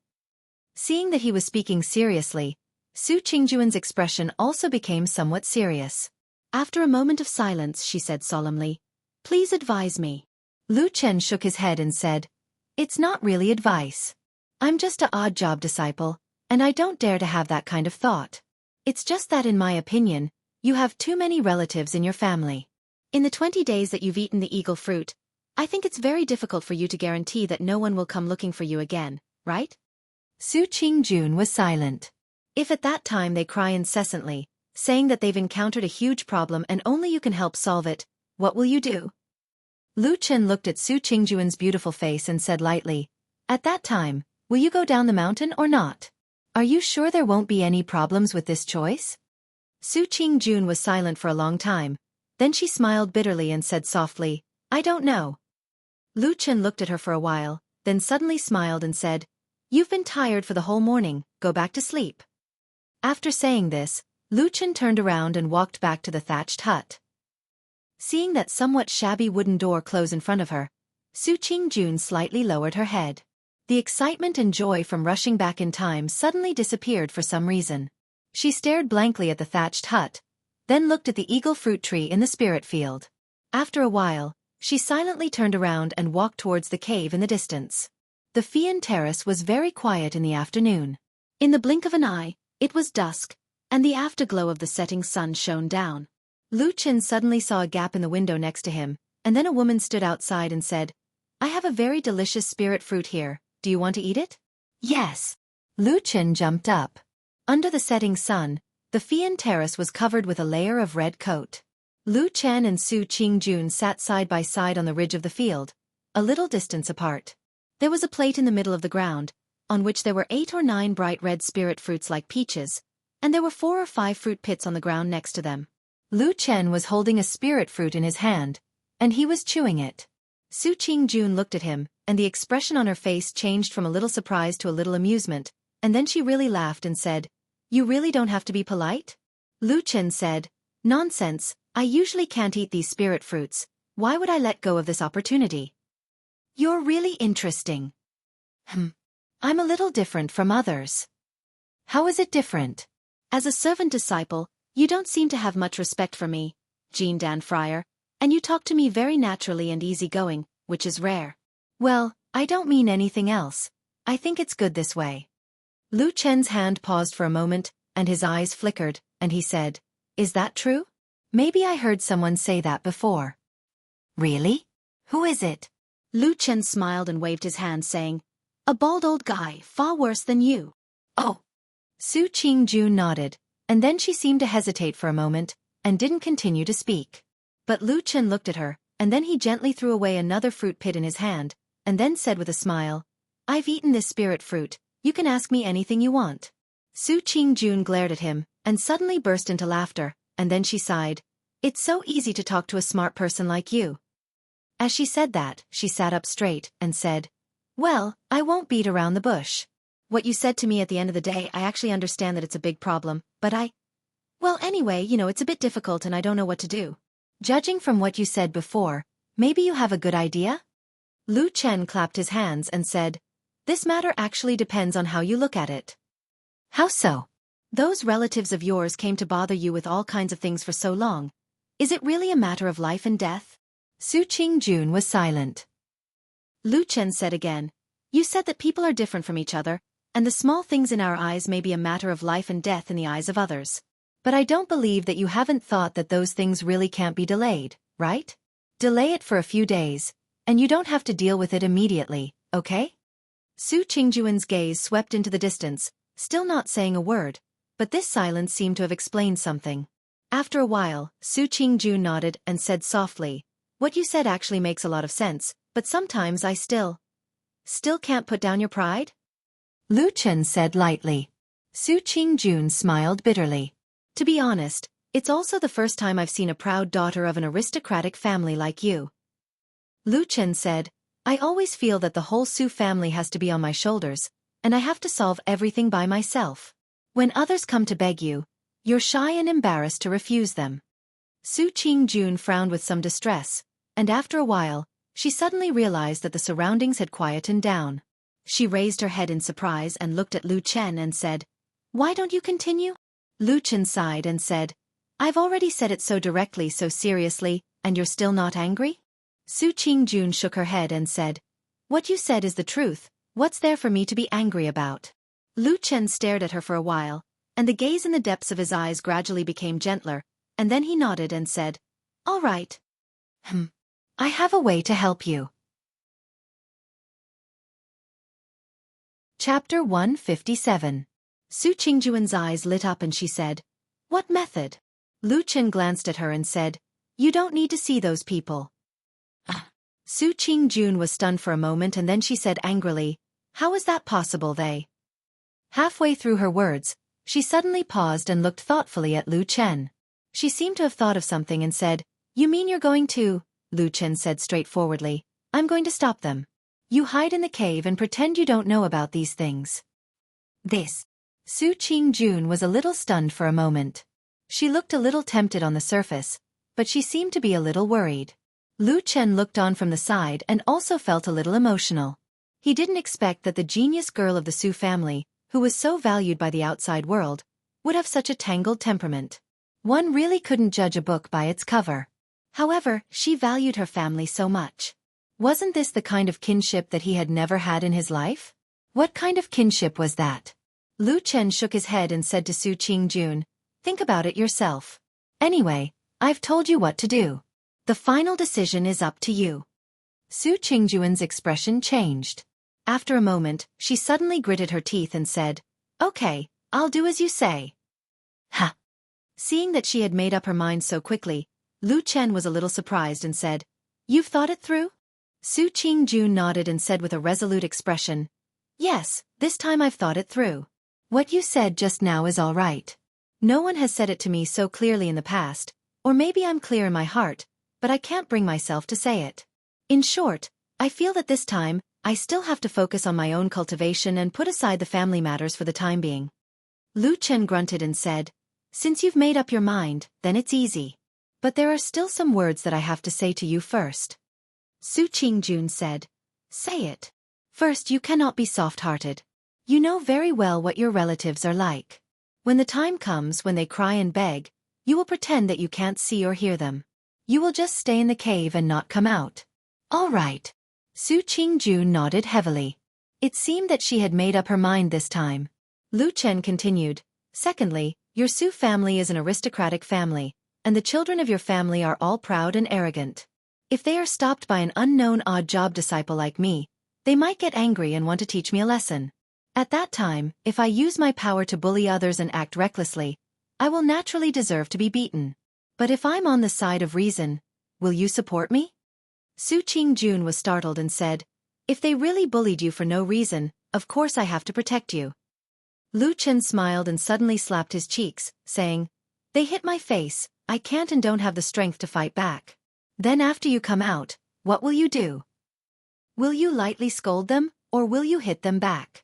Seeing that he was speaking seriously, Su Qingjuan's expression also became somewhat serious. After a moment of silence she said solemnly, "Please advise me." Lu Chen shook his head and said, "It's not really advice. I'm just a odd job disciple, and I don't dare to have that kind of thought. It's just that in my opinion, you have too many relatives in your family. In the 20 days that you've eaten the eagle fruit, I think it's very difficult for you to guarantee that no one will come looking for you again, right?" Su Qingjun was silent. "If at that time they cry incessantly, saying that they've encountered a huge problem and only you can help solve it, what will you do?" Lu Chen looked at Su Qingjuan's beautiful face and said lightly, "At that time, will you go down the mountain or not? Are you sure there won't be any problems with this choice?" Su Qingjun was silent for a long time. Then she smiled bitterly and said softly, "I don't know." Lu Chen looked at her for a while, then suddenly smiled and said, "You've been tired for the whole morning, go back to sleep." After saying this, Lu Chen turned around and walked back to the thatched hut. Seeing that somewhat shabby wooden door close in front of her, Su Qingjun slightly lowered her head. The excitement and joy from rushing back in time suddenly disappeared for some reason. She stared blankly at the thatched hut, then looked at the eagle fruit tree in the spirit field. After a while, she silently turned around and walked towards the cave in the distance. The Fian Terrace was very quiet in the afternoon. In the blink of an eye, it was dusk, and the afterglow of the setting sun shone down. Lu Chen suddenly saw a gap in the window next to him, and then a woman stood outside and said, "I have a very delicious spirit fruit here, do you want to eat it?" "Yes." Lu Chen jumped up. Under the setting sun, the Fian Terrace was covered with a layer of red coat. Lu Chen and Su Qingjun sat side by side on the ridge of the field, a little distance apart. There was a plate in the middle of the ground, on which there were 8 or 9 bright red spirit fruits like peaches, and there were 4 or 5 fruit pits on the ground next to them. Lu Chen was holding a spirit fruit in his hand, and he was chewing it. Su Qingjun looked at him, and the expression on her face changed from a little surprise to a little amusement, and then she really laughed and said, "You really don't have to be polite?" Lu Chen said, "Nonsense, I usually can't eat these spirit fruits, why would I let go of this opportunity?" "You're really interesting." "I'm a little different from others." "How is it different?" "As a servant disciple, you don't seem to have much respect for me, Jean Dan Friar, and you talk to me very naturally and easygoing, which is rare." "Well, I don't mean anything else. I think it's good this way." Lu Chen's hand paused for a moment, and his eyes flickered, and he said, "Is that true? Maybe I heard someone say that before." "Really? Who is it?" Lu Chen smiled and waved his hand saying, "A bald old guy, far worse than you." "Oh." Su Qingjun nodded, and then she seemed to hesitate for a moment, and didn't continue to speak. But Lu Chen looked at her, and then he gently threw away another fruit pit in his hand, and then said with a smile, "I've eaten this spirit fruit, you can ask me anything you want." Su Qingjun glared at him, and suddenly burst into laughter, and then she sighed, "It's so easy to talk to a smart person like you." As she said that, she sat up straight, and said, "Well, I won't beat around the bush. What you said to me at the end of the day, I actually understand that it's a big problem, but well, anyway, it's a bit difficult and I don't know what to do. Judging from what you said before, maybe you have a good idea?" Lu Chen clapped his hands and said, "This matter actually depends on how you look at it." "How so?" "Those relatives of yours came to bother you with all kinds of things for so long. Is it really a matter of life and death?" Su Qingjun was silent. Lu Chen said again, "You said that people are different from each other, and the small things in our eyes may be a matter of life and death in the eyes of others. But I don't believe that you haven't thought that those things really can't be delayed, right? Delay it for a few days, and you don't have to deal with it immediately, okay?" Su Qingjuan's gaze swept into the distance, still not saying a word, but this silence seemed to have explained something. After a while, Su Qingjun nodded and said softly, "What you said actually makes a lot of sense, but sometimes I still can't put down your pride?" Lu Chen said lightly. Su Qingjun smiled bitterly. "To be honest, it's also the first time I've seen a proud daughter of an aristocratic family like you." Lu Chen said, "I always feel that the whole Su family has to be on my shoulders, and I have to solve everything by myself. When others come to beg you, you're shy and embarrassed to refuse them." Su Qingjun frowned with some distress, and after a while, she suddenly realized that the surroundings had quietened down. She raised her head in surprise and looked at Lu Chen and said, "Why don't you continue?" Lu Chen sighed and said, "I've already said it so directly, so seriously, and you're still not angry?" Su Qingjun shook her head and said, "What you said is the truth, what's there for me to be angry about?" Lu Chen stared at her for a while, and the gaze in the depths of his eyes gradually became gentler, and then he nodded and said, "All right. I have a way to help you." Chapter 157. Su Qingjuan's eyes lit up and she said, "What method?" Lu Chen glanced at her and said, "You don't need to see those people." Su Qingjun was stunned for a moment and then she said angrily, "How is that possible they?" Halfway through her words, she suddenly paused and looked thoughtfully at Lu Chen. She seemed to have thought of something and said, "You mean you're going to?" Lu Chen said straightforwardly, "I'm going to stop them. You hide in the cave and pretend you don't know about these things." This. Su Qingjun was a little stunned for a moment. She looked a little tempted on the surface, but she seemed to be a little worried. Lu Chen looked on from the side and also felt a little emotional. He didn't expect that the genius girl of the Su family, who was so valued by the outside world, would have such a tangled temperament. One really couldn't judge a book by its cover. However, she valued her family so much. Wasn't this the kind of kinship that he had never had in his life? What kind of kinship was that? Lu Chen shook his head and said to Su Qingjun, "Think about it yourself. Anyway, I've told you what to do. The final decision is up to you." Su Qingjun's expression changed. After a moment, she suddenly gritted her teeth and said, "Okay, I'll do as you say." Ha! Seeing that she had made up her mind so quickly, Lu Chen was a little surprised and said, "You've thought it through?" Su Qingjun nodded and said with a resolute expression, "Yes, this time I've thought it through. What you said just now is all right. No one has said it to me so clearly in the past, or maybe I'm clear in my heart, but I can't bring myself to say it. In short, I feel that this time, I still have to focus on my own cultivation and put aside the family matters for the time being." Lu Chen grunted and said, "Since you've made up your mind, then it's easy. But there are still some words that I have to say to you first." Su Qingjun said, "Say it. First, you cannot be soft-hearted. You know very well what your relatives are like. When the time comes when they cry and beg, you will pretend that you can't see or hear them. You will just stay in the cave and not come out. All right." Su Qingjun nodded heavily. It seemed that she had made up her mind this time. Lu Chen continued, "Secondly, your Su family is an aristocratic family, and the children of your family are all proud and arrogant. If they are stopped by an unknown odd job disciple like me, they might get angry and want to teach me a lesson. At that time, if I use my power to bully others and act recklessly, I will naturally deserve to be beaten. But if I'm on the side of reason, will you support me?" Su Qingjun was startled and said, "If they really bullied you for no reason, of course I have to protect you." Lu Chen smiled and suddenly slapped his cheeks, saying, "They hit my face, I can't and don't have the strength to fight back. Then after you come out, what will you do? Will you lightly scold them, or will you hit them back?"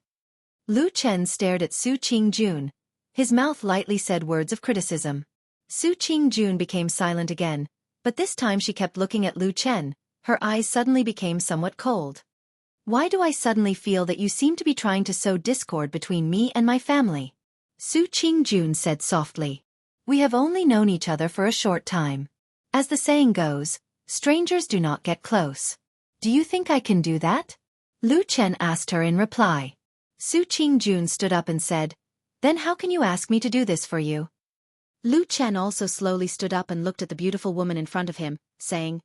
Lu Chen stared at Su Qingjun. His mouth lightly said words of criticism. Su Qingjun became silent again, but this time she kept looking at Lu Chen. Her eyes suddenly became somewhat cold. "Why do I suddenly feel that you seem to be trying to sow discord between me and my family?" Su Qingjun said softly. "We have only known each other for a short time. As the saying goes, strangers do not get close. Do you think I can do that?" Lu Chen asked her in reply. Su Qingjun stood up and said, "Then how can you ask me to do this for you?" Lu Chen also slowly stood up and looked at the beautiful woman in front of him, saying,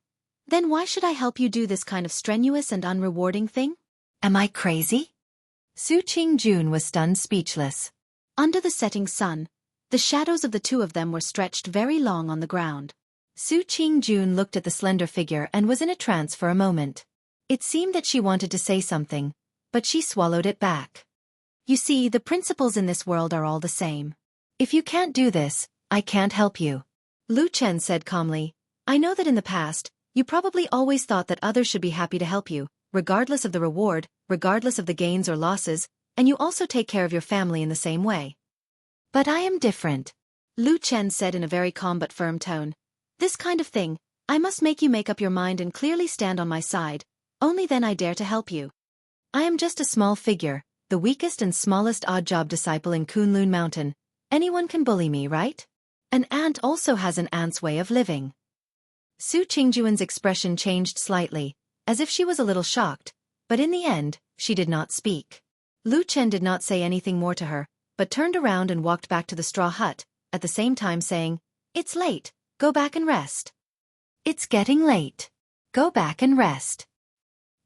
"Then why should I help you do this kind of strenuous and unrewarding thing? Am I crazy?" Su Qingjun was stunned speechless. Under the setting sun, the shadows of the two of them were stretched very long on the ground. Su Qingjun looked at the slender figure and was in a trance for a moment. It seemed that she wanted to say something, but she swallowed it back. "You see, the principles in this world are all the same. If you can't do this, I can't help you." Lu Chen said calmly, "I know that in the past, you probably always thought that others should be happy to help you, regardless of the reward, regardless of the gains or losses, and you also take care of your family in the same way. But I am different," Lu Chen said in a very calm but firm tone. "This kind of thing, I must make you make up your mind and clearly stand on my side, only then I dare to help you. I am just a small figure, the weakest and smallest odd job disciple in Kunlun Mountain. Anyone can bully me, right? An ant also has an ant's way of living." Su Qingjun's expression changed slightly, as if she was a little shocked, but in the end, she did not speak. Lu Chen did not say anything more to her, but turned around and walked back to the straw hut, at the same time saying, "It's late, go back and rest." "It's getting late. Go back and rest.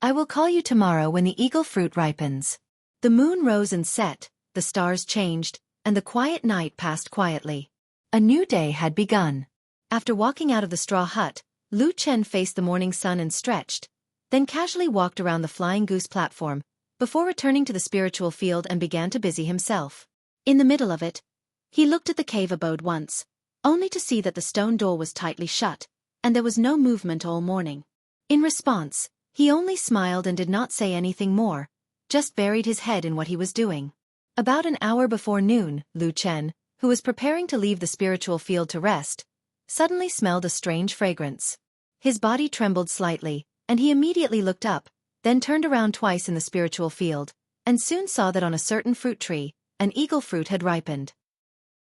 I will call you tomorrow when the eagle fruit ripens." The moon rose and set, the stars changed, and the quiet night passed quietly. A new day had begun. After walking out of the straw hut, Lu Chen faced the morning sun and stretched. then casually walked around the flying goose platform, before returning to the spiritual field and began to busy himself. In the middle of it, he looked at the cave abode once, only to see that the stone door was tightly shut, and there was no movement all morning. In response, he only smiled and did not say anything more, just buried his head in what he was doing. About an hour before noon, Lu Chen, who was preparing to leave the spiritual field to rest, suddenly smelled a strange fragrance. His body trembled slightly, and he immediately looked up, then turned around twice in the spiritual field, and soon saw that on a certain fruit tree, an eagle fruit had ripened.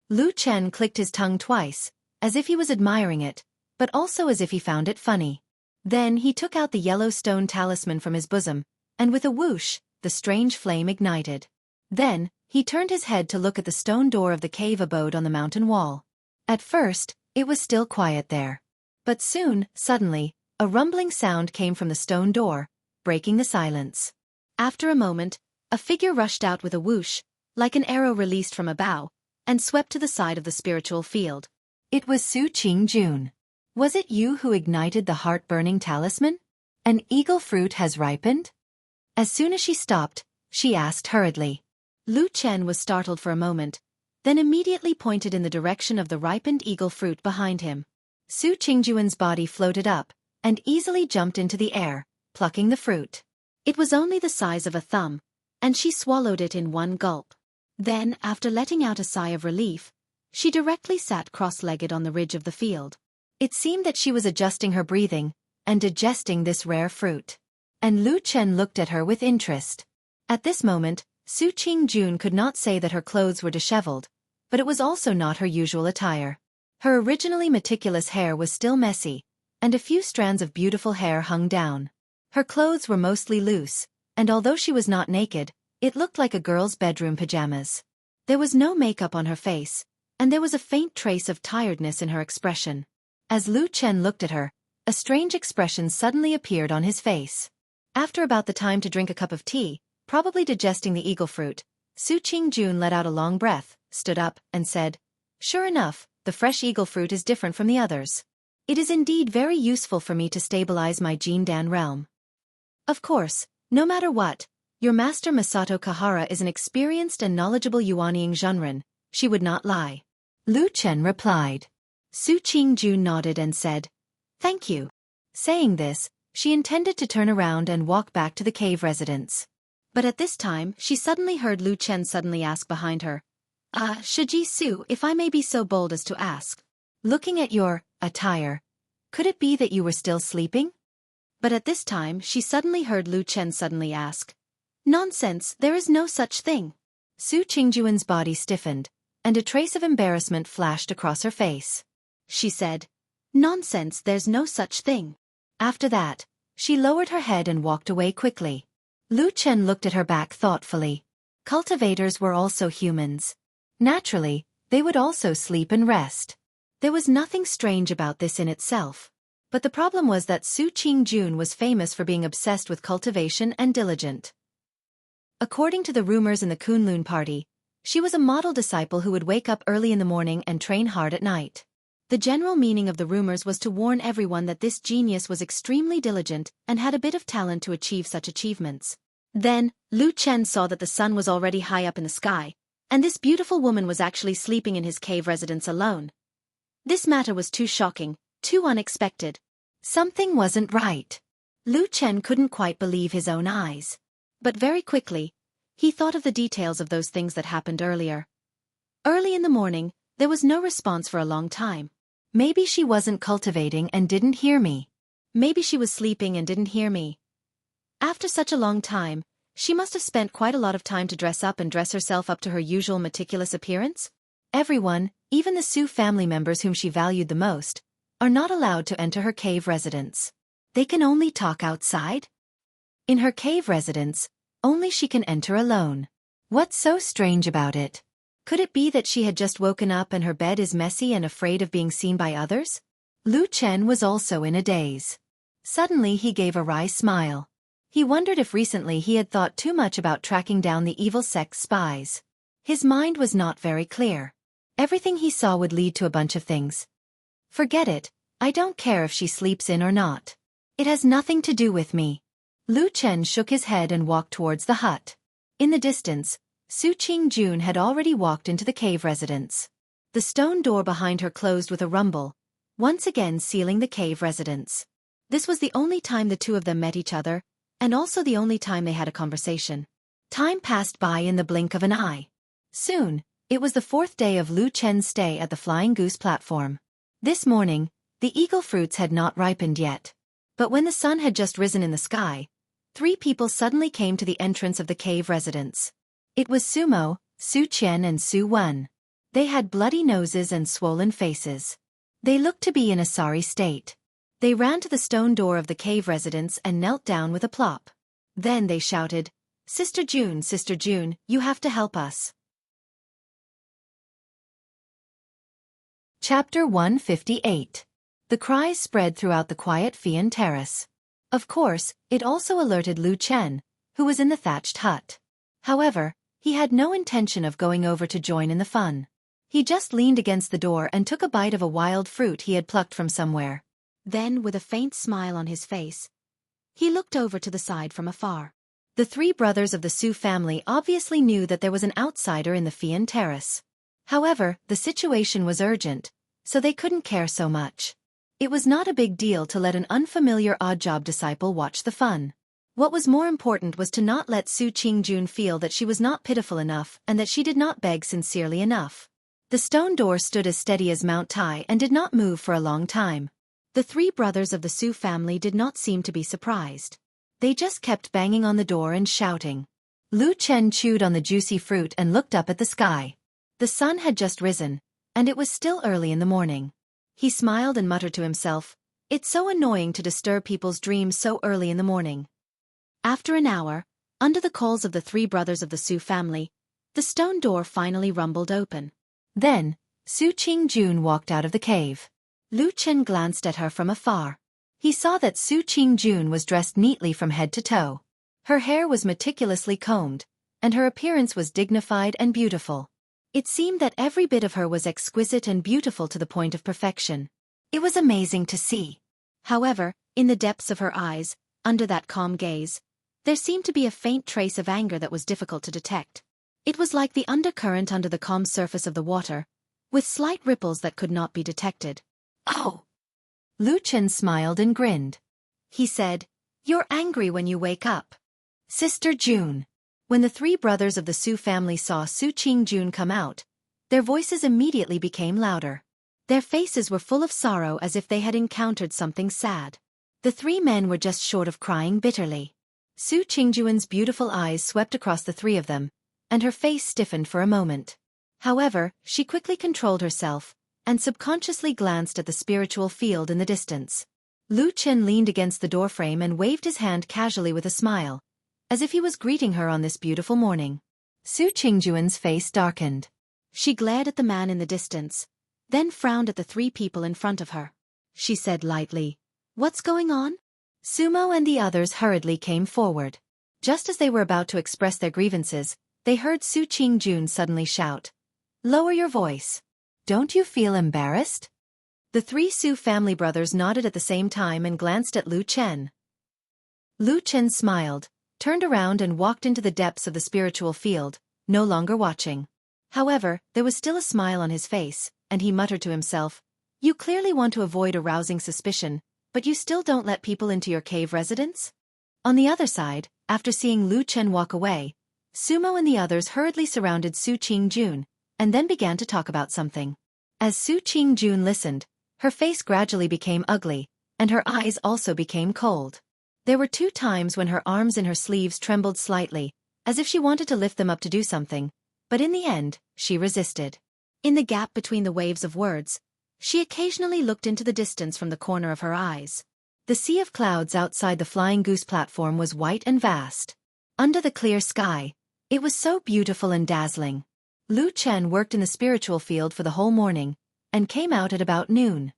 Lu Chen clicked his tongue twice, as if he was admiring it, but also as if he found it funny. Then he took out the yellow stone talisman from his bosom, and with a whoosh, the strange flame ignited. Then, he turned his head to look at the stone door of the cave abode on the mountain wall. At first, it was still quiet there. But soon, suddenly, a rumbling sound came from the stone door, breaking the silence. After a moment, a figure rushed out with a whoosh, like an arrow released from a bow, and swept to the side of the spiritual field. It was Su Qingjun. Was it you who ignited the heart-burning talisman? An eagle fruit has ripened? As soon as she stopped, she asked hurriedly. Lu Chen was startled for a moment, then immediately pointed in the direction of the ripened eagle fruit behind him. Su Qingjuan's body floated up, and easily jumped into the air, plucking the fruit. It was only the size of a thumb, and she swallowed it in one gulp. Then, after letting out a sigh of relief, she directly sat cross-legged on the ridge of the field. It seemed that she was adjusting her breathing, and digesting this rare fruit. And Lu Chen looked at her with interest. At this moment, Su Qingjun could not say that her clothes were disheveled, but it was also not her usual attire. Her originally meticulous hair was still messy, and a few strands of beautiful hair hung down. Her clothes were mostly loose, and although she was not naked, it looked like a girl's bedroom pajamas. There was no makeup on her face, and there was a faint trace of tiredness in her expression. As Lu Chen looked at her, a strange expression suddenly appeared on his face. After about the time to drink a cup of tea, probably digesting the eagle fruit, Su Qingjun let out a long breath, stood up, and said, "Sure enough, the fresh eagle fruit is different from the others. It is indeed very useful for me to stabilize my Jindan realm. Of course, no matter what, your master Masato Kahara is an experienced and knowledgeable Yuanying Zhenren, she would not lie." Lu Chen replied. Su Qingjun nodded and said, "Thank you." Saying this, she intended to turn around and walk back to the cave residence. But at this time, she suddenly heard Lu Chen suddenly ask behind her, Shiji Su, if I may be so bold as to ask. Looking at your attire, could it be that you were still sleeping? But at this time, she suddenly heard Lu Chen suddenly ask, "Nonsense, there is no such thing." Su Qingjuan's body stiffened, and a trace of embarrassment flashed across her face. She said, "Nonsense, there's no such thing." After that, she lowered her head and walked away quickly. Lu Chen looked at her back thoughtfully. Cultivators were also humans. Naturally, they would also sleep and rest. There was nothing strange about this in itself. But the problem was that Su Qingjun was famous for being obsessed with cultivation and diligent. According to the rumors in the Kunlun party, she was a model disciple who would wake up early in the morning and train hard at night. The general meaning of the rumors was to warn everyone that this genius was extremely diligent and had a bit of talent to achieve such achievements. Then, Lu Chen saw that the sun was already high up in the sky, and this beautiful woman was actually sleeping in his cave residence alone. This matter was too shocking, too unexpected. Something wasn't right. Lu Chen couldn't quite believe his own eyes. But very quickly, he thought of the details of those things that happened earlier. Early in the morning, there was no response for a long time. Maybe she wasn't cultivating and didn't hear me. Maybe she was sleeping and didn't hear me. After such a long time, she must have spent quite a lot of time to dress up and dress herself up to her usual meticulous appearance. Everyone, even the Su family members whom she valued the most, are not allowed to enter her cave residence. They can only talk outside. In her cave residence, only she can enter alone. What's so strange about it? Could it be that she had just woken up and her bed is messy and afraid of being seen by others? Lu Chen was also in a daze. Suddenly he gave a wry smile. He wondered if recently he had thought too much about tracking down the evil sect's spies. His mind was not very clear. Everything he saw would lead to a bunch of things. Forget it, I don't care if she sleeps in or not. It has nothing to do with me. Lu Chen shook his head and walked towards the hut. In the distance, Su Qingjun had already walked into the cave residence. The stone door behind her closed with a rumble, once again sealing the cave residence. This was the only time the two of them met each other, and also the only time they had a conversation. Time passed by in the blink of an eye. Soon, it was the 4th day of Lu Chen's stay at the Flying Goose platform. This morning, the eagle fruits had not ripened yet. But when the sun had just risen in the sky, 3 people suddenly came to the entrance of the cave residence. It was Sumo, Su Qian and Su Wen. They had bloody noses and swollen faces. They looked to be in a sorry state. They ran to the stone door of the cave residence and knelt down with a plop. Then they shouted, Sister June, you have to help us." Chapter 158. The cries spread throughout the quiet Fian terrace. Of course, it also alerted Lu Chen, who was in the thatched hut. However, he had no intention of going over to join in the fun. He just leaned against the door and took a bite of a wild fruit he had plucked from somewhere. Then, with a faint smile on his face, he looked over to the side from afar. The 3 brothers of the Su family obviously knew that there was an outsider in the Fian terrace. However, the situation was urgent, so they couldn't care so much. It was not a big deal to let an unfamiliar odd-job disciple watch the fun. What was more important was to not let Su Qingjun feel that she was not pitiful enough and that she did not beg sincerely enough. The stone door stood as steady as Mount Tai and did not move for a long time. The 3 brothers of the Su family did not seem to be surprised. They just kept banging on the door and shouting. Lu Chen chewed on the juicy fruit and looked up at the sky. The sun had just risen, and it was still early in the morning. He smiled and muttered to himself, "It's so annoying to disturb people's dreams so early in the morning." After an hour, under the coals of the 3 brothers of the Su family, the stone door finally rumbled open. Then, Su Qingjun walked out of the cave. Lu Chen glanced at her from afar. He saw that Su Qingjun was dressed neatly from head to toe. Her hair was meticulously combed, and her appearance was dignified and beautiful. It seemed that every bit of her was exquisite and beautiful to the point of perfection. It was amazing to see. However, in the depths of her eyes, under that calm gaze, there seemed to be a faint trace of anger that was difficult to detect. It was like the undercurrent under the calm surface of the water, with slight ripples that could not be detected. "Oh!" Lu Chen smiled and grinned. He said, "You're angry when you wake up. Sister June." When the 3 brothers of the Su family saw Su Qingjun come out, their voices immediately became louder. Their faces were full of sorrow as if they had encountered something sad. The 3 men were just short of crying bitterly. Su Qingjun's beautiful eyes swept across the 3 of them, and her face stiffened for a moment. However, she quickly controlled herself, and subconsciously glanced at the spiritual field in the distance. Lu Chen leaned against the doorframe and waved his hand casually with a smile, as if he was greeting her on this beautiful morning. Su Qingjun's face darkened. She glared at the man in the distance, then frowned at the 3 people in front of her. She said lightly, "What's going on?" Sumo and the others hurriedly came forward. Just as they were about to express their grievances, they heard Su Qingjun suddenly shout, "Lower your voice. Don't you feel embarrassed?" The 3 Su family brothers nodded at the same time and glanced at Lu Chen. Lu Chen smiled, turned around and walked into the depths of the spiritual field, no longer watching. However, there was still a smile on his face, and he muttered to himself, "You clearly want to avoid arousing suspicion, but you still don't let people into your cave residence?" On the other side, after seeing Lu Chen walk away, Sumo and the others hurriedly surrounded Su Qingjun, and then began to talk about something. As Su Qingjun listened, her face gradually became ugly, and her eyes also became cold. There were 2 times when her arms in her sleeves trembled slightly, as if she wanted to lift them up to do something, but in the end, she resisted. In the gap between the waves of words, she occasionally looked into the distance from the corner of her eyes. The sea of clouds outside the Flying Goose platform was white and vast. Under the clear sky, it was so beautiful and dazzling. Lu Chen worked in the spiritual field for the whole morning, and came out at about noon.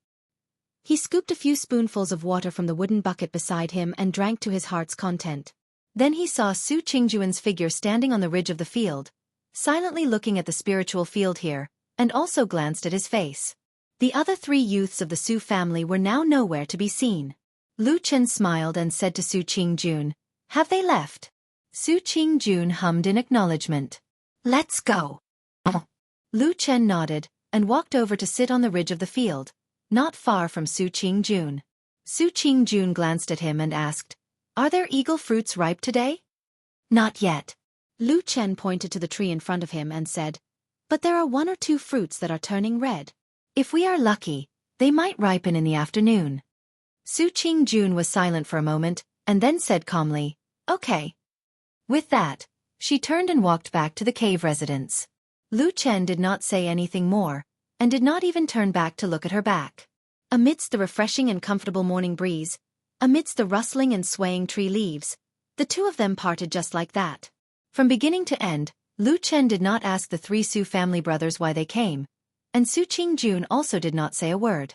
He scooped a few spoonfuls of water from the wooden bucket beside him and drank to his heart's content. Then he saw Su Qingjun's figure standing on the ridge of the field, silently looking at the spiritual field here, and also glanced at his face. The other 3 youths of the Su family were now nowhere to be seen. Lu Chen smiled and said to Su Qingjun, Have they left? Su Qingjun hummed in acknowledgement. Let's go. Lu Chen nodded and walked over to sit on the ridge of the field, not far from Su Qingjun. Su Qingjun glanced at him and asked, Are there eagle fruits ripe today? Not yet. Lu Chen pointed to the tree in front of him and said, But there are 1 or 2 fruits that are turning red. If we are lucky, they might ripen in the afternoon. Su Qingjun was silent for a moment, and then said calmly, Okay. With that, she turned and walked back to the cave residence. Lu Chen did not say anything more, and did not even turn back to look at her back. Amidst the refreshing and comfortable morning breeze, amidst the rustling and swaying tree leaves, the two of them parted just like that. From beginning to end, Lu Chen did not ask the 3 Su family brothers why they came, and Su Qingjun also did not say a word.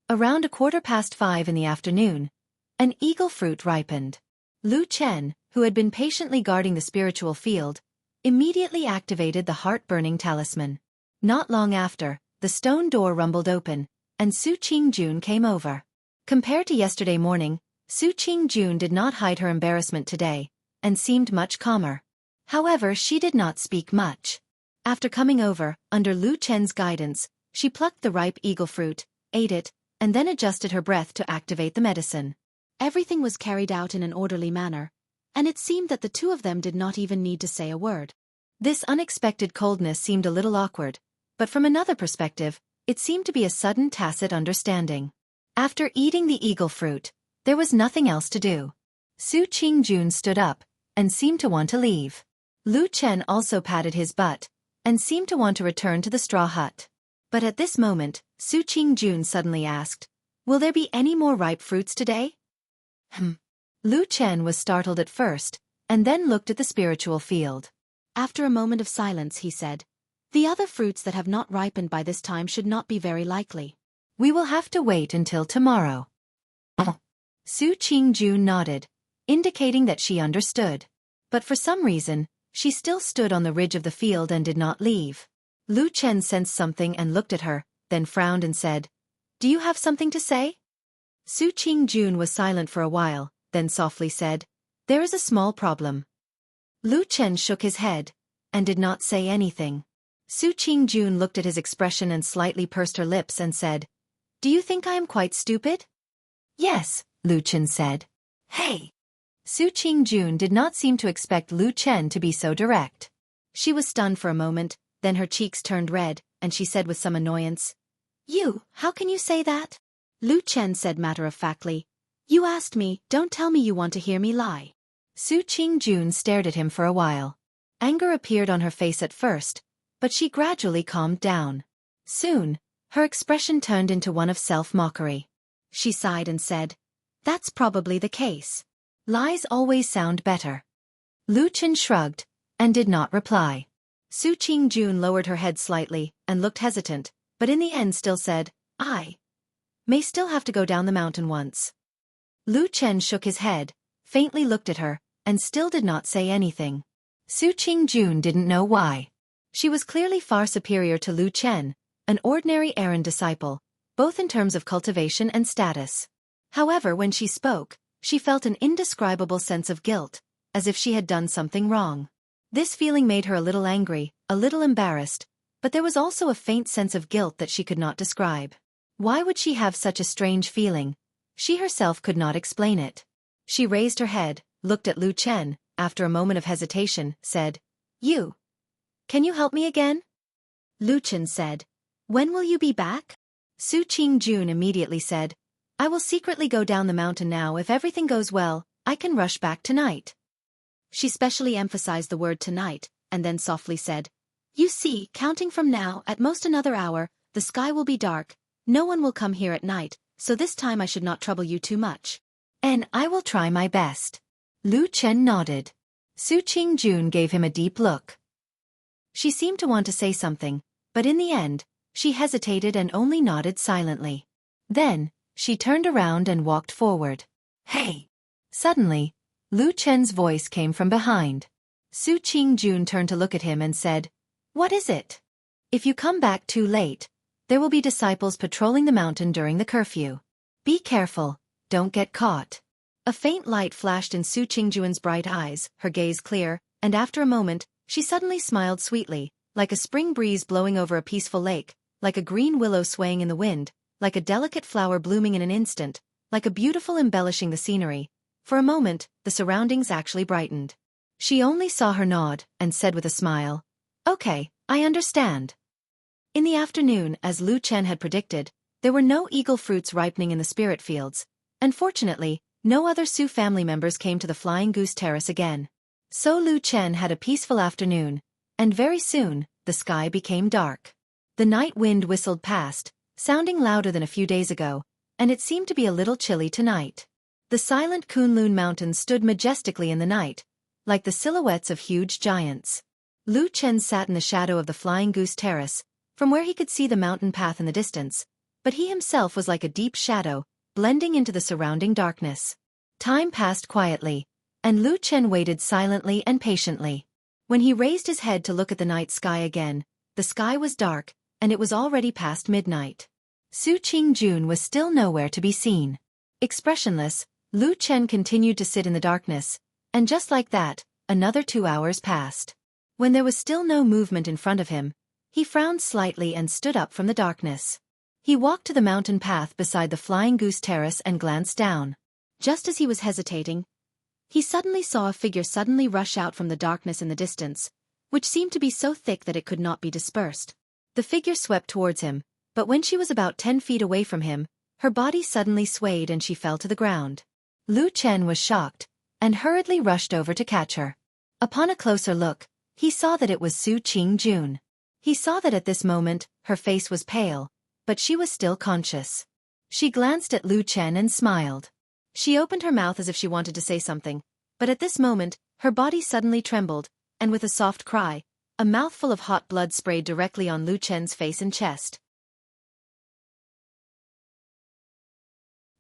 Around 5:15 in the afternoon, an eagle fruit ripened. Lu Chen, who had been patiently guarding the spiritual field, immediately activated the heart-burning talisman. Not long after, the stone door rumbled open, and Su Qingjun came over. Compared to yesterday morning, Su Qingjun did not hide her embarrassment today, and seemed much calmer. However, she did not speak much. After coming over, under Lu Chen's guidance, she plucked the ripe eagle fruit, ate it, and then adjusted her breath to activate the medicine. Everything was carried out in an orderly manner, and it seemed that the two of them did not even need to say a word. This unexpected coldness seemed a little awkward, but from another perspective, it seemed to be a sudden tacit understanding. After eating the eagle fruit, there was nothing else to do. Su Qingjun stood up, and seemed to want to leave. Lu Chen also patted his butt, and seemed to want to return to the straw hut. But at this moment, Su Qingjun suddenly asked, Will there be any more ripe fruits today? Lu Chen was startled at first, and then looked at the spiritual field. After a moment of silence he said, The other fruits that have not ripened by this time should not be very likely. We will have to wait until tomorrow. Su Qingjun nodded, indicating that she understood. But for some reason, she still stood on the ridge of the field and did not leave. Lu Chen sensed something and looked at her, then frowned and said, Do you have something to say? Su Qingjun was silent for a while, then softly said, There is a small problem. Lu Chen shook his head, and did not say anything. Su Qingjun looked at his expression and slightly pursed her lips and said, Do you think I am quite stupid? Yes, Lu Chen said. Hey! Su Qingjun did not seem to expect Lu Chen to be so direct. She was stunned for a moment, then her cheeks turned red, and she said with some annoyance, How can you say that? Lu Chen said matter-of-factly, You asked me, don't tell me you want to hear me lie. Su Qingjun stared at him for a while. Anger appeared on her face at first, but she gradually calmed down. Soon, her expression turned into one of self-mockery. She sighed and said, That's probably the case. Lies always sound better. Lu Chen shrugged, and did not reply. Su Qingjun lowered her head slightly, and looked hesitant, but in the end still said, I may still have to go down the mountain once. Lu Chen shook his head, faintly looked at her, and still did not say anything. Su Qingjun didn't know why. She was clearly far superior to Lu Chen, an ordinary errand disciple, both in terms of cultivation and status. However, when she spoke, she felt an indescribable sense of guilt, as if she had done something wrong. This feeling made her a little angry, a little embarrassed, but there was also a faint sense of guilt that she could not describe. Why would she have such a strange feeling? She herself could not explain it. She raised her head, looked at Lu Chen, after a moment of hesitation, said, Can you help me again? Lu Chen said, When will you be back? Su Qingjun immediately said, I will secretly go down the mountain now. If everything goes well, I can rush back tonight. She specially emphasized the word tonight, and then softly said, You see, counting from now, at most another hour, the sky will be dark, no one will come here at night, so this time I should not trouble you too much. And I will try my best. Lu Chen nodded. Su Qingjun gave him a deep look. She seemed to want to say something, but in the end, she hesitated and only nodded silently. Then, she turned around and walked forward. Hey! Suddenly, Lu Chen's voice came from behind. Su Qingjun turned to look at him and said, What is it? If you come back too late, there will be disciples patrolling the mountain during the curfew. Be careful, don't get caught. A faint light flashed in Su Qingjuan's bright eyes, her gaze clear, and after a moment, she suddenly smiled sweetly, like a spring breeze blowing over a peaceful lake, like a green willow swaying in the wind, like a delicate flower blooming in an instant, like a beautiful embellishing the scenery. For a moment, the surroundings actually brightened. She only saw her nod, and said with a smile, "Okay, I understand." In the afternoon, as Lu Chen had predicted, there were no eagle fruits ripening in the spirit fields, and fortunately, no other Su family members came to the Flying Goose Terrace again. So Lu Chen had a peaceful afternoon, and very soon, the sky became dark. The night wind whistled past, sounding louder than a few days ago, and it seemed to be a little chilly tonight. The silent Kunlun Mountains stood majestically in the night, like the silhouettes of huge giants. Lu Chen sat in the shadow of the Flying Goose Terrace, from where he could see the mountain path in the distance, but he himself was like a deep shadow, blending into the surrounding darkness. Time passed quietly, and Lu Chen waited silently and patiently. When he raised his head to look at the night sky again, the sky was dark, and it was already past midnight. Su Qingjun was still nowhere to be seen. Expressionless, Lu Chen continued to sit in the darkness, and just like that, another 2 hours passed. When there was still no movement in front of him, he frowned slightly and stood up from the darkness. He walked to the mountain path beside the Flying Goose Terrace and glanced down. Just as he was hesitating, he suddenly saw a figure suddenly rush out from the darkness in the distance, which seemed to be so thick that it could not be dispersed. The figure swept towards him, but when she was about 10 feet away from him, her body suddenly swayed and she fell to the ground. Lu Chen was shocked, and hurriedly rushed over to catch her. Upon a closer look, he saw that it was Su Qingjun. He saw that at this moment, her face was pale, but she was still conscious. She glanced at Lu Chen and smiled. She opened her mouth as if she wanted to say something, but at this moment, her body suddenly trembled, and with a soft cry, a mouthful of hot blood sprayed directly on Lu Chen's face and chest.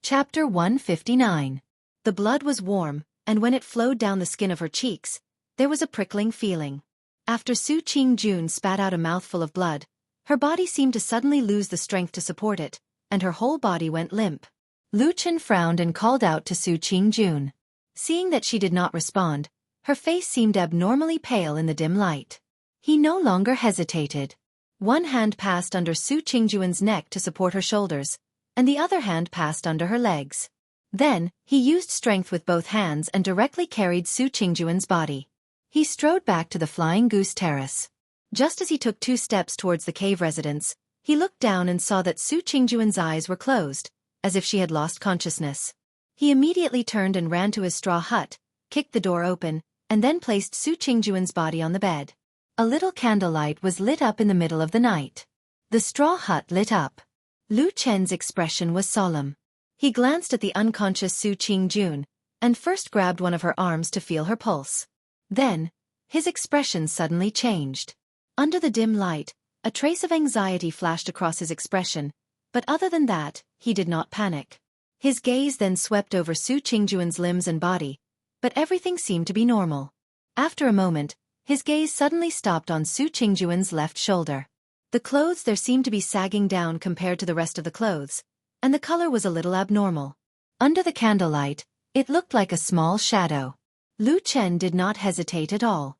Chapter 159. The blood was warm, and when it flowed down the skin of her cheeks, there was a prickling feeling. After Su Qingjun spat out a mouthful of blood, her body seemed to suddenly lose the strength to support it, and her whole body went limp. Lu Chen frowned and called out to Su Qingjun. Seeing that she did not respond, her face seemed abnormally pale in the dim light. He no longer hesitated. One hand passed under Su Qingjun's neck to support her shoulders, and the other hand passed under her legs. Then, he used strength with both hands and directly carried Su Qingjun's body. He strode back to the Flying Goose Terrace. Just as he took 2 steps towards the cave residence, he looked down and saw that Su Qingjun's eyes were closed, as if she had lost consciousness. He immediately turned and ran to his straw hut, kicked the door open, and then placed Su Qingjun's body on the bed. A little candlelight was lit up in the middle of the night. The straw hut lit up. Lu Chen's expression was solemn. He glanced at the unconscious Su Qingjun, and first grabbed one of her arms to feel her pulse. Then, his expression suddenly changed. Under the dim light, a trace of anxiety flashed across his expression, but other than that, he did not panic. His gaze then swept over Su Qingjun's limbs and body, but everything seemed to be normal. After a moment, his gaze suddenly stopped on Su Qingjun's left shoulder. The clothes there seemed to be sagging down compared to the rest of the clothes, and the color was a little abnormal. Under the candlelight, it looked like a small shadow. Lu Chen did not hesitate at all.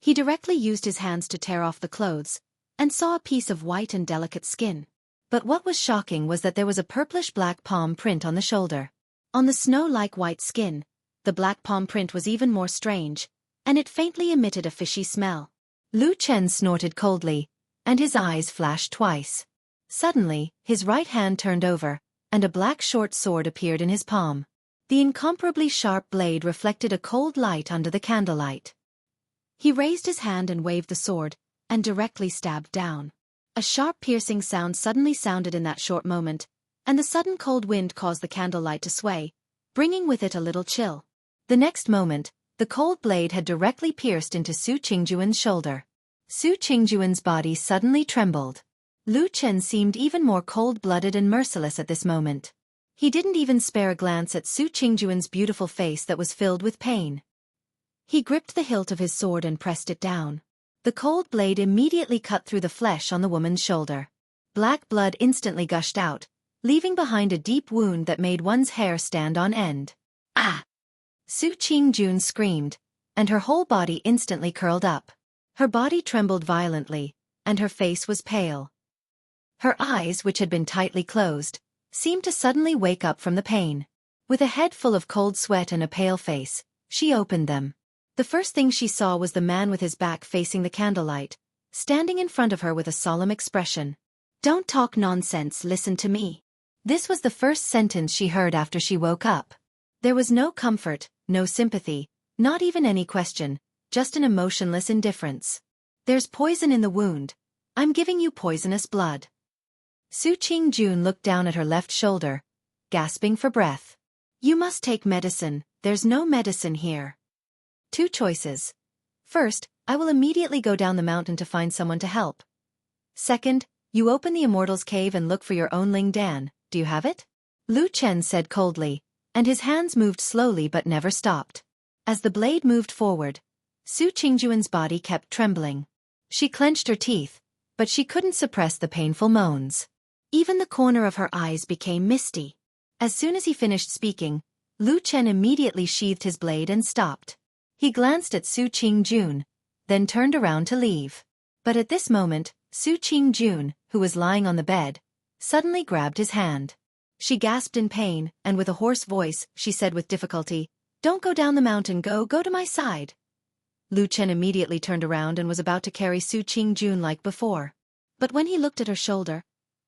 He directly used his hands to tear off the clothes, and saw a piece of white and delicate skin. But what was shocking was that there was a purplish-black palm print on the shoulder. On the snow-like white skin, the black palm print was even more strange, and it faintly emitted a fishy smell. Lu Chen snorted coldly, and his eyes flashed twice. Suddenly, his right hand turned over, and a black short sword appeared in his palm. The incomparably sharp blade reflected a cold light under the candlelight. He raised his hand and waved the sword, and directly stabbed down. A sharp piercing sound suddenly sounded in that short moment, and the sudden cold wind caused the candlelight to sway, bringing with it a little chill. The next moment, the cold blade had directly pierced into Su Qingjun's shoulder. Su Qingjun's body suddenly trembled. Lu Chen seemed even more cold-blooded and merciless at this moment. He didn't even spare a glance at Su Qingjun's beautiful face that was filled with pain. He gripped the hilt of his sword and pressed it down. The cold blade immediately cut through the flesh on the woman's shoulder. Black blood instantly gushed out, leaving behind a deep wound that made one's hair stand on end. Ah! Su Qingjun screamed, and her whole body instantly curled up. Her body trembled violently, and her face was pale. Her eyes, which had been tightly closed, seemed to suddenly wake up from the pain. With a head full of cold sweat and a pale face, she opened them. The first thing she saw was the man with his back facing the candlelight, standing in front of her with a solemn expression. "Don't talk nonsense, listen to me." This was the first sentence she heard after she woke up. There was no comfort, no sympathy, not even any question, just an emotionless indifference. "There's poison in the wound. I'm giving you poisonous blood." Su Qingjun looked down at her left shoulder, gasping for breath. "You must take medicine, there's no medicine here." Two choices. First, I will immediately go down the mountain to find someone to help. Second, you open the Immortal's cave and look for your own Ling Dan. Do you have it? Lu Chen said coldly, and his hands moved slowly but never stopped. As the blade moved forward, Su Qingjuan's body kept trembling. She clenched her teeth, but she couldn't suppress the painful moans. Even the corner of her eyes became misty. As soon as he finished speaking, Lu Chen immediately sheathed his blade and stopped. He glanced at Su Qingjun, then turned around to leave. But at this moment, Su Qingjun, who was lying on the bed, suddenly grabbed his hand. She gasped in pain, and with a hoarse voice, she said with difficulty, "Don't go down the mountain, go to my side." Lu Chen immediately turned around and was about to carry Su Qingjun like before. But when he looked at her shoulder,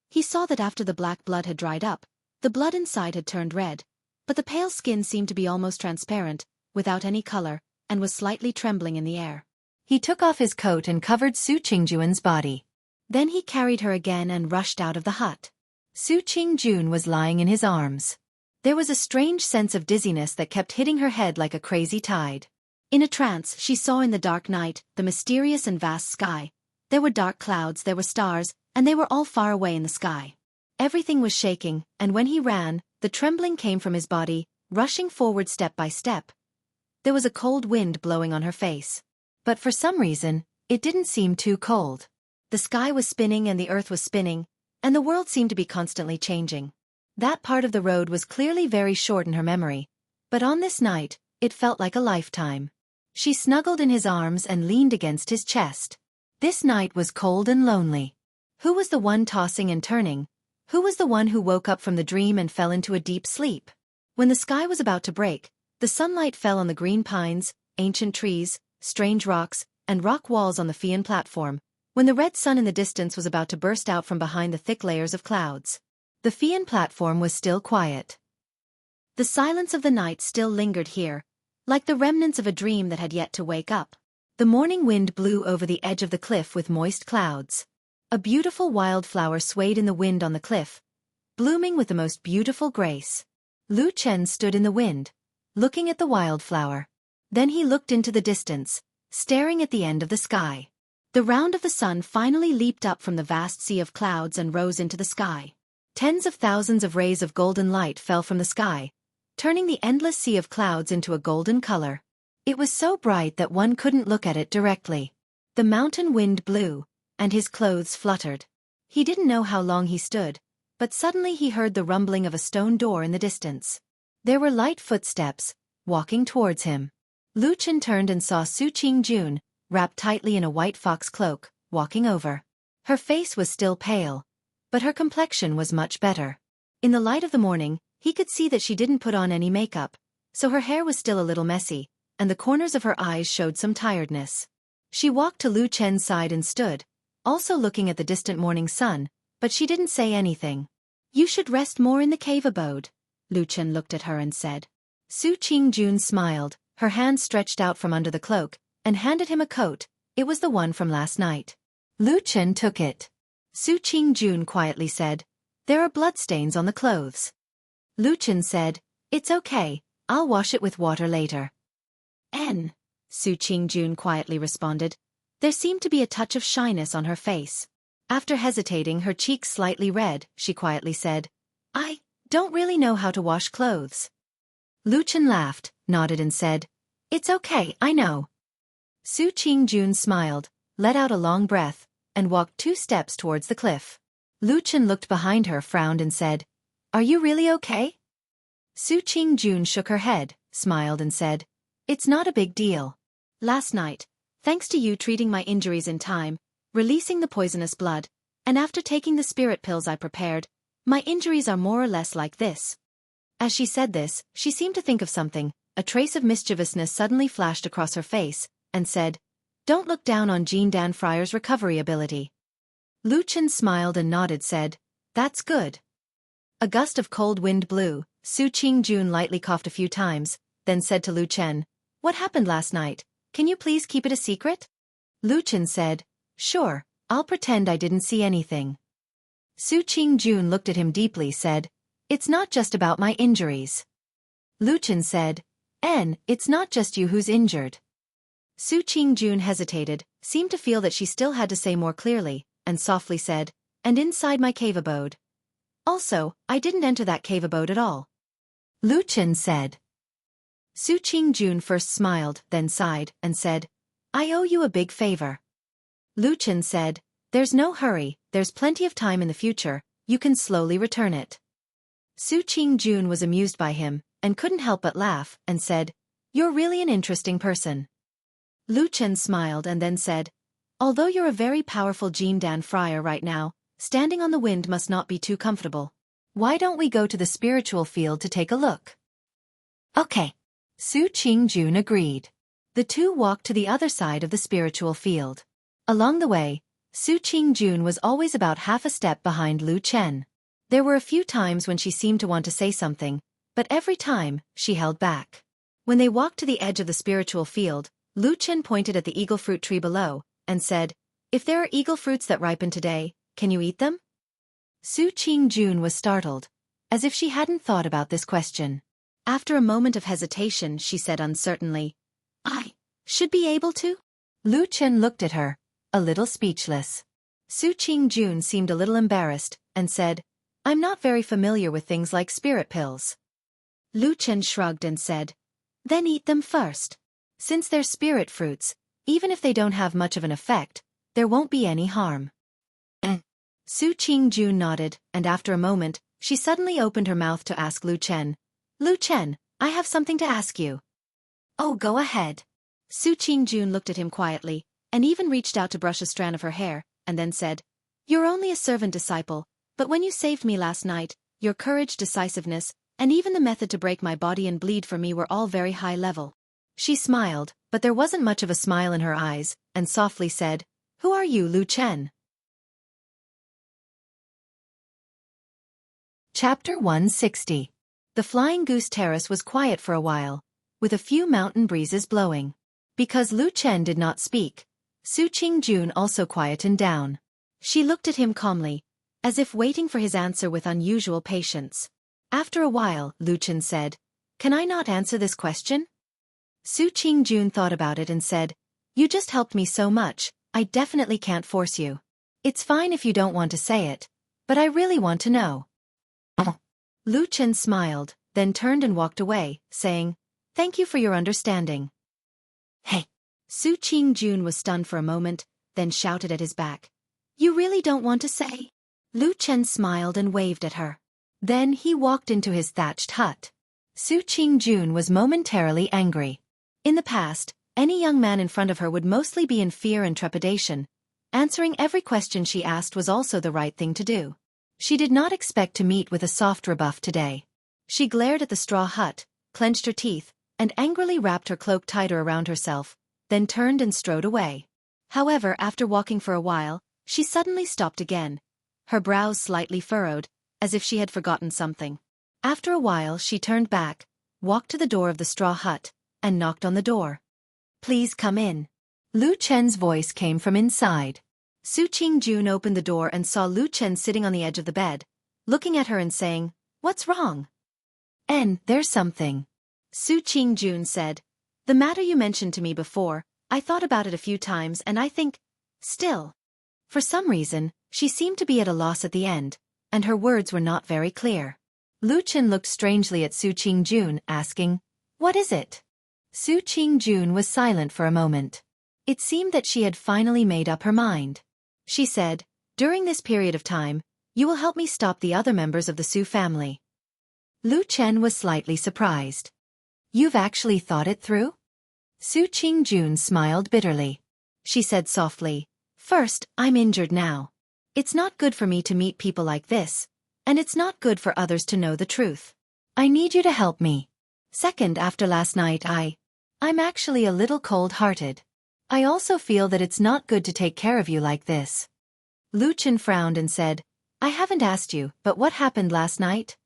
he saw that after the black blood had dried up, the blood inside had turned red, but the pale skin seemed to be almost transparent, without any color, and was slightly trembling in the air. He took off his coat and covered Su Qingjuan's body. Then he carried her again and rushed out of the hut. Su Qingjun was lying in his arms. There was a strange sense of dizziness that kept hitting her head like a crazy tide. In a trance, she saw in the dark night, the mysterious and vast sky. There were dark clouds, there were stars, and they were all far away in the sky. Everything was shaking, and when he ran, the trembling came from his body, rushing forward step by step. There was a cold wind blowing on her face. But for some reason, it didn't seem too cold. The sky was spinning and the earth was spinning, and the world seemed to be constantly changing. That part of the road was clearly very short in her memory, but on this night, it felt like a lifetime. She snuggled in his arms and leaned against his chest. This night was cold and lonely. Who was the one tossing and turning? Who was the one who woke up from the dream and fell into a deep sleep? When the sky was about to break, the sunlight fell on the green pines, ancient trees, strange rocks, and rock walls on the Fian platform, when the red sun in the distance was about to burst out from behind the thick layers of clouds. The Fian platform was still quiet. The silence of the night still lingered here, like the remnants of a dream that had yet to wake up. The morning wind blew over the edge of the cliff with moist clouds. A beautiful wildflower swayed in the wind on the cliff, blooming with the most beautiful grace. Lu Chen stood in the wind, looking at the wildflower. Then he looked into the distance, staring at the end of the sky. The round of the sun finally leaped up from the vast sea of clouds and rose into the sky. Tens of thousands of rays of golden light fell from the sky, turning the endless sea of clouds into a golden color. It was so bright that one couldn't look at it directly. The mountain wind blew, and his clothes fluttered. He didn't know how long he stood, but suddenly he heard the rumbling of a stone door in the distance. There were light footsteps, walking towards him. Lu Chen turned and saw Su Qingjun, wrapped tightly in a white fox cloak, walking over. Her face was still pale, but her complexion was much better. In the light of the morning, he could see that she didn't put on any makeup, so her hair was still a little messy, and the corners of her eyes showed some tiredness. She walked to Lu Chen's side and stood, also looking at the distant morning sun, but she didn't say anything. "You should rest more in the cave abode," Lu Chen looked at her and said. Su Qingjun smiled, her hand stretched out from under the cloak, and handed him a coat. It was the one from last night. Lu Chen took it. Su Qingjun quietly said, "There are bloodstains on the clothes." Lu Chen said, "It's okay, I'll wash it with water later." Su Qingjun quietly responded. There seemed to be a touch of shyness on her face. After hesitating, her cheeks slightly red, she quietly said, "I don't really know how to wash clothes." Lu Chen laughed, nodded and said, "It's okay, I know." Su Qingjun smiled, let out a long breath, and walked 2 steps towards the cliff. Lu Chen looked behind her, frowned and said, "Are you really okay?" Su Qingjun shook her head, smiled and said, "It's not a big deal. Last night, thanks to you treating my injuries in time, releasing the poisonous blood, and after taking the spirit pills I prepared, my injuries are more or less like this." As she said this, she seemed to think of something. A trace of mischievousness suddenly flashed across her face, and said, "Don't look down on Jean Dan Friar's recovery ability." Lu Chen smiled and nodded, said, "That's good." A gust of cold wind blew. Su Qingjun lightly coughed a few times, then said to Lu Chen, "What happened last night? Can you please keep it a secret?" Lu Chen said, "Sure, I'll pretend I didn't see anything." Su Qingjun looked at him deeply, said, "It's not just about my injuries." Lu Chen said, "It's not just you who's injured." Su Qingjun hesitated, seemed to feel that she still had to say more clearly, and softly said, "And inside my cave abode. Also, I didn't enter that cave abode at all." Lu Chen said. Su Qingjun first smiled, then sighed, and said, "I owe you a big favor." Lu Chen said, "There's no hurry, there's plenty of time in the future, you can slowly return it." Su Qingjun was amused by him, and couldn't help but laugh, and said, "You're really an interesting person." Lu Chen smiled and then said, "Although you're a very powerful Jean Dan Friar right now, standing on the wind must not be too comfortable. Why don't we go to the spiritual field to take a look?" "Okay." Su Qingjun agreed. The two walked to the other side of the spiritual field. Along the way, Su Qingjun was always about half a step behind Lu Chen. There were a few times when she seemed to want to say something, but every time, she held back. When they walked to the edge of the spiritual field, Lu Chen pointed at the eagle fruit tree below, and said, "If there are eagle fruits that ripen today, can you eat them?" Su Qingjun was startled, as if she hadn't thought about this question. After a moment of hesitation, she said uncertainly, "I should be able to?" Lu Chen looked at her, a little speechless. Su Qingjun seemed a little embarrassed, and said, "I'm not very familiar with things like spirit pills." Lu Chen shrugged and said, "Then eat them first. Since they're spirit fruits, even if they don't have much of an effect, there won't be any harm." Su Qingjun nodded, and after a moment, she suddenly opened her mouth to ask Lu Chen, "Lu Chen, I have something to ask you." "Oh, go ahead." Su Qingjun looked at him quietly, and even reached out to brush a strand of her hair, and then said, "You're only a servant disciple, but when you saved me last night, your courage, decisiveness, and even the method to break my body and bleed for me were all very high level." She smiled, but there wasn't much of a smile in her eyes, and softly said, "Who are you, Lu Chen?" Chapter 160. The Flying Goose Terrace was quiet for a while, with a few mountain breezes blowing. Because Lu Chen did not speak, Su Qingjun also quietened down. She looked at him calmly, as if waiting for his answer with unusual patience. After a while, Lu Chen said, "Can I not answer this question?" Su Qingjun thought about it and said, "You just helped me so much, I definitely can't force you. It's fine if you don't want to say it, but I really want to know." Lu Chen smiled, then turned and walked away, saying, "Thank you for your understanding." "Hey!" Su Qingjun was stunned for a moment, then shouted at his back, "You really don't want to say?" Lu Chen smiled and waved at her. Then he walked into his thatched hut. Su Qingjun was momentarily angry. In the past, any young man in front of her would mostly be in fear and trepidation. Answering every question she asked was also the right thing to do. She did not expect to meet with a soft rebuff today. She glared at the straw hut, clenched her teeth, and angrily wrapped her cloak tighter around herself, then turned and strode away. However, after walking for a while, she suddenly stopped again, her brows slightly furrowed, as if she had forgotten something. After a while she turned back, walked to the door of the straw hut, and knocked on the door. "Please come in." Lu Chen's voice came from inside. Su Qingjun opened the door and saw Lu Chen sitting on the edge of the bed, looking at her and saying, "What's wrong?" There's something." Su Qingjun said, "The matter you mentioned to me before, I thought about it a few times and I think, still." For some reason, she seemed to be at a loss at the end, and her words were not very clear. Lu Chen looked strangely at Su Qingjun, asking, "What is it?" Su Qingjun was silent for a moment. It seemed that she had finally made up her mind. She said, "During this period of time, you will help me stop the other members of the Su family." Lu Chen was slightly surprised. You've actually thought it through? Su Qingjun smiled bitterly. She said softly, First, I'm injured now. It's not good for me to meet people like this, and it's not good for others to know the truth. I need you to help me. Second, after last night I'm actually a little cold-hearted. I also feel that it's not good to take care of you like this. Lu Chen frowned and said, I haven't asked you, but what happened last night?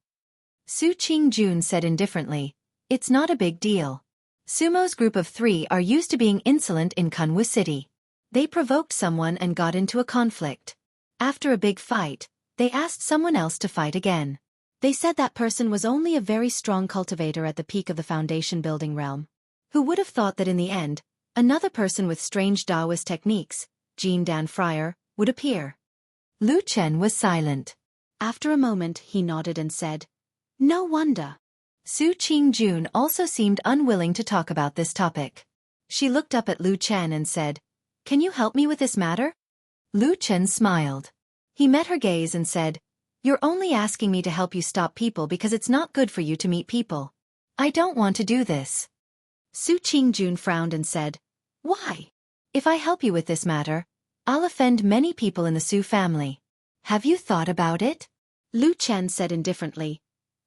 Su Qingjun said indifferently, It's not a big deal. Sumo's group of 3 are used to being insolent in Kunwu City. They provoked someone and got into a conflict. After a big fight, they asked someone else to fight again. They said that person was only a very strong cultivator at the peak of the foundation building realm. Who would have thought that in the end, another person with strange Taoist techniques, Jean Dan Friar, would appear? Lu Chen was silent. After a moment he nodded and said, No wonder. Su Qingjun also seemed unwilling to talk about this topic. She looked up at Lu Chen and said, Can you help me with this matter? Lu Chen smiled. He met her gaze and said, You're only asking me to help you stop people because it's not good for you to meet people. I don't want to do this. Su Qingjun frowned and said, Why? If I help you with this matter, I'll offend many people in the Su family. Have you thought about it? Lu Chen said indifferently,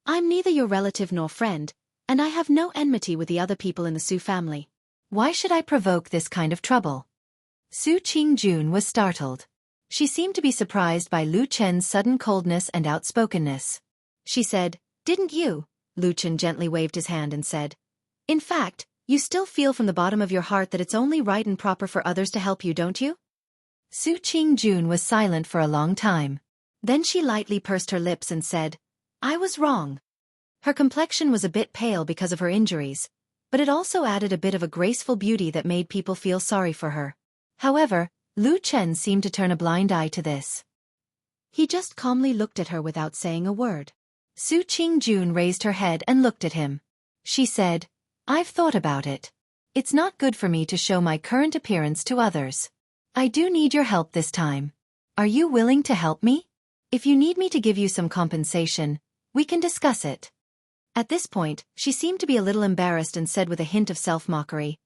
I'm neither your relative nor friend, and I have no enmity with the other people in the Su family. Why should I provoke this kind of trouble? Su Qingjun was startled. She seemed to be surprised by Lu Chen's sudden coldness and outspokenness. She said, Didn't you? Lu Chen gently waved his hand and said, In fact, you still feel from the bottom of your heart that it's only right and proper for others to help you, don't you? Su Qingjun was silent for a long time. Then she lightly pursed her lips and said, I was wrong. Her complexion was a bit pale because of her injuries, but it also added a bit of a graceful beauty that made people feel sorry for her. However, Lu Chen seemed to turn a blind eye to this. He just calmly looked at her without saying a word. Su Qingjun raised her head and looked at him. She said, I've thought about it. It's not good for me to show my current appearance to others. I do need your help this time. Are you willing to help me? If you need me to give you some compensation, we can discuss it. At this point, she seemed to be a little embarrassed and said with a hint of self-mockery,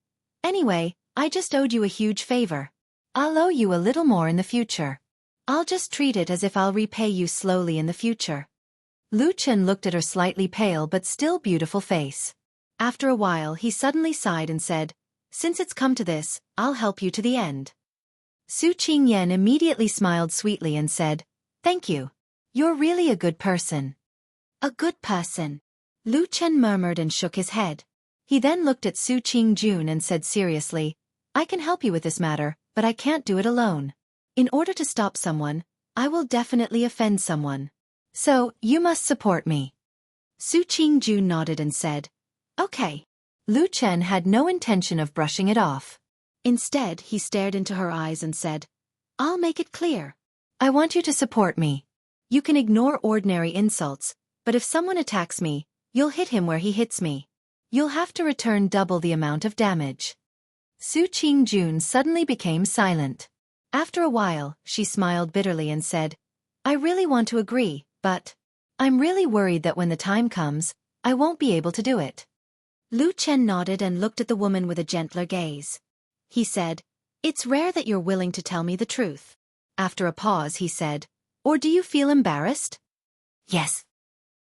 Anyway, I just owed you a huge favor. I'll owe you a little more in the future. I'll just treat it as if I'll repay you slowly in the future. Lu Chen looked at her slightly pale but still beautiful face. After a while he suddenly sighed and said, Since it's come to this, I'll help you to the end. Su Qingyan immediately smiled sweetly and said, Thank you. You're really a good person. A good person. Lu Chen murmured and shook his head. He then looked at Su Qingjun and said seriously, I can help you with this matter, but I can't do it alone. In order to stop someone, I will definitely offend someone. So, you must support me. Su Qingjun nodded and said, Okay. Lu Chen had no intention of brushing it off. Instead, he stared into her eyes and said, I'll make it clear. I want you to support me. You can ignore ordinary insults, but if someone attacks me, you'll hit him where he hits me. You'll have to return double the amount of damage. Su Qingjun suddenly became silent. After a while, she smiled bitterly and said, I really want to agree, but I'm really worried that when the time comes, I won't be able to do it. Lu Chen nodded and looked at the woman with a gentler gaze. He said, It's rare that you're willing to tell me the truth. After a pause he said, Or do you feel embarrassed? Yes.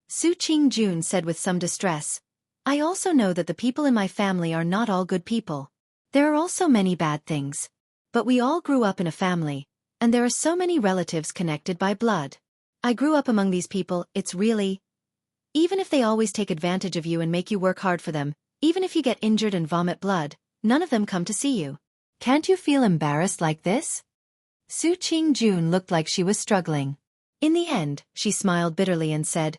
Su Qingjun said with some distress, I also know that the people in my family are not all good people. There are also many bad things. But we all grew up in a family, and there are so many relatives connected by blood. I grew up among these people, it's really... Even if they always take advantage of you and make you work hard for them, even if you get injured and vomit blood, none of them come to see you. Can't you feel embarrassed like this? Su Qingjun looked like she was struggling. In the end, she smiled bitterly and said,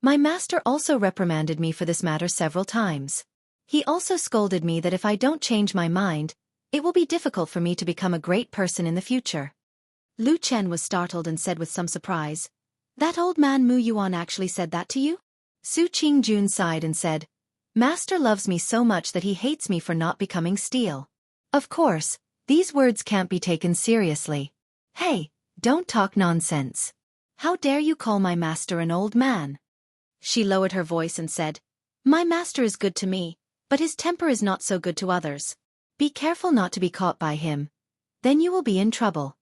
My master also reprimanded me for this matter several times. He also scolded me that if I don't change my mind, it will be difficult for me to become a great person in the future. Lu Chen was startled and said with some surprise, That old man Mu Yuan actually said that to you? Su Qingjun sighed and said, Master loves me so much that he hates me for not becoming steel. Of course, these words can't be taken seriously. Hey, don't talk nonsense. How dare you call my master an old man? She lowered her voice and said, "My master is good to me, but his temper is not so good to others. Be careful not to be caught by him. Then you will be in trouble."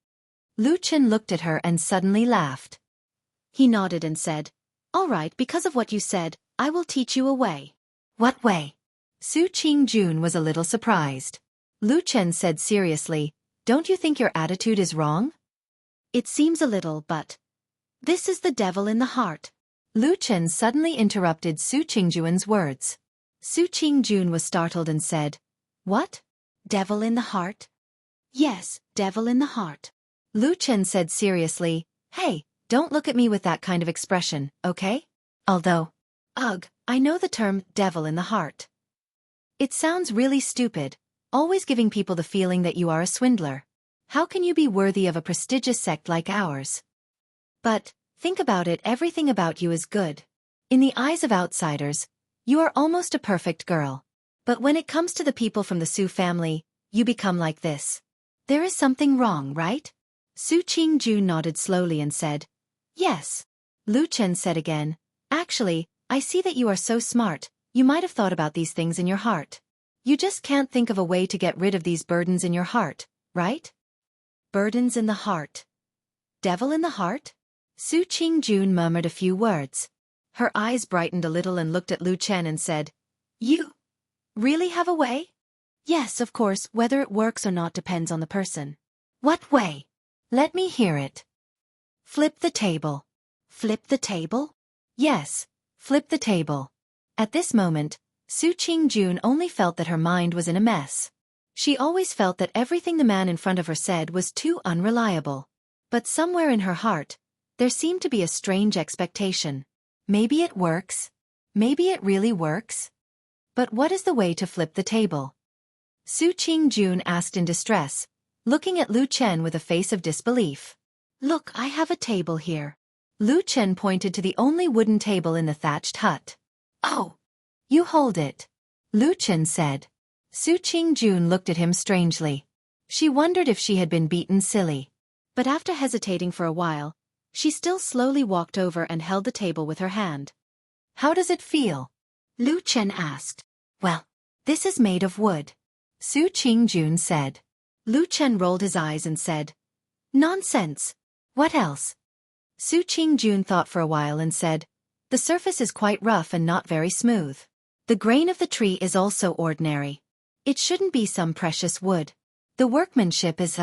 Lu Chen looked at her and suddenly laughed. He nodded and said, "All right, because of what you said, I will teach you a way." "What way?" Su Qingjun was a little surprised. Lu Chen said seriously, "Don't you think your attitude is wrong?" "It seems a little, but this is the devil in the heart." Lu Chen suddenly interrupted Su Qingjuan's words. Su Qingjun was startled and said, "What? Devil in the heart?" "Yes, devil in the heart." Lu Chen said seriously, "Hey, don't look at me with that kind of expression, okay? Although, ugh, I know the term devil in the heart. It sounds really stupid, always giving people the feeling that you are a swindler. How can you be worthy of a prestigious sect like ours? But, think about it, everything about you is good. In the eyes of outsiders, you are almost a perfect girl. But when it comes to the people from the Su family, you become like this. There is something wrong, right?" Su Qingju nodded slowly and said, "Yes." Lu Chen said again, "Actually, I see that you are so smart, you might have thought about these things in your heart. You just can't think of a way to get rid of these burdens in your heart, right?" Burdens in the heart. Devil in the heart? Su Qingjun murmured a few words. Her eyes brightened a little and looked at Lu Chen and said, "You really have a way?" "Yes, of course, whether it works or not depends on the person." "What way? Let me hear it." "Flip the table." "Flip the table?" "Yes, flip the table." At this moment, Su Qingjun only felt that her mind was in a mess. She always felt that everything the man in front of her said was too unreliable. But somewhere in her heart, there seemed to be a strange expectation. Maybe it works. Maybe it really works. But what is the way to flip the table? Su Qingjun asked in distress, looking at Lu Chen with a face of disbelief. "Look, I have a table here." Lu Chen pointed to the only wooden table in the thatched hut. "Oh, you hold it," Lu Chen said. Su Qingjun looked at him strangely. She wondered if she had been beaten silly. But after hesitating for a while, she still slowly walked over and held the table with her hand. "How does it feel?" Lu Chen asked. "Well, this is made of wood," Su Qingjun said. Lu Chen rolled his eyes and said, "Nonsense. What else?" Su Qingjun thought for a while and said, "The surface is quite rough and not very smooth. The grain of the tree is also ordinary. It shouldn't be some precious wood. The workmanship is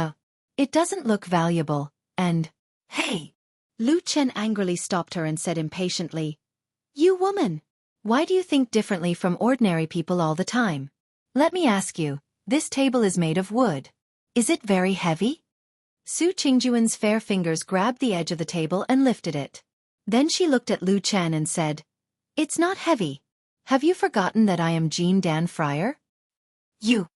it doesn't look valuable, and—" "Hey!" Lu Chen angrily stopped her and said impatiently, "You woman! Why do you think differently from ordinary people all the time? Let me ask you, this table is made of wood. Is it very heavy?" Su Qingjuan's fair fingers grabbed the edge of the table and lifted it. Then she looked at Lu Chen and said, "It's not heavy. Have you forgotten that I am Jin Dan Friar?" "You."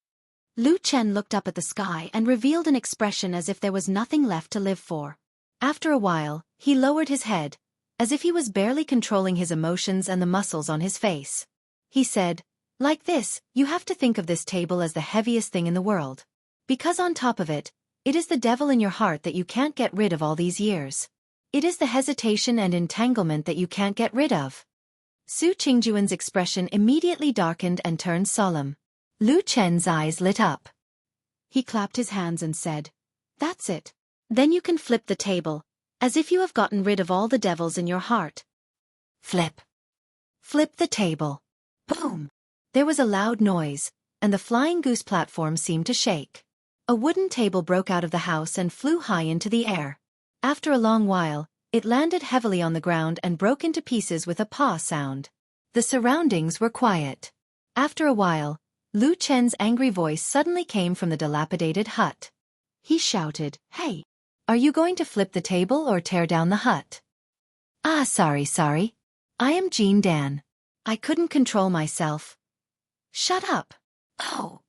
Lu Chen looked up at the sky and revealed an expression as if there was nothing left to live for. After a while, he lowered his head, as if he was barely controlling his emotions and the muscles on his face. He said, "Like this, you have to think of this table as the heaviest thing in the world. Because on top of it, it is the devil in your heart that you can't get rid of all these years. It is the hesitation and entanglement that you can't get rid of." Su Qingjuan's expression immediately darkened and turned solemn. Lu Chen's eyes lit up. He clapped his hands and said, "That's it. Then you can flip the table, as if you have gotten rid of all the devils in your heart." Flip. Flip the table. Boom! There was a loud noise, and the flying goose platform seemed to shake. A wooden table broke out of the house and flew high into the air. After a long while, it landed heavily on the ground and broke into pieces with a paw sound. The surroundings were quiet. After a while, Lu Chen's angry voice suddenly came from the dilapidated hut. He shouted, "Hey! Are you going to flip the table or tear down the hut?" "Ah, sorry. I am Jin Dan. I couldn't control myself." "Shut up." "Oh."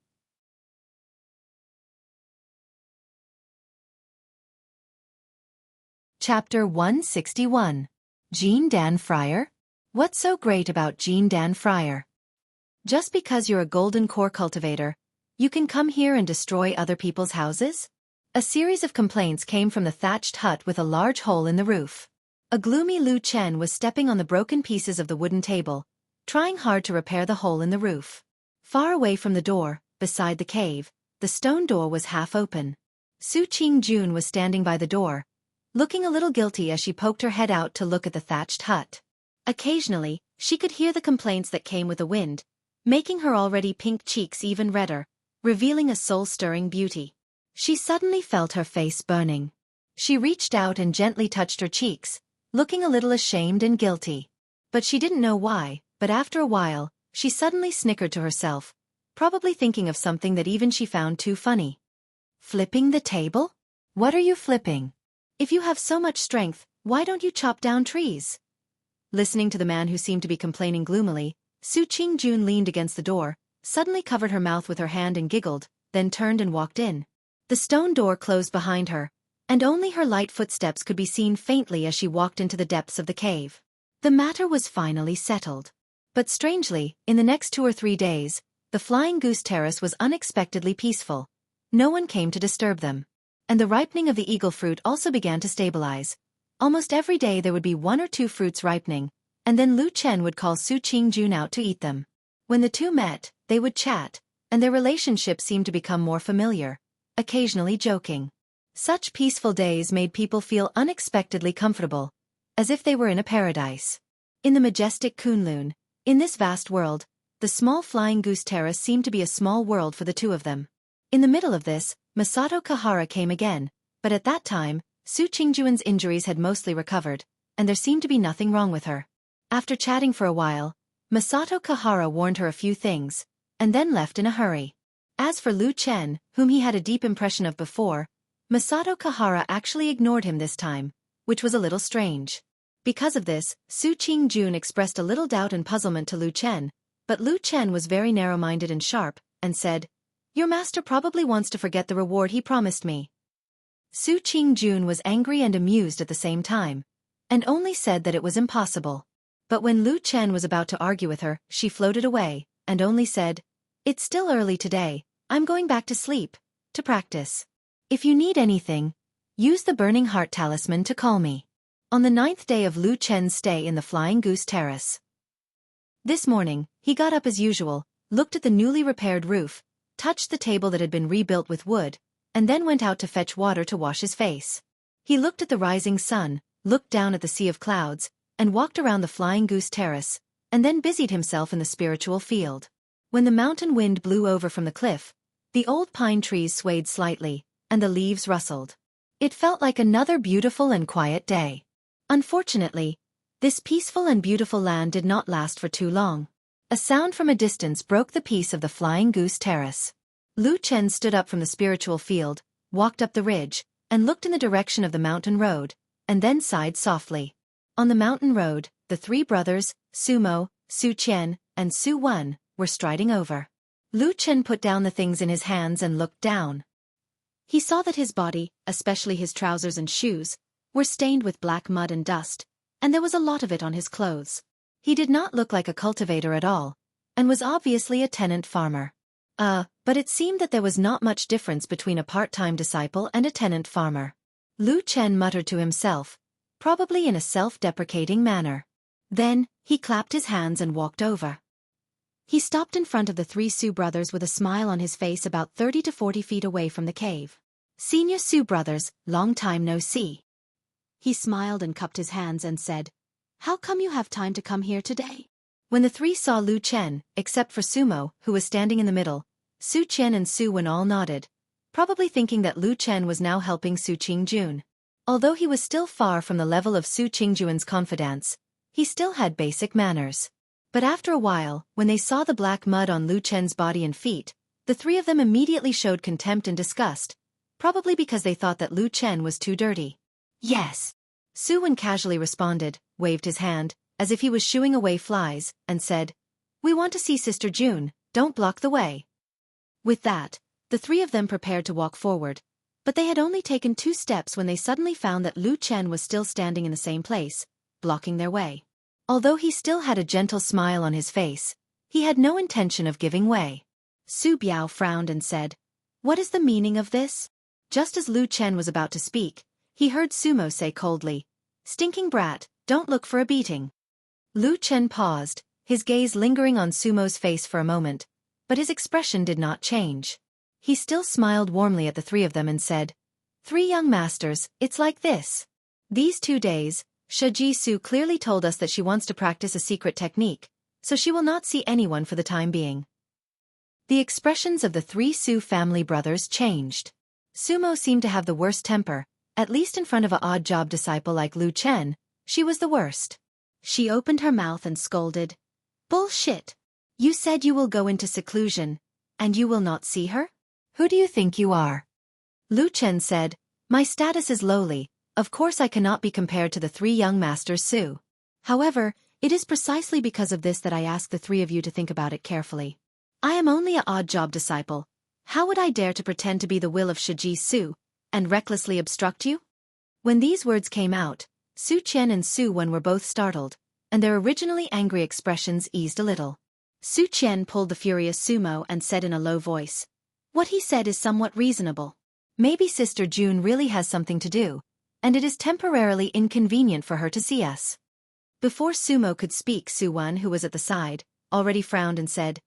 Chapter 161. Jin Dan Friar? What's so great about Jin Dan Friar? Just because you're a golden core cultivator, you can come here and destroy other people's houses? A series of complaints came from the thatched hut with a large hole in the roof. A gloomy Lu Chen was stepping on the broken pieces of the wooden table, trying hard to repair the hole in the roof. Far away from the door, beside the cave, the stone door was half open. Su Qingjun was standing by the door, looking a little guilty as she poked her head out to look at the thatched hut. Occasionally, she could hear the complaints that came with the wind, making her already pink cheeks even redder, revealing a soul-stirring beauty. She suddenly felt her face burning. She reached out and gently touched her cheeks, looking a little ashamed and guilty. But she didn't know why, but after a while, she suddenly snickered to herself, probably thinking of something that even she found too funny. Flipping the table? What are you flipping? If you have so much strength, why don't you chop down trees? Listening to the man who seemed to be complaining gloomily, Su Qingjun leaned against the door, suddenly covered her mouth with her hand and giggled, then turned and walked in. The stone door closed behind her, and only her light footsteps could be seen faintly as she walked into the depths of the cave. The matter was finally settled. But strangely, in the next 2 or 3 days, the Flying Goose Terrace was unexpectedly peaceful. No one came to disturb them. And the ripening of the eagle fruit also began to stabilize. Almost every day there would be 1 or 2 fruits ripening, and then Lu Chen would call Su Qingjun out to eat them. When the two met, they would chat, and their relationship seemed to become more familiar, occasionally joking. Such peaceful days made people feel unexpectedly comfortable, as if they were in a paradise. In the majestic Kunlun, in this vast world, the small Flying Goose Terrace seemed to be a small world for the two of them. In the middle of this, Masato Kahara came again, but at that time, Su Qingjuan's injuries had mostly recovered, and there seemed to be nothing wrong with her. After chatting for a while, Masato Kahara warned her a few things, and then left in a hurry. As for Lu Chen, whom he had a deep impression of before, Masato Kahara actually ignored him this time, which was a little strange. Because of this, Su Qingjun expressed a little doubt and puzzlement to Lu Chen, but Lu Chen was very narrow-minded and sharp, and said, "Your master probably wants to forget the reward he promised me." Su Qingjun was angry and amused at the same time, and only said that it was impossible. But when Lu Chen was about to argue with her, she floated away, and only said, "It's still early today, I'm going back to sleep, to practice. If you need anything, use the Burning Heart Talisman to call me." On the 9th day of Lu Chen's stay in the Flying Goose Terrace. This morning, he got up as usual, looked at the newly repaired roof, touched the table that had been rebuilt with wood, and then went out to fetch water to wash his face. He looked at the rising sun, looked down at the sea of clouds, and walked around the Flying Goose Terrace, and then busied himself in the spiritual field. When the mountain wind blew over from the cliff, the old pine trees swayed slightly, and the leaves rustled. It felt like another beautiful and quiet day. Unfortunately, this peaceful and beautiful land did not last for too long. A sound from a distance broke the peace of the Flying Goose Terrace. Lu Chen stood up from the spiritual field, walked up the ridge, and looked in the direction of the mountain road, and then sighed softly. On the mountain road, the 3 brothers, Sumo, Su Qian, and Su Wen, were striding over. Lu Chen put down the things in his hands and looked down. He saw that his body, especially his trousers and shoes, were stained with black mud and dust, and there was a lot of it on his clothes. He did not look like a cultivator at all, and was obviously a tenant farmer. But it seemed that there was not much difference between a part-time disciple and a tenant farmer. Lu Chen muttered to himself, probably in a self-deprecating manner. Then, he clapped his hands and walked over. He stopped in front of the 3 Su brothers with a smile on his face about 30 to 40 feet away from the cave. "Senior Su brothers, long time no see." He smiled and cupped his hands and said, "How come you have time to come here today?" When the 3 saw Lu Chen, except for Sumo, who was standing in the middle, Su Qian and Su Wen all nodded, probably thinking that Lu Chen was now helping Su Qingjun. Although he was still far from the level of Su Qingjuan's confidants, he still had basic manners. But after a while, when they saw the black mud on Lu Chen's body and feet, the 3 of them immediately showed contempt and disgust, probably because they thought that Lu Chen was too dirty. "Yes," Su Wen casually responded, waved his hand, as if he was shooing away flies, and said, "We want to see Sister June, don't block the way." With that, the 3 of them prepared to walk forward, but they had only taken 2 steps when they suddenly found that Lu Chen was still standing in the same place, blocking their way. Although he still had a gentle smile on his face, he had no intention of giving way. Su Biao frowned and said, "What is the meaning of this?" Just as Lu Chen was about to speak, he heard Sumo say coldly, Stinking brat, don't look for a beating. Lu Chen paused, his gaze lingering on Sumo's face for a moment, but his expression did not change. He still smiled warmly at the three of them and said, "Three young masters, it's like this. These 2 days, Shiji Su clearly told us that she wants to practice a secret technique, so she will not see anyone for the time being." The expressions of the 3 Su family brothers changed. Sumo seemed to have the worst temper, at least in front of an odd job disciple like Lu Chen. She was the worst. She opened her mouth and scolded, "Bullshit! You said you will go into seclusion, and you will not see her? Who do you think you are?" Lu Chen said, "My status is lowly, of course I cannot be compared to the 3 young masters Su. However, it is precisely because of this that I ask the 3 of you to think about it carefully. I am only an odd job disciple. How would I dare to pretend to be the will of Shiji Su, and recklessly obstruct you?" When these words came out, Su Qian and Su Wen were both startled, and their originally angry expressions eased a little. Su Qian pulled the furious Sumo and said in a low voice, "What he said is somewhat reasonable. Maybe Sister June really has something to do, and it is temporarily inconvenient for her to see us." Before Sumo could speak, Su Wen, who was at the side, already frowned and said,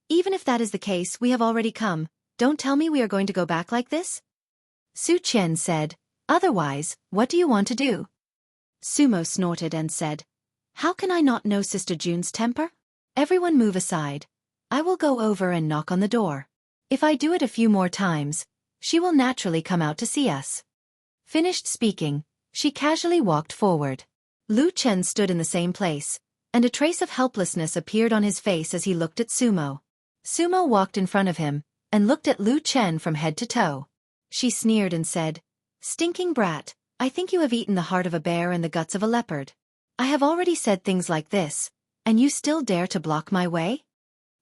"Even if that is the case, we have already come. Don't tell me we are going to go back like this?" Su Qian said, "Otherwise, what do you want to do?" Sumo snorted and said, "How can I not know Sister June's temper? Everyone move aside. I will go over and knock on the door. If I do it a few more times, she will naturally come out to see us." Finished speaking, she casually walked forward. Lu Chen stood in the same place, and a trace of helplessness appeared on his face as he looked at Sumo. Sumo walked in front of him, and looked at Lu Chen from head to toe. She sneered and said, "Stinking brat, I think you have eaten the heart of a bear and the guts of a leopard. I have already said things like this, and you still dare to block my way?"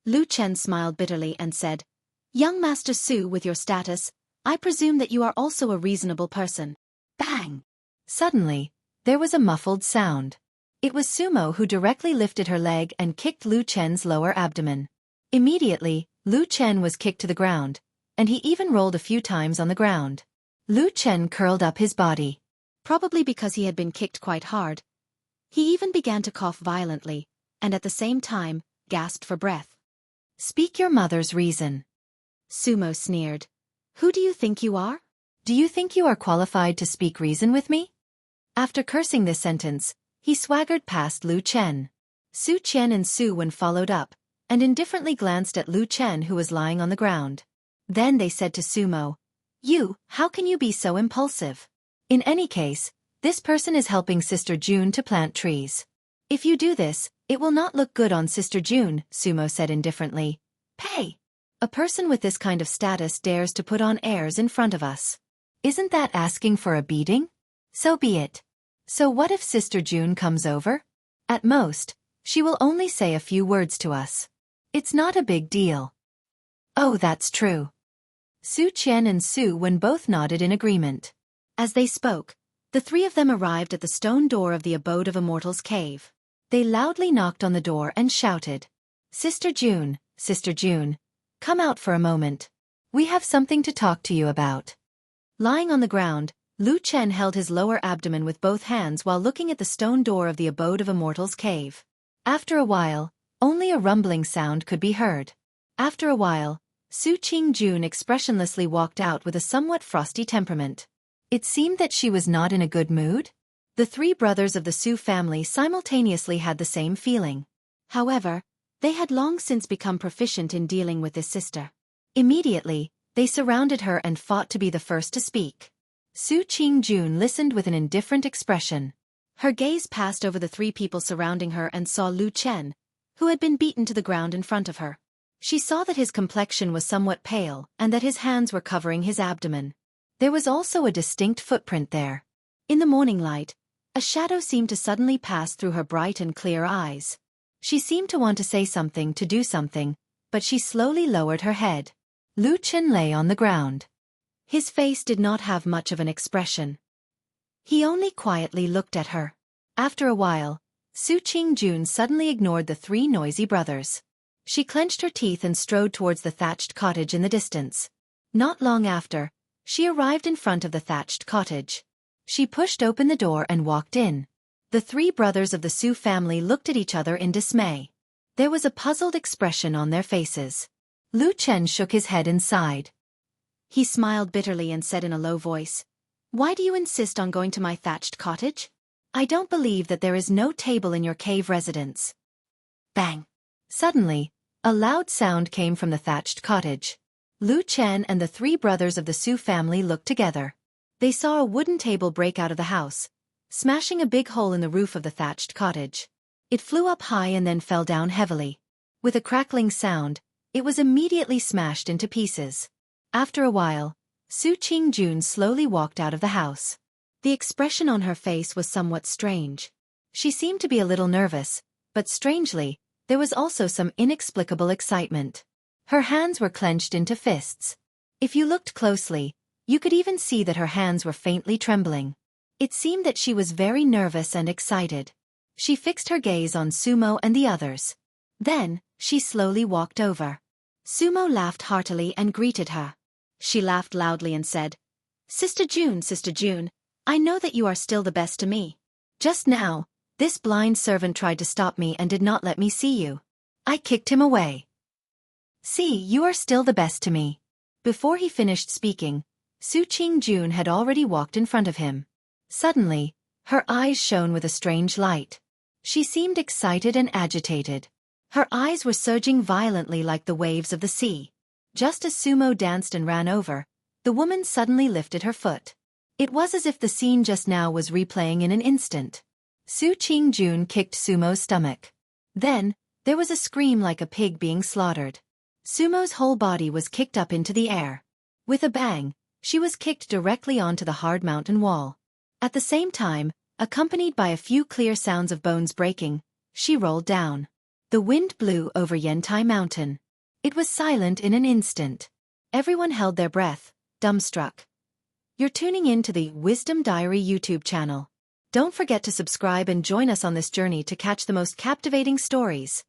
Lu Chen smiled bitterly and said, "Young Master Su, with your status, I presume that you are also a reasonable person." Bang! Suddenly, there was a muffled sound. It was Sumo who directly lifted her leg and kicked Lu Chen's lower abdomen. Immediately, Lu Chen was kicked to the ground, and he even rolled a few times on the ground. Lu Chen curled up his body. Probably because he had been kicked quite hard, he even began to cough violently, and at the same time, gasped for breath. "Speak your mother's reason." Sumo sneered. "Who do you think you are? Do you think you are qualified to speak reason with me?" After cursing this sentence, he swaggered past Lu Chen. Su Qian and Su Wen followed up, and indifferently glanced at Lu Chen, who was lying on the ground. Then they said to Sumo, How can you be so impulsive? In any case, this person is helping Sister June to plant trees. If you do this, it will not look good on Sister June," Sumo said indifferently. "Pay! A person with this kind of status dares to put on airs in front of us. Isn't that asking for a beating? So be it. So what if Sister June comes over? At most, she will only say a few words to us. It's not a big deal." "Oh, that's true." Su Qian and Su Wen both nodded in agreement. As they spoke, the 3 of them arrived at the stone door of the Abode of Immortals cave. They loudly knocked on the door and shouted, Sister June, come out for a moment. We have something to talk to you about." Lying on the ground, Lu Chen held his lower abdomen with both hands while looking at the stone door of the Abode of Immortals cave. After a while, only a rumbling sound could be heard. After a while, Su Qingjun expressionlessly walked out with a somewhat frosty temperament. It seemed that she was not in a good mood. The 3 brothers of the Su family simultaneously had the same feeling. However, they had long since become proficient in dealing with this sister. Immediately, they surrounded her and fought to be the first to speak. Su Qingjun listened with an indifferent expression. Her gaze passed over the 3 people surrounding her and saw Lu Chen, who had been beaten to the ground in front of her. She saw that his complexion was somewhat pale and that his hands were covering his abdomen. There was also a distinct footprint there. In the morning light, a shadow seemed to suddenly pass through her bright and clear eyes. She seemed to want to say something, to do something, but she slowly lowered her head. Lu Chen lay on the ground. His face did not have much of an expression. He only quietly looked at her. After a while, Su Qingjun suddenly ignored the 3 noisy brothers. She clenched her teeth and strode towards the thatched cottage in the distance. Not long after, she arrived in front of the thatched cottage. She pushed open the door and walked in. The three brothers of the Su family looked at each other in dismay. There was a puzzled expression on their faces. Lu Chen shook his head and sighed. He smiled bitterly and said in a low voice, "Why do you insist on going to my thatched cottage? I don't believe that there is no table in your cave residence." Bang! Suddenly, a loud sound came from the thatched cottage. Lu Chen and the three brothers of the Su family looked together. They saw a wooden table break out of the house, smashing a big hole in the roof of the thatched cottage. It flew up high and then fell down heavily. With a crackling sound, it was immediately smashed into pieces. After a while, Su Qingjun slowly walked out of the house. The expression on her face was somewhat strange. She seemed to be a little nervous, but strangely, there was also some inexplicable excitement. Her hands were clenched into fists. If you looked closely, you could even see that her hands were faintly trembling. It seemed that she was very nervous and excited. She fixed her gaze on Sumo and the others. Then, she slowly walked over. Sumo laughed heartily and greeted her. She laughed loudly and said, Sister June, I know that you are still the best to me. Just now, this blind servant tried to stop me and did not let me see you. I kicked him away. See, you are still the best to me." Before he finished speaking, Su Qingjun had already walked in front of him. Suddenly, her eyes shone with a strange light. She seemed excited and agitated. Her eyes were surging violently like the waves of the sea. Just as Sumo danced and ran over, the woman suddenly lifted her foot. It was as if the scene just now was replaying in an instant. Su Qingjun kicked Sumo's stomach. Then, there was a scream like a pig being slaughtered. Sumo's whole body was kicked up into the air. With a bang, she was kicked directly onto the hard mountain wall. At the same time, accompanied by a few clear sounds of bones breaking, she rolled down. The wind blew over Yantai Mountain. It was silent in an instant. Everyone held their breath, dumbstruck. You're tuning in to the Wisdom Diary YouTube channel. Don't forget to subscribe and join us on this journey to catch the most captivating stories.